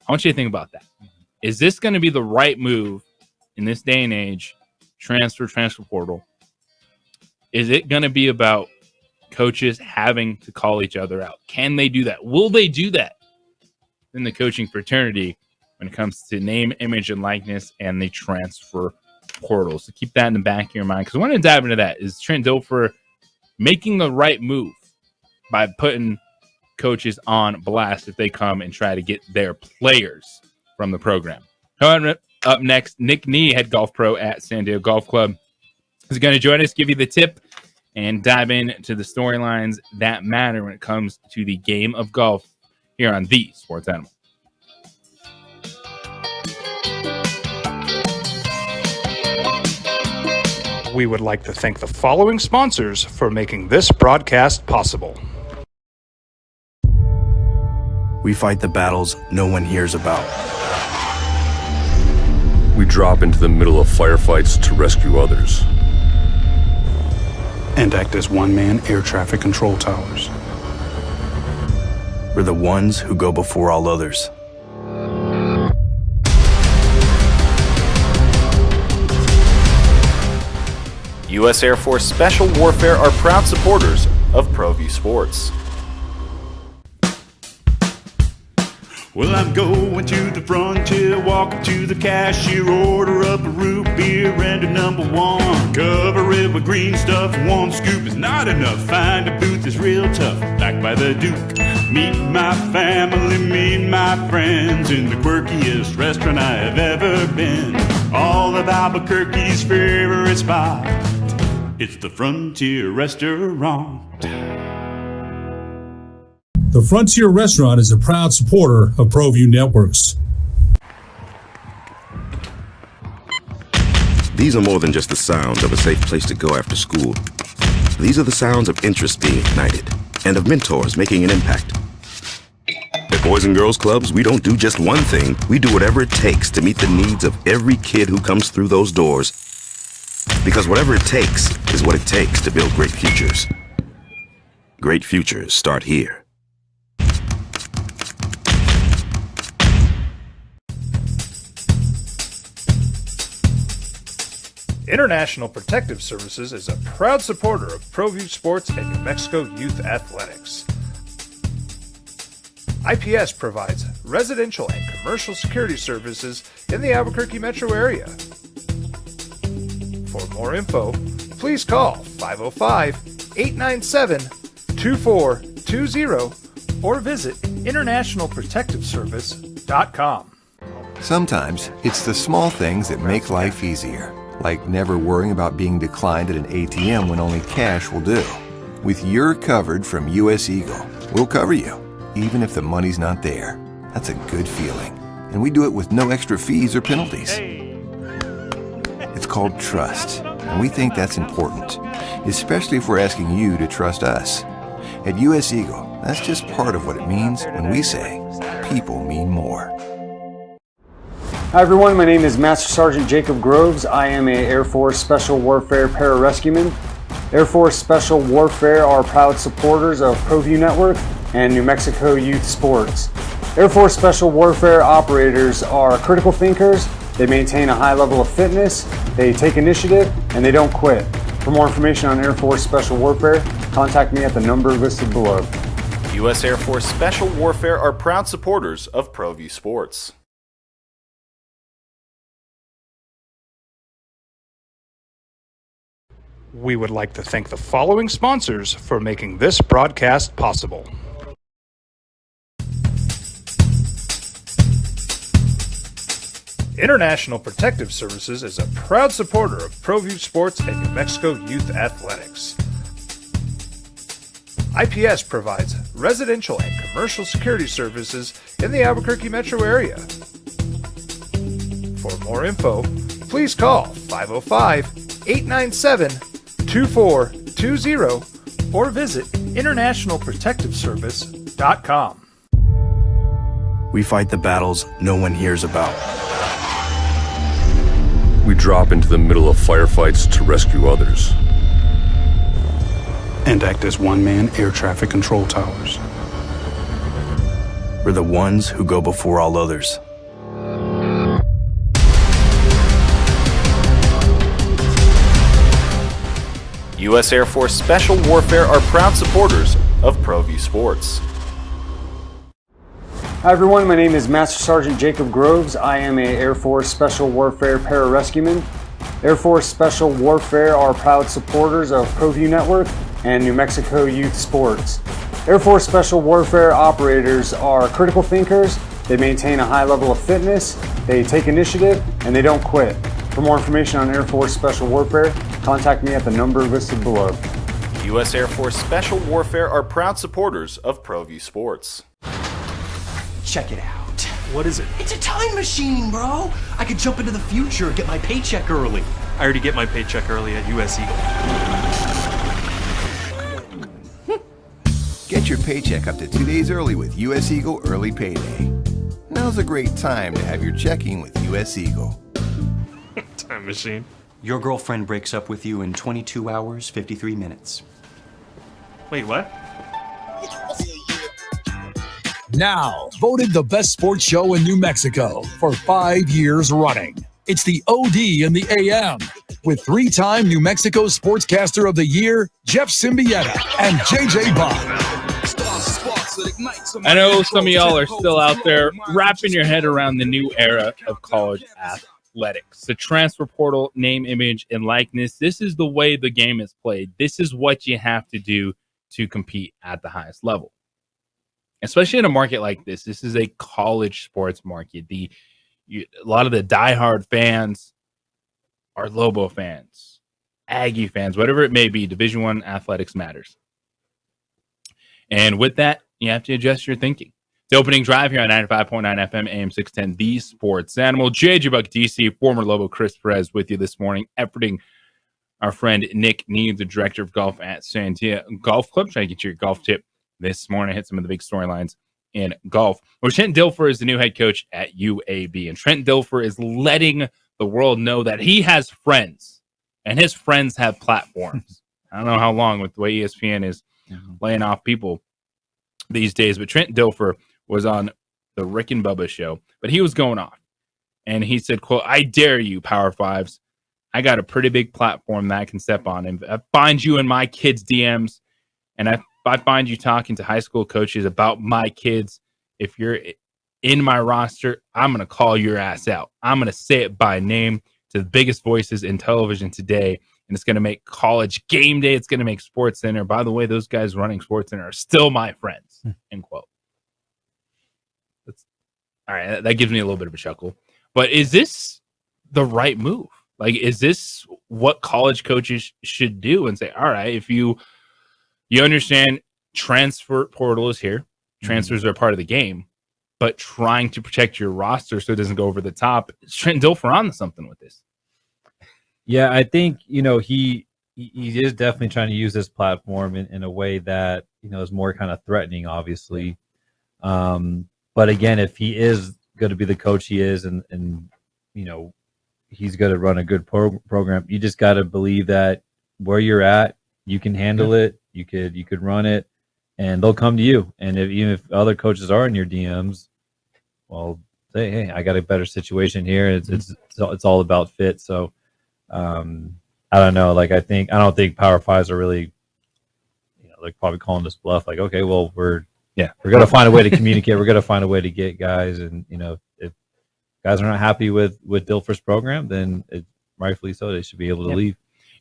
I want you to think about that. Is this going to be the right move in this day and age? Transfer portal. Is it going to be about coaches having to call each other out? Can they do that? Will they do that in the coaching fraternity when it comes to name, image, and likeness and the transfer portal? So keep that in the back of your mind, because I want to dive into that. Is Trent Dilfer making the right move by putting coaches on blast if they come and try to get their players from the program? Up next, Nick Nee, head golf pro at San Diego Golf Club, is going to join us, give you the tip, and dive into the storylines that matter when it comes to the game of golf here on the Sports Animal. We would like to thank the following sponsors for making this broadcast possible. We fight the battles no one hears about. We drop into the middle of firefights to rescue others. And act as one-man air traffic control towers. We're the ones who go before all others. U.S. Air Force Special Warfare are proud supporters of ProView Sports. Well, I'm going to the frontier, walking to the cashier, order up a root beer and a number one. Cover it with green stuff, one scoop is not enough. Find a booth is real tough, backed by the Duke. Meet my family, meet my friends in the quirkiest restaurant I have ever been. All of Albuquerque's favorite spot, it's the Frontier Restaurant. The Frontier Restaurant is a proud supporter of ProView Networks. These are more than just the sounds of a safe place to go after school. These are the sounds of interest being ignited and of mentors making an impact. At Boys and Girls Clubs, we don't do just one thing. We do whatever it takes to meet the needs of every kid who comes through those doors. Because whatever it takes is what it takes to build great futures. Great futures start here. International Protective Services is a proud supporter of ProView Sports and New Mexico Youth Athletics. IPS provides residential and commercial security services in the Albuquerque metro area. For more info, please call 505-897-2420 or visit internationalprotectiveservice.com. Sometimes it's the small things that make life easier, like never worrying about being declined at an ATM when only cash will do. With You're Covered from US Eagle, we'll cover you, even if the money's not there. That's a good feeling. And we do it with no extra fees or penalties. It's called trust, and we think that's important, especially if we're asking you to trust us. At US Eagle, that's just part of what it means when we say people mean more. Hi everyone, my name is Master Sergeant Jacob Groves. I am a Air Force Special Warfare Pararescueman. Air Force Special Warfare are proud supporters of ProView Network and New Mexico Youth Sports. Air Force Special Warfare operators are critical thinkers. They maintain a high level of fitness, they take initiative, and they don't quit. For more information on Air Force Special Warfare, contact me at the number listed below. U.S. Air Force Special Warfare are proud supporters of ProView Sports. We would like to thank the following sponsors for making this broadcast possible. International Protective Services is a proud supporter of ProView Sports and New Mexico Youth Athletics. IPS provides residential and commercial security services in the Albuquerque metro area. For more info, please call 505-897-2420 or visit internationalprotectiveservice.com. We fight the battles no one hears about. We drop into the middle of firefights to rescue others. And act as one-man air traffic control towers. We're the ones who go before all others. U.S. Air Force Special Warfare are proud supporters of ProView Sports. Hi everyone, my name is Master Sergeant Jacob Groves. I am a Air Force Special Warfare Pararescueman. Air Force Special Warfare are proud supporters of ProView Network and New Mexico Youth Sports. Air Force Special Warfare operators are critical thinkers. They maintain a high level of fitness, they take initiative, and they don't quit. For more information on Air Force Special Warfare, contact me at the number listed below. U.S. Air Force Special Warfare are proud supporters of ProView Sports. Check it out. What is it? It's a time machine, bro. I could jump into the future and get my paycheck early. I already get my paycheck early at US Eagle. Get your paycheck up to 2 days early with US Eagle Early Payday. Now's a great time to have your checking with US Eagle. Time machine. Your girlfriend breaks up with you in 22 hours, 53 minutes. Wait, what? Now, voted the best sports show in New Mexico for 5 years running. It's the OD in the AM with 3-time New Mexico Sportscaster of the Year, Jeff Symbieta and JJ Bond. I know some of y'all are still out there wrapping your head around the new era of college athletics. The transfer portal, name, image, and likeness. This is the way the game is played. This is what you have to do to compete at the highest level. Especially in a market like this. This is a college sports market. A lot of the diehard fans are Lobo fans, Aggie fans, whatever it may be. Division I athletics matters. And with that, you have to adjust your thinking. The opening drive here on 95.9 FM, AM 610, The Sports Animal. JJ Buck DC, former Lobo Chris Perez with you this morning, efforting our friend Nick Need, the director of golf at Santia Golf Club, trying to get your golf tip this morning. Hit some of the big storylines in golf. Well, Trent Dilfer is the new head coach at UAB, and Trent Dilfer is letting the world know that he has friends, and his friends have platforms. I don't know how long with the way ESPN is laying off people these days, but Trent Dilfer was on the Rick and Bubba show, but he was going off, and he said, quote, "I dare you, Power Fives. I got a pretty big platform that I can step on, and I find you in my kids' DMs, and if I find you talking to high school coaches about my kids, if you're in my roster, I'm going to call your ass out. I'm going to say it by name to the biggest voices in television today, and it's going to make College Game Day. It's going to make SportsCenter. By the way, those guys running SportsCenter are still my friends," end quote. All right, that gives me a little bit of a chuckle. But is this the right move? Like, is this what college coaches should do and say, all right, if you understand transfer portal is here, transfers are part of the game, but trying to protect your roster so it doesn't go over the top, is Trent Dilfer on to something with this? Yeah, I think, he is definitely trying to use this platform in a way that, is more kind of threatening, obviously. But again, if he is going to be the coach he is and he's going to run a good program, you just got to believe that where you're at, you can handle it. You could run it, and they'll come to you. And even if other coaches are in your DMs, well, say, hey, I got a better situation here. It's all about fit. So, I don't know. Like, I don't think Power Fives are really, they're probably calling this bluff. Like, okay, well, we're going to find a way to communicate. We're going to find a way to get guys. And, if guys are not happy with Dilfer's program, then rightfully so, they should be able to leave.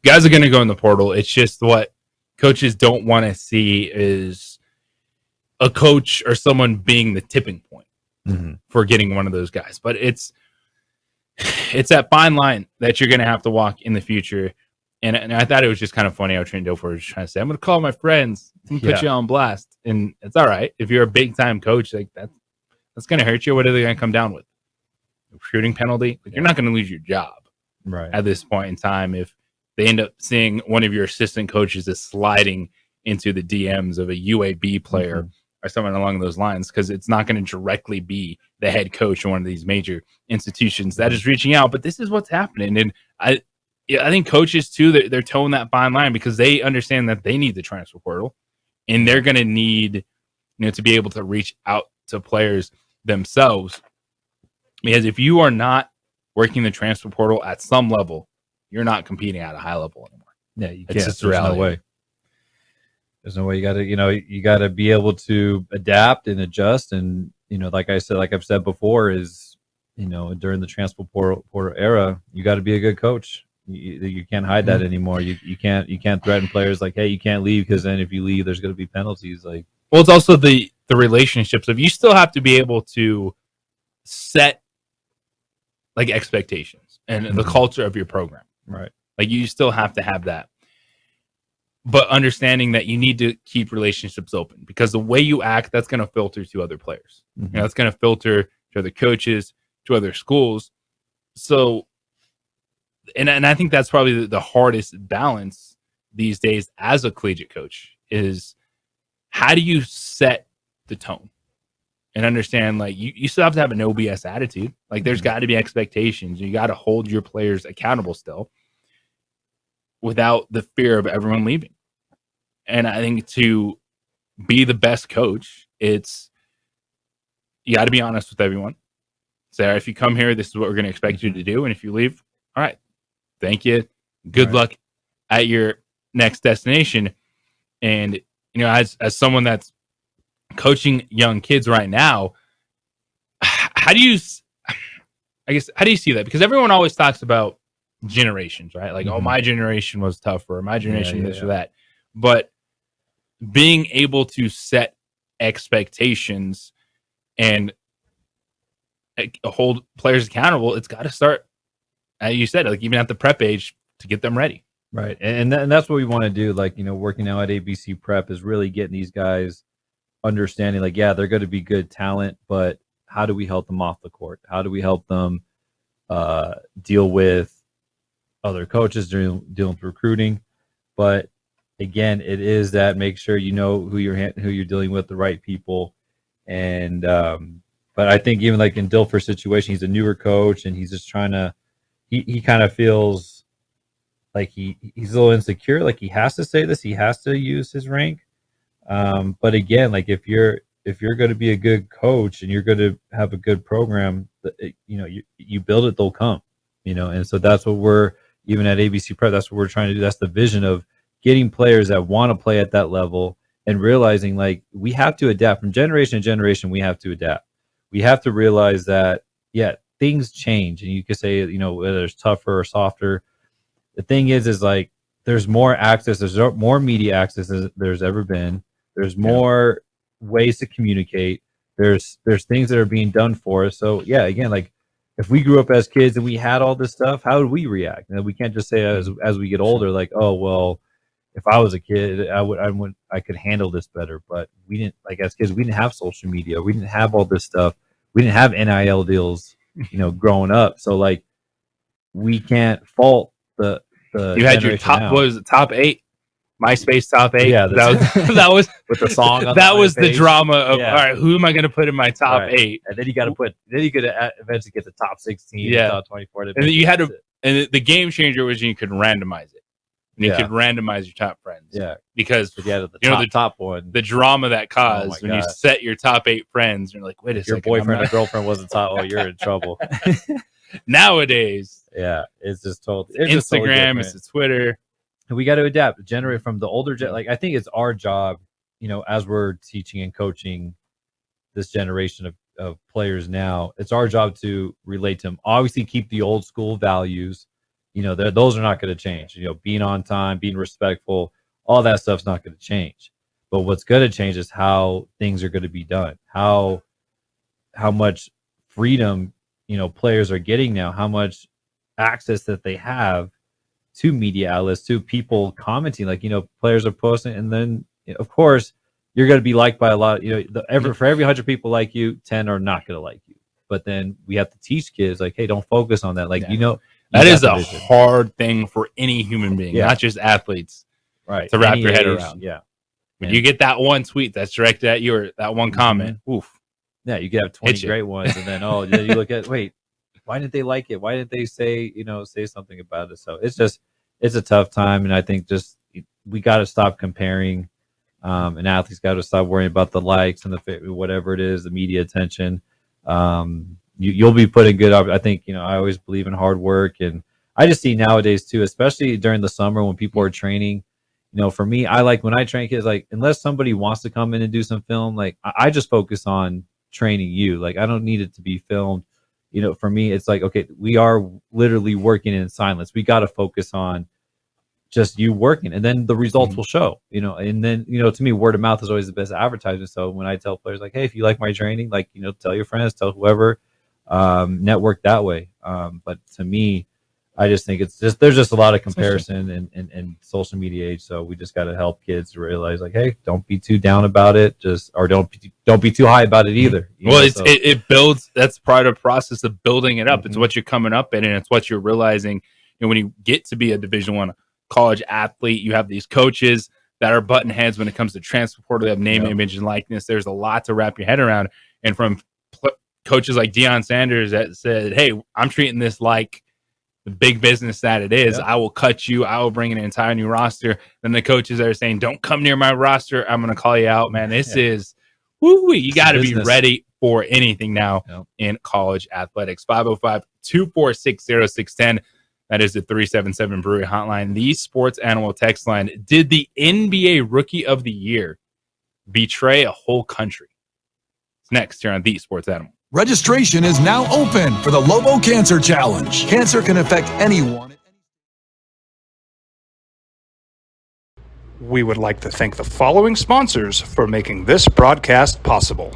Guys are going to go in the portal. It's just what coaches don't want to see is a coach or someone being the tipping point for getting one of those guys. But it's that fine line that you're going to have to walk in the future. And I thought it was just kind of funny how Trent Dilfer was trying to say, I'm going to call my friends and put you on blast. And it's all right. If you're a big time coach, like that's going to hurt you. What are they going to come down with? A shooting penalty? Like, you're not going to lose your job at this point in time if they end up seeing one of your assistant coaches is sliding into the DMs of a UAB player or someone along those lines, because it's not going to directly be the head coach of one of these major institutions that is reaching out. But this is what's happening. And I think coaches, too, they're towing that fine line because they understand that they need the transfer portal, and they're going to need to be able to reach out to players themselves. Because if you are not working the transfer portal at some level, you're not competing at a high level anymore. Yeah, you It's can't. just There's reality. no way. There's no way. You got to be able to adapt and adjust. And, like I've said before, is, during the transfer portal era, you got to be a good coach. You can't hide that anymore. You can't threaten players like, hey, you can't leave, because then if you leave, there's going to be penalties. Like, well, it's also the relationships of, you still have to be able to set like expectations and the culture of your program. Right. Like, you still have to have that. But understanding that you need to keep relationships open, because the way you act, that's going to filter to other players. That's going to filter to other coaches, to other schools. So, and I think that's probably the hardest balance these days as a collegiate coach is, how do you set the tone and understand, like, you still have to have an no BS attitude. Like, there's got to be expectations. You got to hold your players accountable still, without the fear of everyone leaving. And I think to be the best coach, you got to be honest with everyone. Say, all right, if you come here, this is what we're going to expect you to do. And if you leave, all right, thank you. Good luck at your next destination. And, as someone that's coaching young kids right now, how do you see that? Because everyone always talks about generations, right? Like, oh, my generation was tougher, my generation this or that. But being able to set expectations and hold players accountable, it's got to start, as you said, like, even at the prep age, to get them ready. Right. And that's what we want to do. Like, working now at ABC Prep is really getting these guys understanding, like, yeah, they're going to be good talent, but how do we help them off the court? How do we help them deal with other coaches, dealing with recruiting? But again, it is that make sure you know who you're dealing with, the right people, And but I think even like in Dilfer's situation, he's a newer coach, and he's just trying to. He kind of feels like he's a little insecure. Like he has to say this, he has to use his rank. But again, like if you're going to be a good coach and you're going to have a good program, you build it, they'll come. And so that's what we're even at ABC Prep. That's what we're trying to do. That's the vision of getting players that want to play at that level and realizing like we have to adapt from generation to generation. We have to adapt. We have to realize that things change, and you could say whether it's tougher or softer. The thing is like there's more access. There's more media access than there's ever been. There's more ways to communicate. There's things that are being done for us. So again, like if we grew up as kids and we had all this stuff, how would we react? And we can't just say as we get older, like, oh well, if I was a kid, I could handle this better. But we didn't, like as kids, we didn't have social media. We didn't have all this stuff. We didn't have NIL deals, growing up. So like we can't fault the you had your top now. What was it, top 8? MySpace top 8. Yeah, that was with the song. That was the drama of Yeah. all right, who am I going to put in my top 8? And then you got to put. Then you could eventually get the top 16, top 24. And then you had to. And the game changer was you could randomize it. And you Yeah. could randomize your top friends. Yeah, because the top one, the drama that caused my when you God. set your top 8 friends, you're like, wait a If your second, boyfriend or girlfriend wasn't top, oh, you're in trouble. Nowadays, it's just totally Instagram, it's Twitter. And we got to adapt, generate from the older like I think it's our job, as we're teaching and coaching this generation of players now, it's our job to relate to them. Obviously keep the old school values, those are not going to change. Being on time, being respectful, all that stuff's not going to change. But what's going to change is how things are going to be done, how much freedom players are getting now, how much access that they have to media outlets, to people commenting, like players are posting, and then of course you're going to be liked by a lot. For every 100 people like you, 10 are not going to like you. But then we have to teach kids like, hey, don't focus on that. Like that is a hard thing for any human being, not just athletes, right? To wrap Any your head age, around. Yeah. When you get that one tweet that's directed at you, or that one comment, oof. Yeah, you could have 20 great ones, and then then you look at wait, why didn't they like it? Why didn't they say something about it? So it's a tough time, and I think just we got to stop comparing, and athletes got to stop worrying about the likes and the whatever it is, the media attention. You'll be putting good. I think I always believe in hard work, and I just see nowadays too, especially during the summer when people are training. For me, I like when I train kids, like unless somebody wants to come in and do some film, like I just focus on training you. Like I don't need it to be filmed. For me, it's like, okay, we are literally working in silence. We got to focus on just you working, and then the results will show, and then, to me, word of mouth is always the best advertisement. So when I tell players like, hey, if you like my training, like, tell your friends, tell whoever, network that way. But to me, I just think there's just a lot of comparison and social media age. So we just got to help kids realize like, hey, don't be too down about it. Or don't be too high about it either. It builds. That's part of the process of building it up. It's what you're coming up in, and it's what you're realizing. When you get to be a Division I college athlete, you have these coaches that are button heads when it comes to transfer portal. They have name, image, and likeness. There's a lot to wrap your head around. And from coaches like Deion Sanders that said, hey, I'm treating this like the big business that it is. I will cut you. I will bring in an entire new roster. Then the coaches that are saying, don't come near my roster, I'm going to call you out, man. This is, you got to be ready for anything now in college athletics. 505-246-0610. That is the 377 Brewery Hotline. The Sports Animal text line. Did the NBA Rookie of the Year betray a whole country? It's next here on The Sports Animal. Registration is now open for the Lobo Cancer Challenge. Cancer can affect anyone. We would like to thank the following sponsors for making this broadcast possible.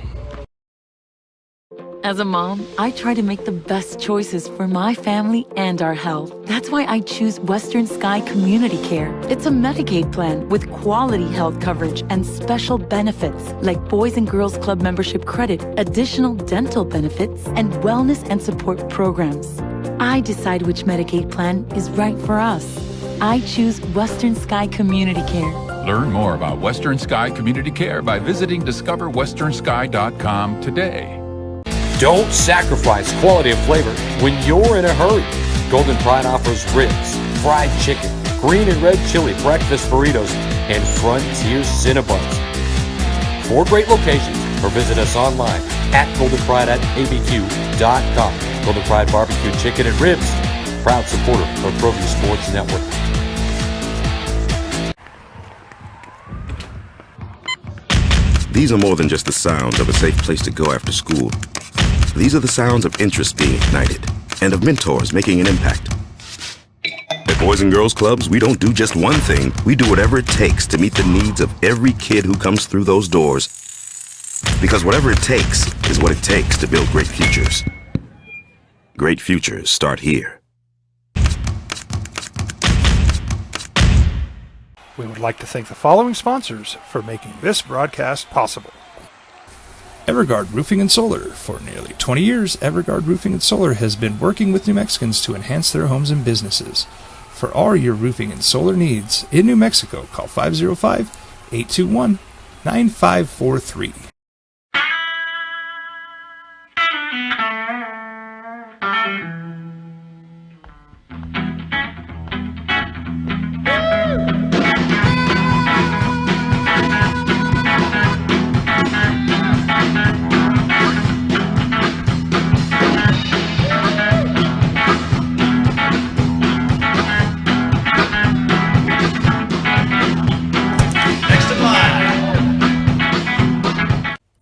As a mom, I try to make the best choices for my family and our health. That's why I choose Western Sky Community Care. It's a Medicaid plan with quality health coverage and special benefits like Boys and Girls Club membership credit, additional dental benefits, and wellness and support programs. I decide which Medicaid plan is right for us. I choose Western Sky Community Care. Learn more about Western Sky Community Care by visiting discoverwesternsky.com today. Don't sacrifice quality and flavor when you're in a hurry. Golden Pride offers ribs, fried chicken, green and red chili breakfast burritos, and Frontier Cinnabons. 4 great locations, or visit us online at goldenpride@abq.com. Golden Pride Barbecue Chicken and Ribs, proud supporter of ProView Sports Network. These are more than just the sounds of a safe place to go after school. These are the sounds of interest being ignited and of mentors making an impact. At Boys and Girls Clubs, we don't do just one thing. We do whatever it takes to meet the needs of every kid who comes through those doors. Because whatever it takes is what it takes to build great futures. Great futures start here. We would like to thank the following sponsors for making this broadcast possible. Everguard Roofing and Solar. For nearly 20 years, Everguard Roofing and Solar has been working with New Mexicans to enhance their homes and businesses. For all your roofing and solar needs in New Mexico, call 505-821-9543.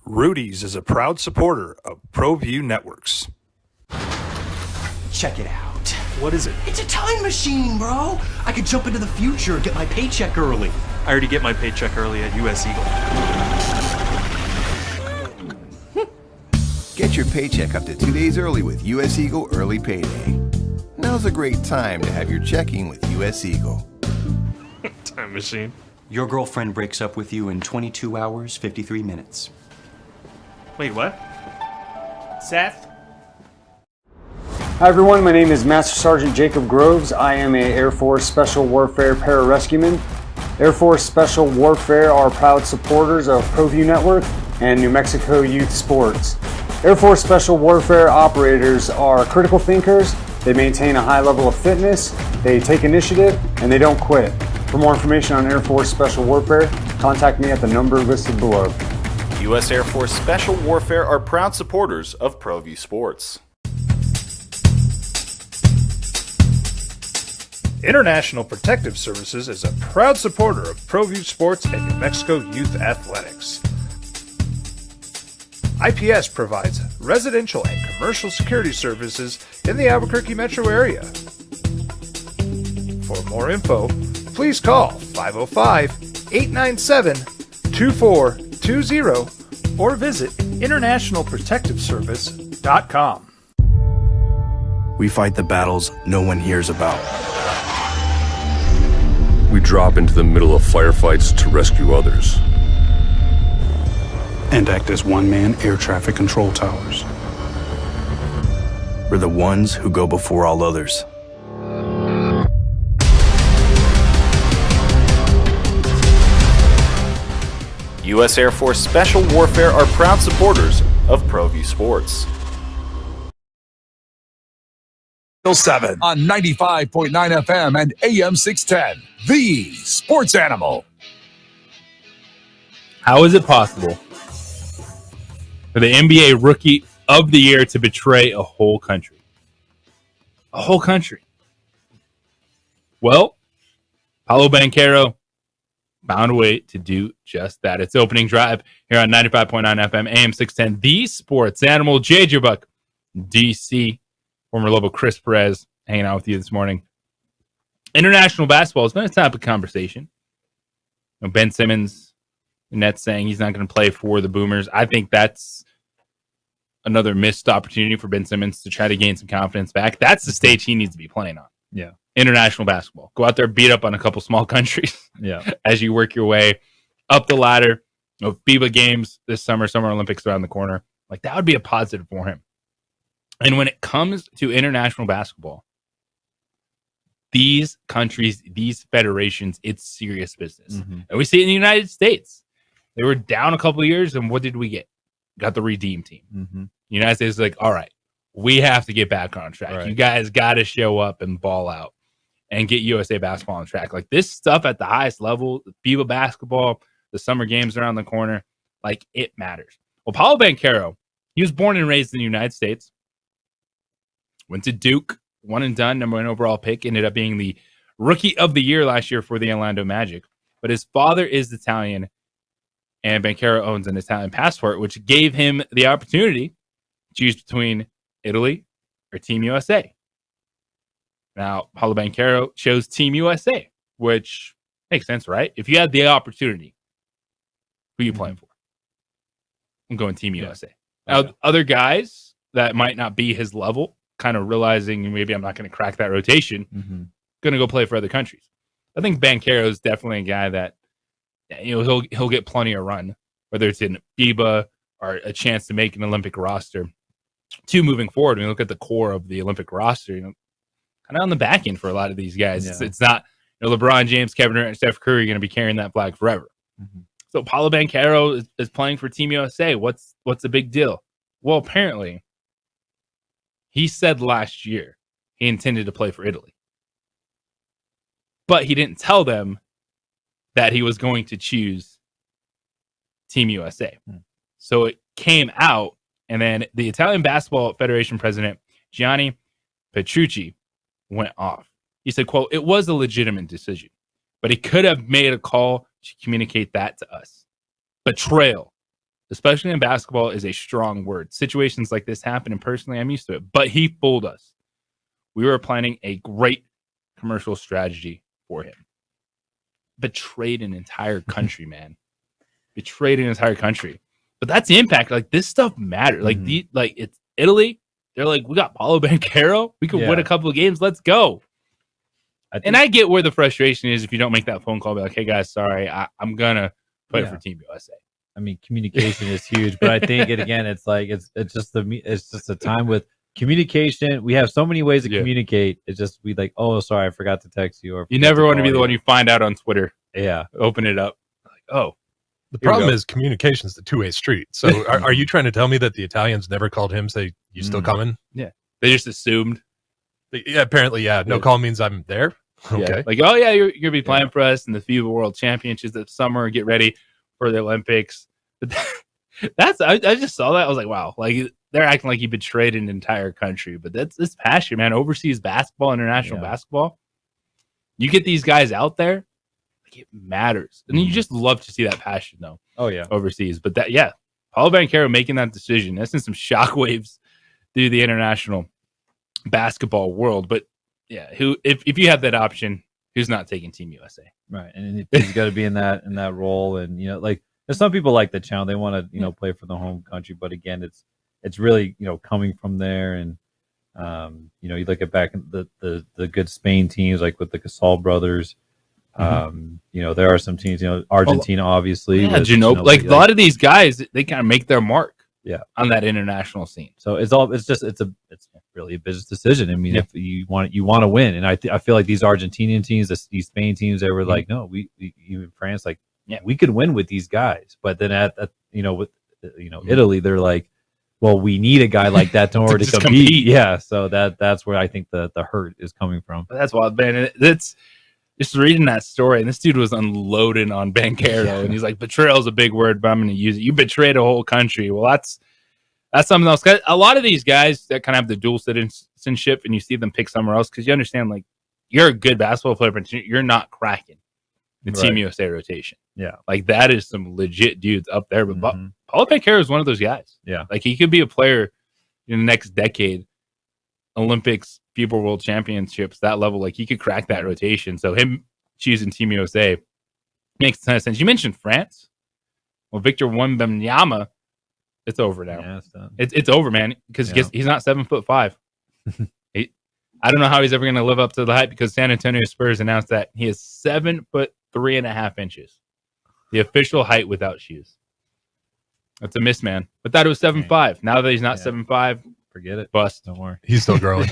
Rudy's is a proud supporter of ProView Networks. Check it out. What is it? It's a time machine, bro. I could jump into the future and get my paycheck early. I already get my paycheck early at US Eagle. Get your paycheck up to 2 days early with US Eagle Early Payday. Now's a great time to have your checking with US Eagle. Time machine. Your girlfriend breaks up with you in 22 hours, 53 minutes. Wait, what? Seth? Hi everyone, my name is Master Sergeant Jacob Groves. I am a Air Force Special Warfare Pararescueman. Air Force Special Warfare are proud supporters of ProView Network and New Mexico Youth Sports. Air Force Special Warfare operators are critical thinkers. They maintain a high level of fitness, they take initiative, and they don't quit. For more information on Air Force Special Warfare, contact me at the number listed below. U.S. Air Force Special Warfare are proud supporters of ProView Sports. International Protective Services is a proud supporter of ProView Sports and New Mexico Youth Athletics. IPS provides residential and commercial security services in the Albuquerque metro area. For more info, please call 505-897-2420 or visit internationalprotectiveservice.com. We fight the battles no one hears about. We drop into the middle of firefights to rescue others. And act as one-man air traffic control towers. We're the ones who go before all others. U.S. Air Force Special Warfare are proud supporters of ProView Sports. 7 on 95.9 FM and AM 610. The Sports Animal. How is it possible for the NBA Rookie of the Year to betray a whole country? A whole country. Well, Paolo Banchero found a way to do just that. It's opening drive here on 95.9 FM, AM 610, The Sports Animal. JJ Buck, DC, former Lobo Chris Perez, hanging out with you this morning. International basketball has been a topic of conversation. You know, Ben Simmons, the Nets saying he's not going to play for the Boomers. I think that's another missed opportunity for Ben Simmons to try to gain some confidence back. That's the stage he needs to be playing on. Yeah. International basketball. Go out there, beat up on a couple small countries. Yeah. As you work your way up the ladder of FIBA games this summer, Summer Olympics around the corner. Like, that would be a positive for him. And when it comes to international basketball, these countries, these federations, it's serious business. Mhm. And we see it in the United States. They were down a couple of years, and what did we get? Got the Redeem Team. Mm-hmm. The United States is like, all right, we have to get back on track. Right. You guys got to show up and ball out and get USA basketball on track. Like this stuff at the highest level, the FIBA basketball, the summer games around the corner, like it matters. Well, Paolo Banchero, he was born and raised in the United States, went to Duke, one and done, number 1 overall pick, ended up being the rookie of the year last year for the Orlando Magic. But his father is Italian, and Banchero owns an Italian passport, which gave him the opportunity to choose between Italy or Team USA. Now, Paolo Banchero chose Team USA, which makes sense, right? If you had the opportunity, who are you playing for? I'm going Team USA. Now, other guys that might not be his level, kind of realizing maybe I'm not going to crack that rotation, going to go play for other countries. I think Banchero is definitely a guy that, you know, he'll get plenty of run, whether it's in FIBA or a chance to make an Olympic roster. Two, moving forward, when you look at the core of the Olympic roster, you know, kind of on the back end for a lot of these guys. Yeah. It's not, you know, LeBron James, Kevin Durant, and Steph Curry going to be carrying that flag forever. So Paolo Banchero is playing for Team USA. What's the big deal? Well, apparently, he said last year he intended to play for Italy. But he didn't tell them that he was going to choose Team USA. So it came out, and then the Italian Basketball Federation president, Gianni Petrucci, went off. He said, quote, "It was a legitimate decision, but he could have made a call to communicate that to us. Betrayal, especially in basketball, is a strong word. Situations like this happen, and personally, I'm used to it. But he fooled us. We were planning a great commercial strategy for him." Betrayed an entire country, man. Betrayed an entire country. But that's the impact. Like, this stuff matters. Like, it's Italy. They're like, we got Paolo Banchero. We could win a couple of games. Let's go. And I get where the frustration is if you don't make that phone call. Be like, hey, guys, sorry, I'm going to play for Team USA. I mean, communication is huge, but I think it's like it's just a time with communication. We have so many ways to communicate. It's just we like, oh, sorry, I forgot to text you. Or you never want to be the one you find out on Twitter. Yeah, open it up. Like, oh, the problem is communication is the two-way street. So are you trying to tell me that the Italians never called him, say, you still coming? Yeah, they just assumed. Yeah, apparently, yeah. No call means I'm there. Okay, yeah. Like, oh yeah, you're gonna be playing for us in the FIBA World Championships this summer. Get ready for the Olympics. But I just saw that. I was like, wow, like they're acting like he betrayed an entire country. But that's passion, man. Overseas basketball, international basketball. You get these guys out there, like it matters, and you just love to see that passion, though. Oh yeah, overseas. But Paolo Banchero making that decision. That's sent some shockwaves through the international basketball world. But yeah, if you have that option, who's not taking Team USA? Right, and he's got to be in that role, and like. There's some people like the challenge; they want to, play for the home country. But again, it's really, coming from there, and you look at back the good Spain teams, like with the Gasol brothers. There are some teams, Argentina, obviously. Yeah, a lot of these guys, they kind of make their mark, on that international scene. So it's really a business decision. I mean, if you want to win, and I feel like these Argentinian teams, these Spain teams, they were like, no, we even France, like. Yeah, we could win with these guys, but then with Italy, they're like, well, we need a guy like that in order to compete. Yeah, so that's where I think the hurt is coming from. But that's wild, man. It's just reading that story, and this dude was unloading on Banchero, and he's like, betrayal is a big word, but I'm going to use it. You betrayed a whole country. Well, that's something else. A lot of these guys that kind of have the dual citizenship, and you see them pick somewhere else because you understand, like, you're a good basketball player, but you're not cracking the Team USA rotation. Yeah. Like that is some legit dudes up there. But Paolo Banchero is one of those guys. Yeah. Like he could be a player in the next decade, Olympics, FIBA World Championships, that level. Like he could crack that rotation. So him choosing Team USA makes a ton of sense. You mentioned France. Well, Victor Wembanyama, it's over now. Yeah, it's done. It's over, man, because he's not 7'5". I don't know how he's ever going to live up to the hype because San Antonio Spurs announced that he is 7'3.5". The official height without shoes. That's a miss, man. I thought it was 7'5". Now that he's not 7'5", forget it. Bust. Don't worry. He's still growing.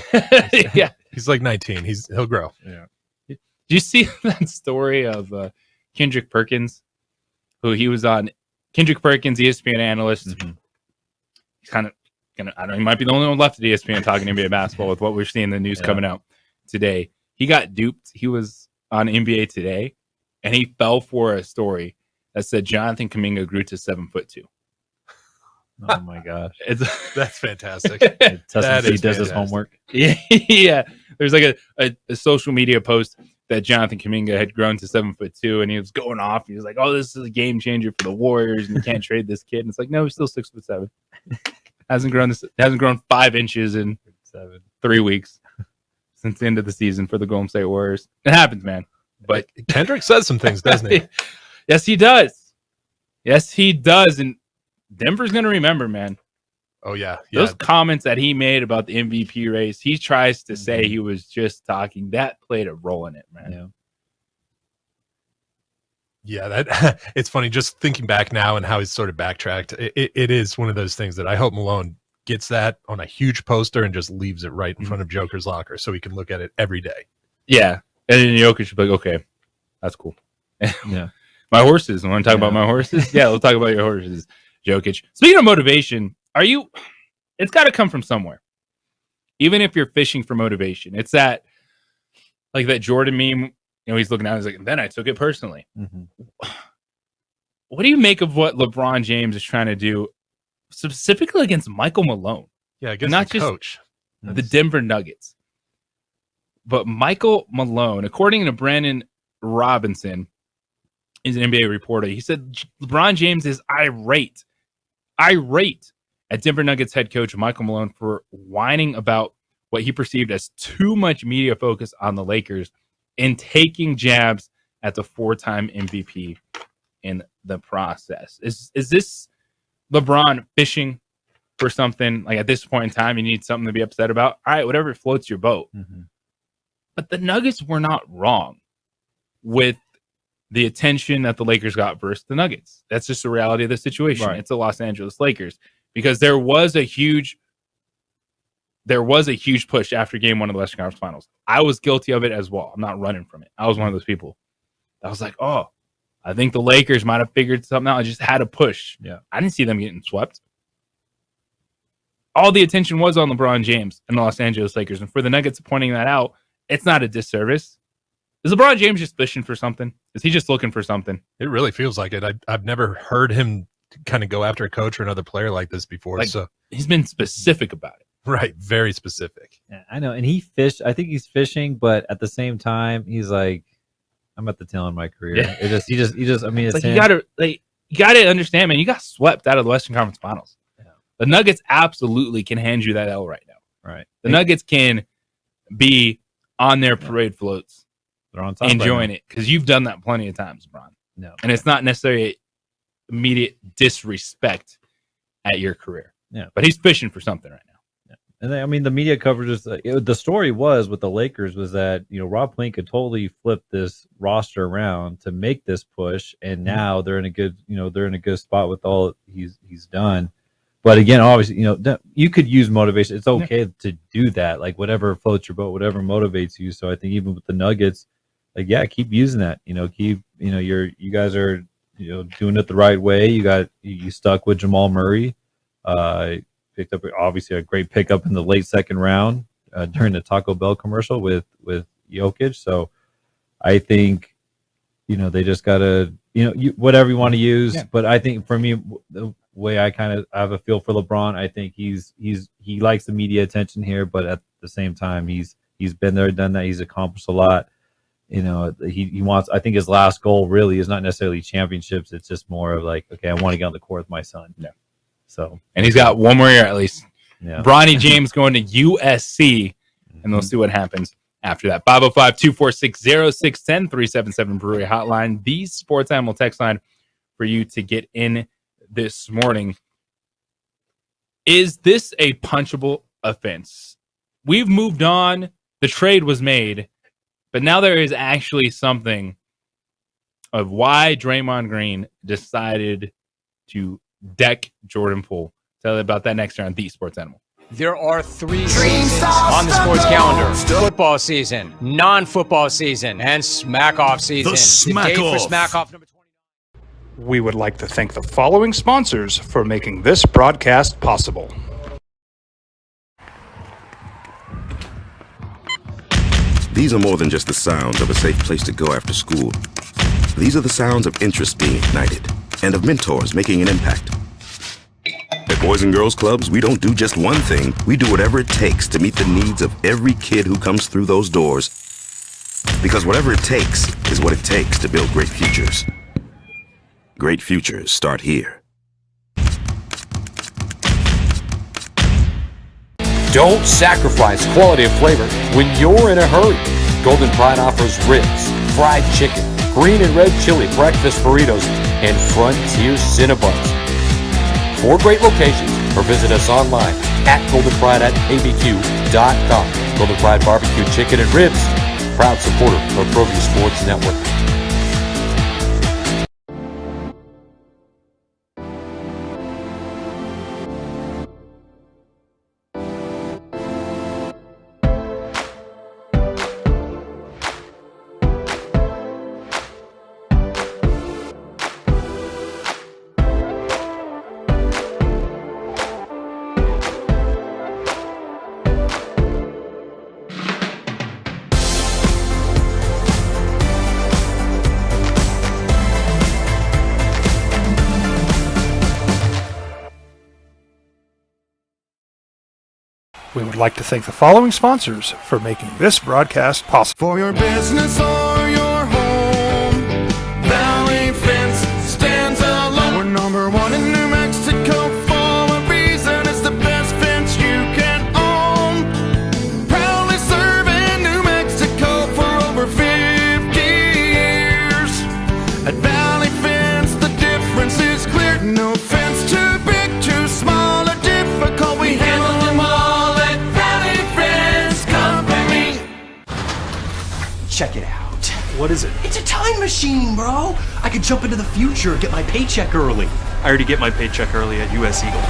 Yeah. He's like 19. He'll grow. Yeah. Do you see that story of Kendrick Perkins, who he was on? Kendrick Perkins, ESPN analyst. Mm-hmm. He's kind of gonna. I don't know. He might be the only one left at ESPN talking NBA basketball with what we're seeing in the news coming out today. He got duped. He was on NBA Today, and he fell for a story that said Jonathan Kuminga grew to 7'2". Oh my gosh, That's fantastic. He does his fantastic. homework. Yeah. There's like a social media post that Jonathan Kuminga had grown to 7'2", and he was going off. He was like, "Oh, this is a game changer for the Warriors, and you can't trade this kid." And it's like, no, he's still 6'7". Hasn't grown 5 inches in 3 weeks since the end of the season for the Golden State Warriors. It happens, man. But Kendrick says some things, doesn't he? Yes, he does. Yes, he does. And Denver's going to remember, man. Oh, yeah. Those comments that he made about the MVP race, he tries to say he was just talking. That played a role in it, man. Yeah, that it's funny just thinking back now and how he's sort of backtracked. It is one of those things that I hope Malone gets that on a huge poster and just leaves it right in front of Joker's locker so he can look at it every day. Yeah. And then Jokic should be like, okay, that's cool. Yeah. My horses. Want to talk about my horses? Yeah, we'll talk about your horses, Jokic. Speaking of motivation, it's got to come from somewhere. Even if you're fishing for motivation. It's that, like that Jordan meme, he's looking at it, he's like, and then I took it personally. Mm-hmm. What do you make of what LeBron James is trying to do, specifically against Michael Malone? Yeah, against not the just coach. the Denver Nuggets. But Michael Malone, according to Brandon Robinson, is an NBA reporter. He said LeBron James is irate at Denver Nuggets head coach Michael Malone for whining about what he perceived as too much media focus on the Lakers and taking jabs at the 4-time MVP in the process. Is this LeBron fishing for something? Like at this point in time, you need something to be upset about? All right, whatever floats your boat. Mm-hmm. But the Nuggets were not wrong with the attention that the Lakers got versus the Nuggets. That's just the reality of the situation. Right. It's the Los Angeles Lakers because there was a huge push after game 1 of the Western Conference Finals. I was guilty of it as well. I'm not running from it. I was one of those people. I was like, oh, I think the Lakers might have figured something out. I just had a push. Yeah. I didn't see them getting swept. All the attention was on LeBron James and the Los Angeles Lakers. And for the Nuggets pointing that out, it's not a disservice. Is LeBron James just fishing for something? Is he just looking for something? It really feels like it. I've never heard him kind of go after a coach or another player like this before. So he's been specific about it. Right. Very specific. Yeah, I know. And I think he's fishing, but at the same time, he's like, I'm at the tail end of my career. Yeah. He just, I mean, it's like you gotta understand, man, you got swept out of the Western Conference Finals. Yeah. The Nuggets absolutely can hand you that L right now. Right. The Nuggets can be on their parade floats. They're on top enjoying right it because you've done that plenty of times, Bron. No. And it's not necessarily immediate disrespect at your career. Yeah. But he's fishing for something right now. And I mean, the media coverage is the story was with the Lakers was that Rob Pelinka totally flipped this roster around to make this push, and now they're in a good spot with all he's done. But again, obviously, you could use motivation. It's okay to do that, like whatever floats your boat, whatever motivates you. So I think even with the Nuggets, keep using that. You guys are doing it the right way. You stuck with Jamal Murray. Picked up obviously a great pickup in the late second round during the Taco Bell commercial with Jokic. So I think they just gotta whatever you want to use. Yeah. But I think for me, the way I have a feel for LeBron, I think he likes the media attention here, but at the same time he's been there, done that. He's accomplished a lot. He wants. I think his last goal really is not necessarily championships. It's just more of like, okay, I want to get on the court with my son. Yeah. So, and he's got one more year at least. Yeah. Bronny James going to USC, and we'll see what happens after that. 505-246-0610, 377 Brewery Hotline, the Sports Animal text line for you to get in this morning. Is this a punchable offense? We've moved on. The trade was made, but now there is actually something of why Draymond Green decided to deck Jordan Poole. Tell you about that next year on The Sports Animal. There are 3 seasons on the sports calendar: football season, non-football season, and smack-off season. The date for smack-off number 20. We would like to thank the following sponsors for making this broadcast possible. These are more than just the sounds of a safe place to go after school. These are the sounds of interest being ignited and of mentors making an impact. At Boys and Girls Clubs, we don't do just one thing. We do whatever it takes to meet the needs of every kid who comes through those doors. Because whatever it takes is what it takes to build great futures. Great futures start here. Don't sacrifice quality of flavor when you're in a hurry. Golden Pride offers ribs, fried chicken, green and red chili breakfast burritos, and Frontier Cinnabons. 4 great locations, or visit us online at goldenpride@abq.com. Golden Pride Barbecue Chicken and Ribs, proud supporter of ProView Sports Network. We would like to thank the following sponsors for making this broadcast possible. For your business or your home, Valley Fence stands alone. We're number 1 in New Mexico for a reason. It's the best fence you can own. Proudly serving New Mexico for over 50 years. At Valley Fence, the difference is clear. No fence too big, too small, or difficult. We handle them all. Check it out. What is it? It's a time machine, bro. I could jump into the future, get my paycheck early. I already get my paycheck early at US Eagle.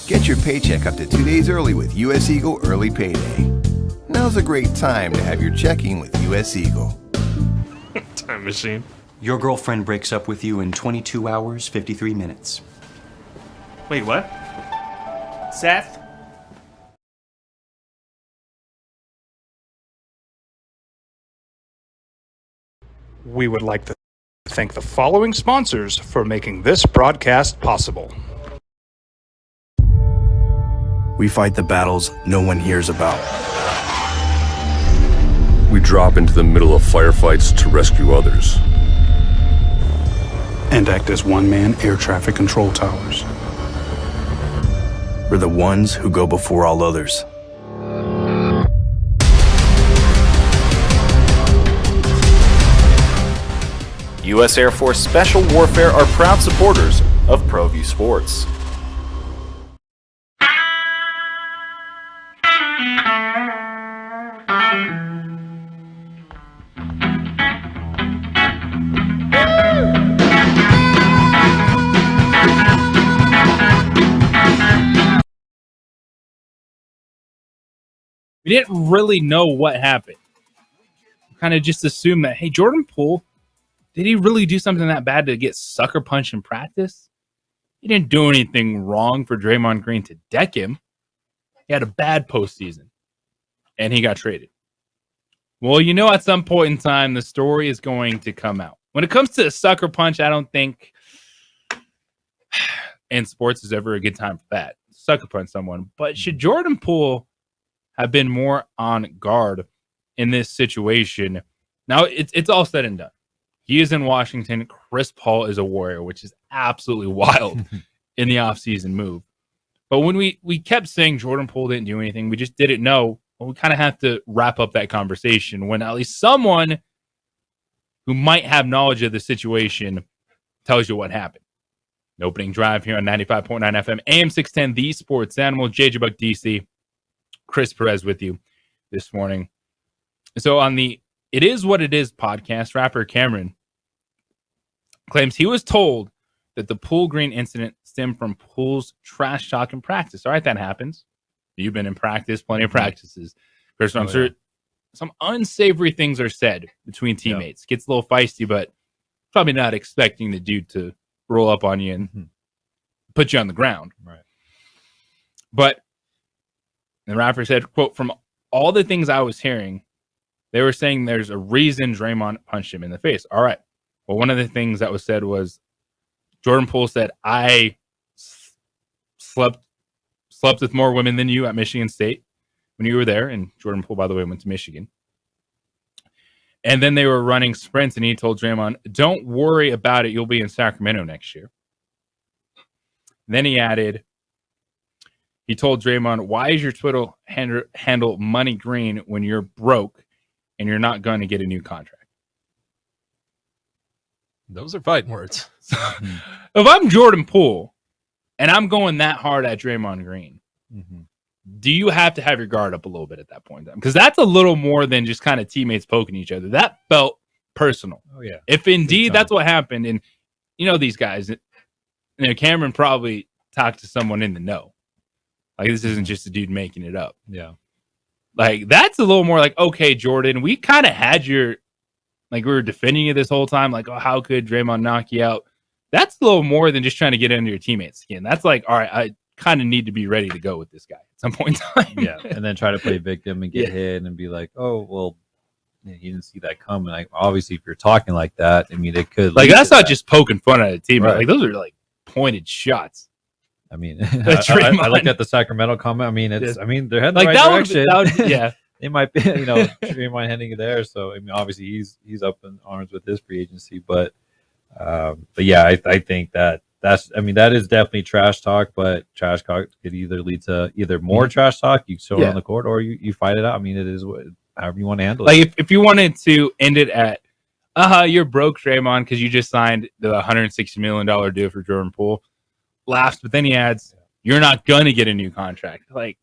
Get your paycheck up to 2 days early with US Eagle Early Payday. Now's a great time to have your checking with US Eagle. Time machine. Your girlfriend breaks up with you in 22 hours, 53 minutes. Wait, what? Seth? We would like to thank the following sponsors for making this broadcast possible. We fight the battles no one hears about. We drop into the middle of firefights to rescue others. And act as one-man air traffic control towers. We're the ones who go before all others. U.S. Air Force Special Warfare are proud supporters of ProView Sports. We didn't really know what happened. Kind of just assumed that, hey, Jordan Poole, did he really do something that bad to get sucker punched in practice? He didn't do anything wrong for Draymond Green to deck him. He had a bad postseason, and he got traded. Well, you know, at some point in time, the story is going to come out. When it comes to a sucker punch, I don't think in sports is ever a good time for that. Sucker punch someone. But should Jordan Poole have been more on guard in this situation? Now, it's all said and done. He is in Washington. Chris Paul is a Warrior, which is absolutely wild in the offseason move. But when we kept saying Jordan Poole didn't do anything, we just didn't know. Well, we kind of have to wrap up that conversation when at least someone who might have knowledge of the situation tells you what happened. The opening drive here on 95.9 FM, AM 610, The Sports Animal, JJ Buck DC, Chris Perez with you this morning. So on the It Is What It Is podcast, rapper Cameron claims he was told that the Poole Green incident stem from Poole's trash talk in practice. All right, that happens. You've been in practice, plenty of practices. Chris, I'm sure some unsavory things are said between teammates. Gets a little feisty, but probably not expecting the dude to roll up on you and put you on the ground. Right. But the rapper said, quote, from all the things I was hearing, they were saying there's a reason Draymond punched him in the face. All right. Well, one of the things that was said was Jordan Poole said, I slept with more women than you at Michigan State when you were there. And Jordan Poole, by the way, went to Michigan. And then they were running sprints, and he told Draymond, don't worry about it. You'll be in Sacramento next year. Then he added, he told Draymond, why is your Twitter handle Money Green when you're broke and you're not going to get a new contract? Those are fighting words. If I'm Jordan Poole and I'm going that hard at Draymond Green, do you have to have your guard up a little bit at that point? Because that's a little more than just kind of teammates poking each other. That felt personal. Oh, yeah. If indeed that's what happened, and you know these guys, Cameron probably talked to someone in the know. Like, this isn't just a dude making it up. Yeah. Like, that's a little more like, okay, Jordan, we kind of had your, like, we were defending you this whole time. Like, oh, how could Draymond knock you out? That's a little more than just trying to get under your teammate's skin. That's like, all right, I kind of need to be ready to go with this guy at some point in time. Yeah. And then try to play victim and get hit and be like, oh, well, you didn't see that coming. Like, obviously, if you're talking like that, I mean, it could. Like, that's not just poking fun at a teammate. Right. Like, those are, like, pointed shots. I mean, I looked at the Sacramento comment. I mean, it's. I mean, they're heading the right direction. Yeah, they might be. Draymond heading there. So I mean, obviously, he's up in arms with his free agency. But yeah, I think that's. I mean, that is definitely trash talk. But trash talk could either lead to more trash talk, you show it on the court, or you fight it out. I mean, it is however you want to handle it. Like if you wanted to end it at, you're broke, Draymond, because you just signed the $160 million deal for Jordan Poole. Laughs, but then he adds, you're not going to get a new contract. Like,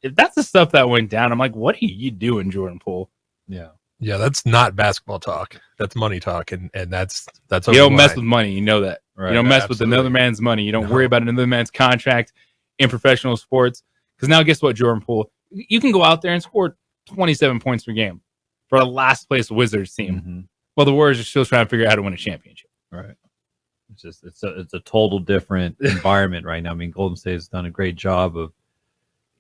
if that's the stuff that went down, I'm like, what are you doing, Jordan Poole? Yeah. Yeah, that's not basketball talk. That's money talk, and that's you don't mess with money. You know that. Right. You don't mess with another man's money. You don't worry about another man's contract in professional sports. Because now, guess what, Jordan Poole? You can go out there and score 27 points per game for a last place Wizards team. Well, the Warriors are still trying to figure out how to win a championship. Right. It's a total different environment right now. I mean, Golden State has done a great job of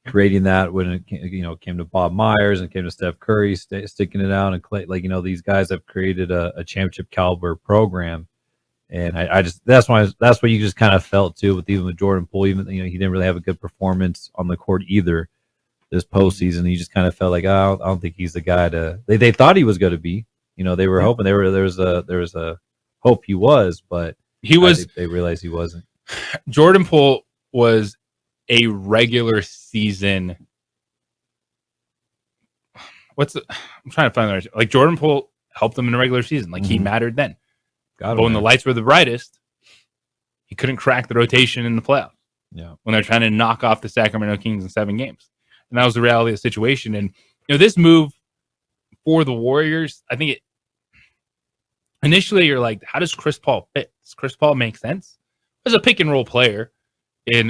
creating that when it came to Bob Myers and came to Steph Curry, sticking it out, and Clay. Like, these guys have created a championship caliber program, and I just that's what you just kind of felt too with Jordan Poole. Even he didn't really have a good performance on the court either this postseason. You just kind of felt like, I don't think he's the guy to. They thought he was going to be. They were hoping there was a hope he was, but. They realized he wasn't. Jordan Poole was a regular season. I'm trying to find the right. Like, Jordan Poole helped them in the regular season. Like, he mattered then. But when the lights were the brightest, he couldn't crack the rotation in the playoffs. Yeah. When they're trying to knock off the Sacramento Kings in 7 games. And that was the reality of the situation. And, this move for the Warriors, I think initially you're like, how does Chris Paul fit? Does Chris Paul make sense? As a pick and roll player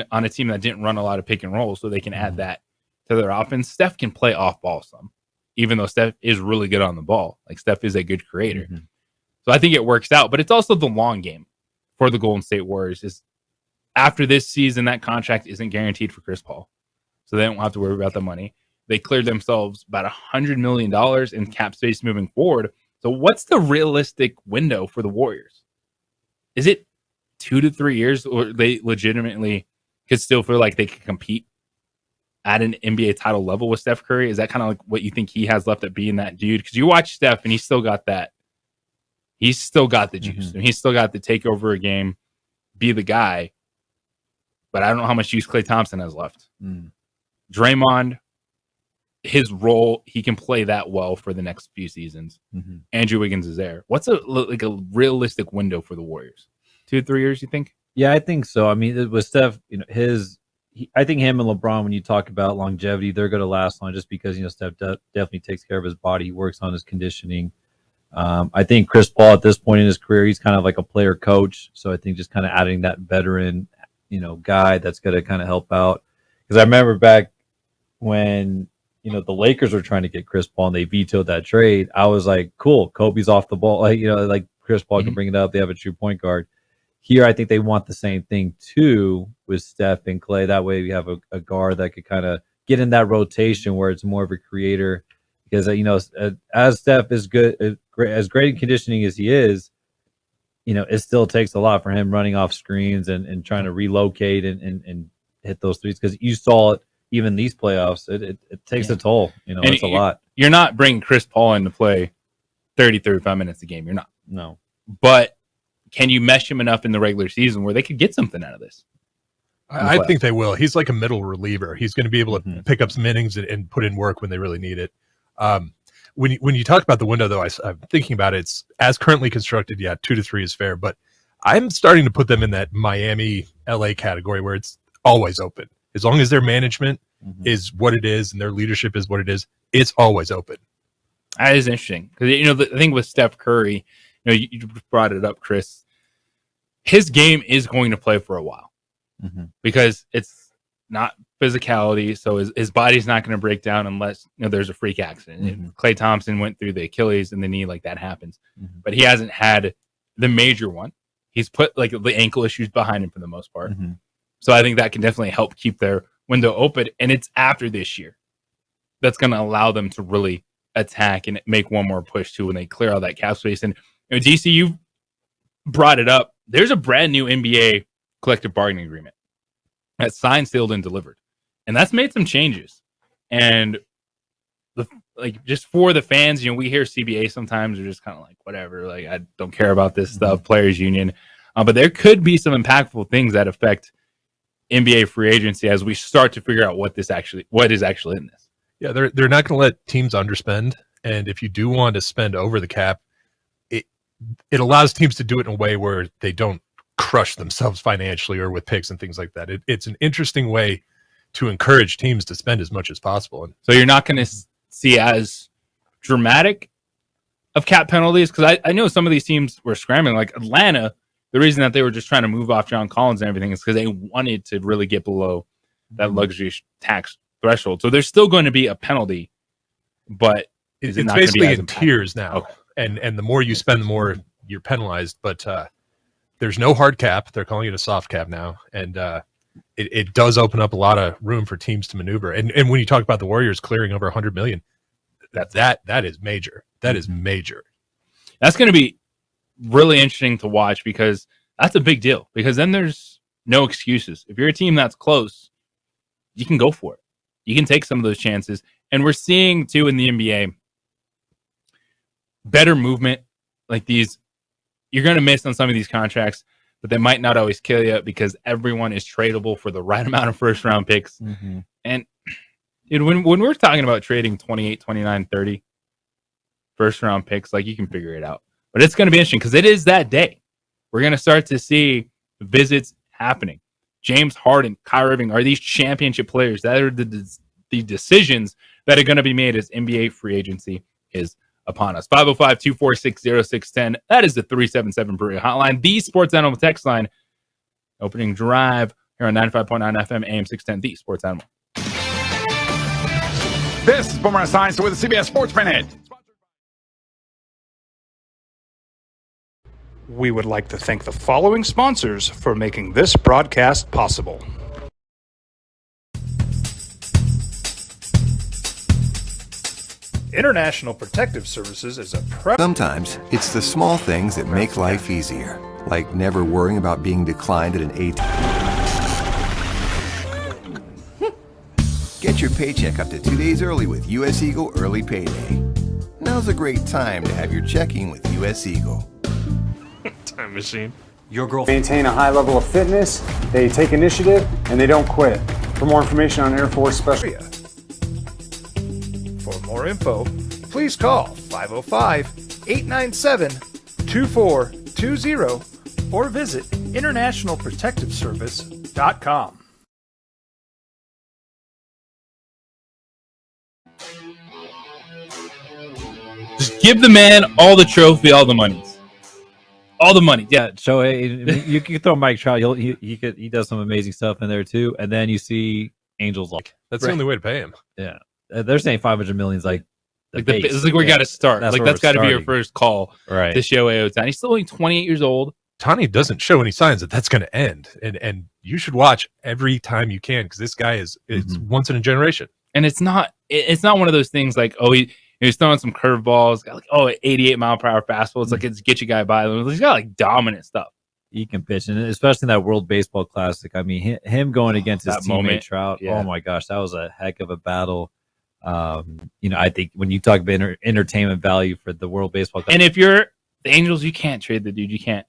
on a team that didn't run a lot of pick and roll, so they can add that to their offense. Steph can play off ball some, even though Steph is really good on the ball. Like, Steph is a good creator. So I think it works out, but it's also the long game for the Golden State Warriors. Is after this season, that contract isn't guaranteed for Chris Paul, so they don't have to worry about the money. They cleared themselves about $100 million in cap space moving forward. So what's the realistic window for the Warriors? Is it 2 to 3 years, or they legitimately could still feel like they could compete at an NBA title level with Steph Curry? Is that kind of like what you think he has left at being that dude? Because you watch Steph and he's still got that. He's still got the juice. And he's still got the take over a game, be the guy. But I don't know how much use Klay Thompson has left. Draymond, his role, he can play that well for the next few seasons. Andrew Wiggins is there. What's a realistic window for the Warriors? 2 to 3 years, you think? Yeah, I think so. I mean, with Steph, I think him and LeBron, when you talk about longevity, they're going to last long just because, Steph definitely takes care of his body. He works on his conditioning. I think Chris Paul at this point in his career, he's kind of like a player coach. So I think just kind of adding that veteran guy that's going to kind of help out. Because I remember back when the Lakers were trying to get Chris Paul and they vetoed that trade. I was like, cool, Kobe's off the ball. Like Chris Paul can bring it up. They have a true point guard. Here, I think they want the same thing too with Steph and Clay. That way, we have a guard that could kind of get in that rotation where it's more of a creator. Because as Steph is good, as great in conditioning as he is, it still takes a lot for him running off screens and trying to relocate and hit those threes. Because you saw it even these playoffs, it takes a toll. It's a lot. You're not bringing Chris Paul into play 30, 35 minutes a game. You're not. No. But can you mesh him enough in the regular season where they could get something out of this? I think they will. He's like a middle reliever. He's going to be able to pick up some innings and put in work when they really need it. When you talk about the window, though, I'm thinking about it. It's as currently constructed. Yeah, 2 to 3 is fair, but I'm starting to put them in that Miami, LA category where it's always open. As long as their management is what it is and their leadership is what it is, it's always open. That is interesting because the thing with Steph Curry, you brought it up, Chris. His game is going to play for a while because it's not physicality, so his body's not going to break down unless there's a freak accident. Klay Thompson went through the Achilles and the knee, like that happens, but he hasn't had the major one. He's put like the ankle issues behind him for the most part. So I think that can definitely help keep their window open, and it's after this year that's going to allow them to really attack and make one more push too when they clear all that cap space. And DC, you brought it up. There's a brand new NBA collective bargaining agreement that's signed, sealed, and delivered, and that's made some changes. And just for the fans, we hear CBA sometimes are just kind of like whatever, like I don't care about this stuff, players union, but there could be some impactful things that affect NBA free agency as we start to figure out what is actually in this. Yeah, they're not going to let teams underspend, and if you do want to spend over the cap, it allows teams to do it in a way where they don't crush themselves financially or with picks and things like that. It's an interesting way to encourage teams to spend as much as possible. So you're not going to see as dramatic of cap penalties because I know some of these teams were scrambling, like Atlanta. The reason that they were just trying to move off John Collins and everything is because they wanted to really get below that luxury tax threshold. So there's still going to be a penalty, but it's basically in tiers now. Okay. And the more you spend, the more you're penalized. But there's no hard cap. They're calling it a soft cap now. And it does open up a lot of room for teams to maneuver. And when you talk about the Warriors clearing over $100 million, that is major. That is major. That's going to be really interesting to watch because that's a big deal. Because then there's no excuses. If you're a team that's close, you can go for it. You can take some of those chances. And we're seeing, too, in the NBA, better movement. Like these, you're going to miss on some of these contracts, but they might not always kill you because everyone is tradable for the right amount of first-round picks. And when we're talking about trading 28, 29, 30 first-round picks, like you can figure it out. But it's going to be interesting because it is that day. We're going to start to see visits happening. James Harden, Kyrie Irving are these championship players. That are the decisions that are going to be made as NBA free agency is upon us. 505-246-0610. That is the 377 Brewery Hotline. The Sports Animal text line. Opening drive here on 95.9 FM, AM 610. The Sports Animal. This is Boomer Science with the CBS Sports Minute. We would like to thank the following sponsors for making this broadcast possible. International Protective Services is a Sometimes it's the small things that make life easier, like never worrying about being declined at an ATM. Get your paycheck up to 2 days early with U.S. Eagle Early Payday. Now's a great time to have your checking with U.S. Eagle. Time machine. Your girl maintain a high level of fitness, they take initiative, and they don't quit. For more information on Air Force Special... For more info, please call 505-897-2420 or visit internationalprotectiveservice.com. Just give the man all the trophy, all the monies. All the money. Yeah. Shohei, you can throw Mike Trout. He does some amazing stuff in there too. And then you see Angels like that's the only way to pay him. Yeah, they're saying 500 million is like this is like where we got to start. That's got to be your first call. Right. To Shohei Ohtani. He's still only 28 years old. Ohtani doesn't show any signs that that's going to end, and you should watch every time you can because this guy is once in a generation. And it's not one of those things like he's throwing some curveballs, got like 88 mile per hour fastball. It's like it's get you guy by. He's got like dominant stuff. He can pitch, and especially in that World Baseball Classic. I mean, him going against his teammate Trout. Yeah. Oh my gosh, that was a heck of a battle. I think when you talk about entertainment value for the World Baseball Classic, and if you're the Angels, you can't trade the dude. You can't.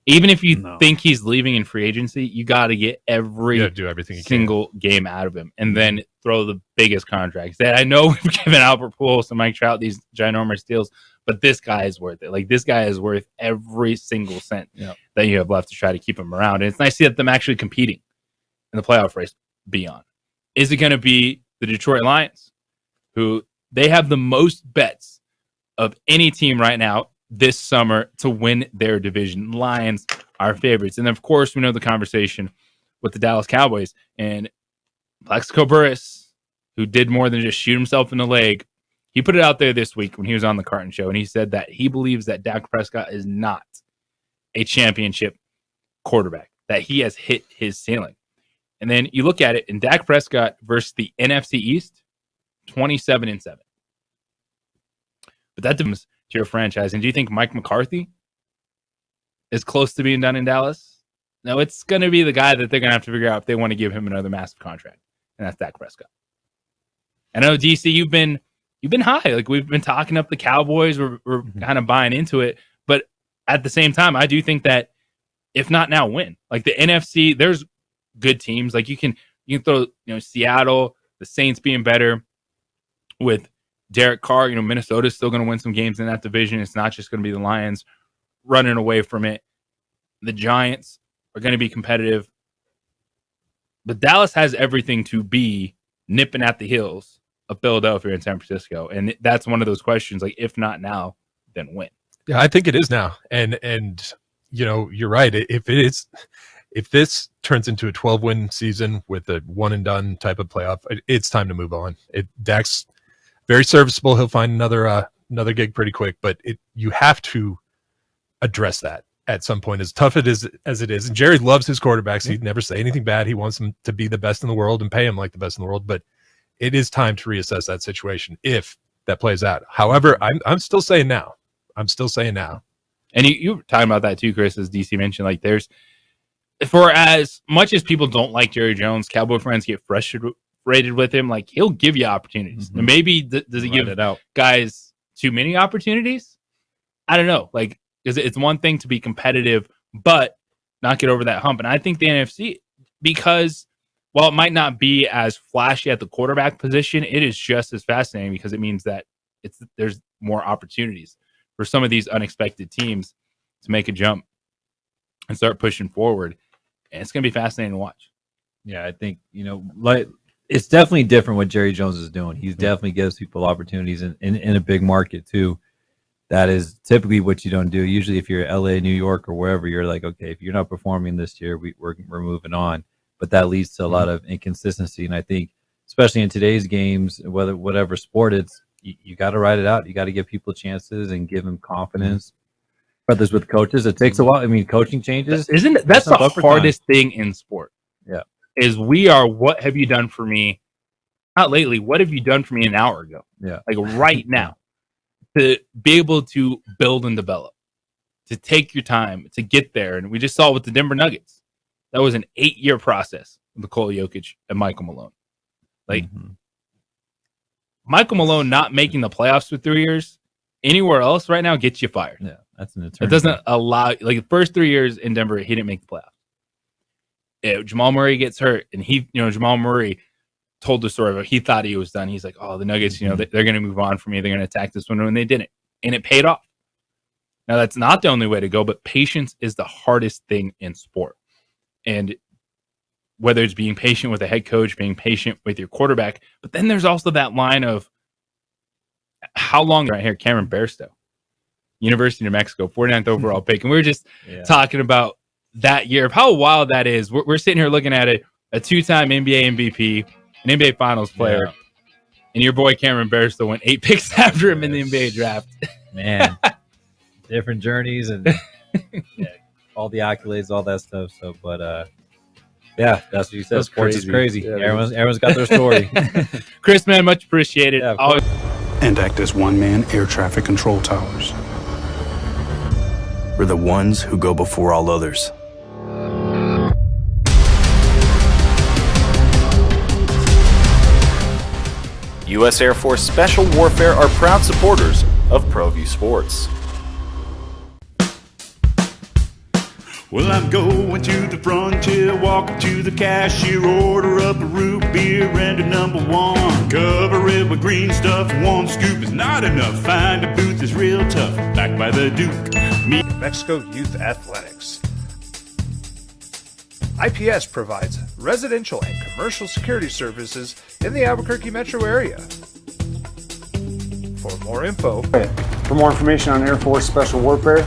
Even if you think he's leaving in free agency, you got to get do everything single game out of him, and then throw the biggest contracts. That I know we've given Albert Pujols and Mike Trout these ginormous deals, but this guy is worth it. Like this guy is worth every single cent that you have left to try to keep him around. And it's nice to see them actually competing in the playoff race beyond. Is it going to be the Detroit Lions, who they have the most bets of any team right now this summer to win their division? Lions are favorites. And of course, we know the conversation with the Dallas Cowboys and Plaxico Burress, who did more than just shoot himself in the leg. He put it out there this week when he was on the Carton Show, and he said that he believes that Dak Prescott is not a championship quarterback, that he has hit his ceiling. And then you look at it, and Dak Prescott versus the NFC East, 27-7. But that comes to your franchise. And do you think Mike McCarthy is close to being done in Dallas? No, it's going to be the guy that they're going to have to figure out if they want to give him another massive contract, and that's Dak Prescott. I know, DC, you've been high. Like, we've been talking up the Cowboys. We're kind of buying into it. But at the same time, I do think that if not now, when? Like the NFC, there's good teams. Like you can throw, Seattle, the Saints being better with Derek Carr. Minnesota's still going to win some games in that division. It's not just going to be the Lions running away from it. The Giants are going to be competitive. But Dallas has everything to be nipping at the heels of Philadelphia and San Francisco. And that's one of those questions, like, if not now, then when? Yeah, I think it is now. And you're right. If this turns into a 12-win season with a one and done type of playoff, it's time to move on. Dak's very serviceable. He'll find another gig pretty quick, but you have to address that at some point, as tough it is as it is. And Jerry loves his quarterbacks. He'd never say anything bad. He wants them to be the best in the world and pay him like the best in the world. But it is time to reassess that situation if that plays out. However, I'm still saying now. And you were talking about that too, Chris, as DC mentioned. Like, there's, for as much as people don't like Jerry Jones, Cowboy fans get frustrated with him. Like, he'll give you opportunities. And maybe does he give guys too many opportunities? I don't know. Like, it's one thing to be competitive, but not get over that hump. And I think the NFC, because while it might not be as flashy at the quarterback position, it is just as fascinating because it means that there's more opportunities for some of these unexpected teams to make a jump and start pushing forward. And it's going to be fascinating to watch. Yeah, I think, like, it's definitely different what Jerry Jones is doing. He definitely gives people opportunities in a big market too. That is typically what you don't do. Usually if you're LA, New York, or wherever, you're like, okay, if you're not performing this year, we're moving on. But that leads to a lot of inconsistency. And I think, especially in today's games, whatever sport it's, you got to ride it out. You got to give people chances and give them confidence. Whether it's with coaches, it takes a while. I mean, coaching changes. That's the hardest thing in sport. Yeah. Is what have you done for me? Not lately. What have you done for me an hour ago? Yeah. Like right now. To be able to build and develop, to take your time, to get there. And we just saw with the Denver Nuggets. That was an 8-year process with Nikola Jokic and Michael Malone. Like, Michael Malone not making the playoffs for 3 years anywhere else right now gets you fired. Yeah, that's an eternity. It doesn't allow, like, the first 3 years in Denver, he didn't make the playoffs. Jamal Murray gets hurt, and Jamal Murray told the story of he thought he was done. He's like, oh, the Nuggets, they're going to move on from me. They're going to attack this window, and they didn't. And it paid off. Now, that's not the only way to go, but patience is the hardest thing in sport. And whether it's being patient with a head coach, being patient with your quarterback, but then there's also that line of how long right here, Cameron Bairstow. University of New Mexico, 49th overall pick. And we were just talking about that year of how wild that is. We're sitting here looking at it, a 2-time NBA MVP, an NBA Finals player, and your boy Cameron Bairstow went 8 picks after him in the NBA draft. Man, different journeys and all the accolades, all that stuff. So, but yeah, that's what you said. Sports is crazy. Yeah, everyone's got their story. Chris, man, much appreciated. Yeah, And act as one-man air traffic control towers. We're the ones who go before all others. U.S. Air Force Special Warfare are proud supporters of ProView Sports. Well, I'm going to the frontier, walking to the cashier, order up a root beer and a number one. Cover it with green stuff, one scoop is not enough. Find a booth is real tough, backed by the Duke. New Mexico Youth Athletics. IPS provides residential and commercial security services in the Albuquerque metro area. For more info, For more information on Air Force Special Warfare,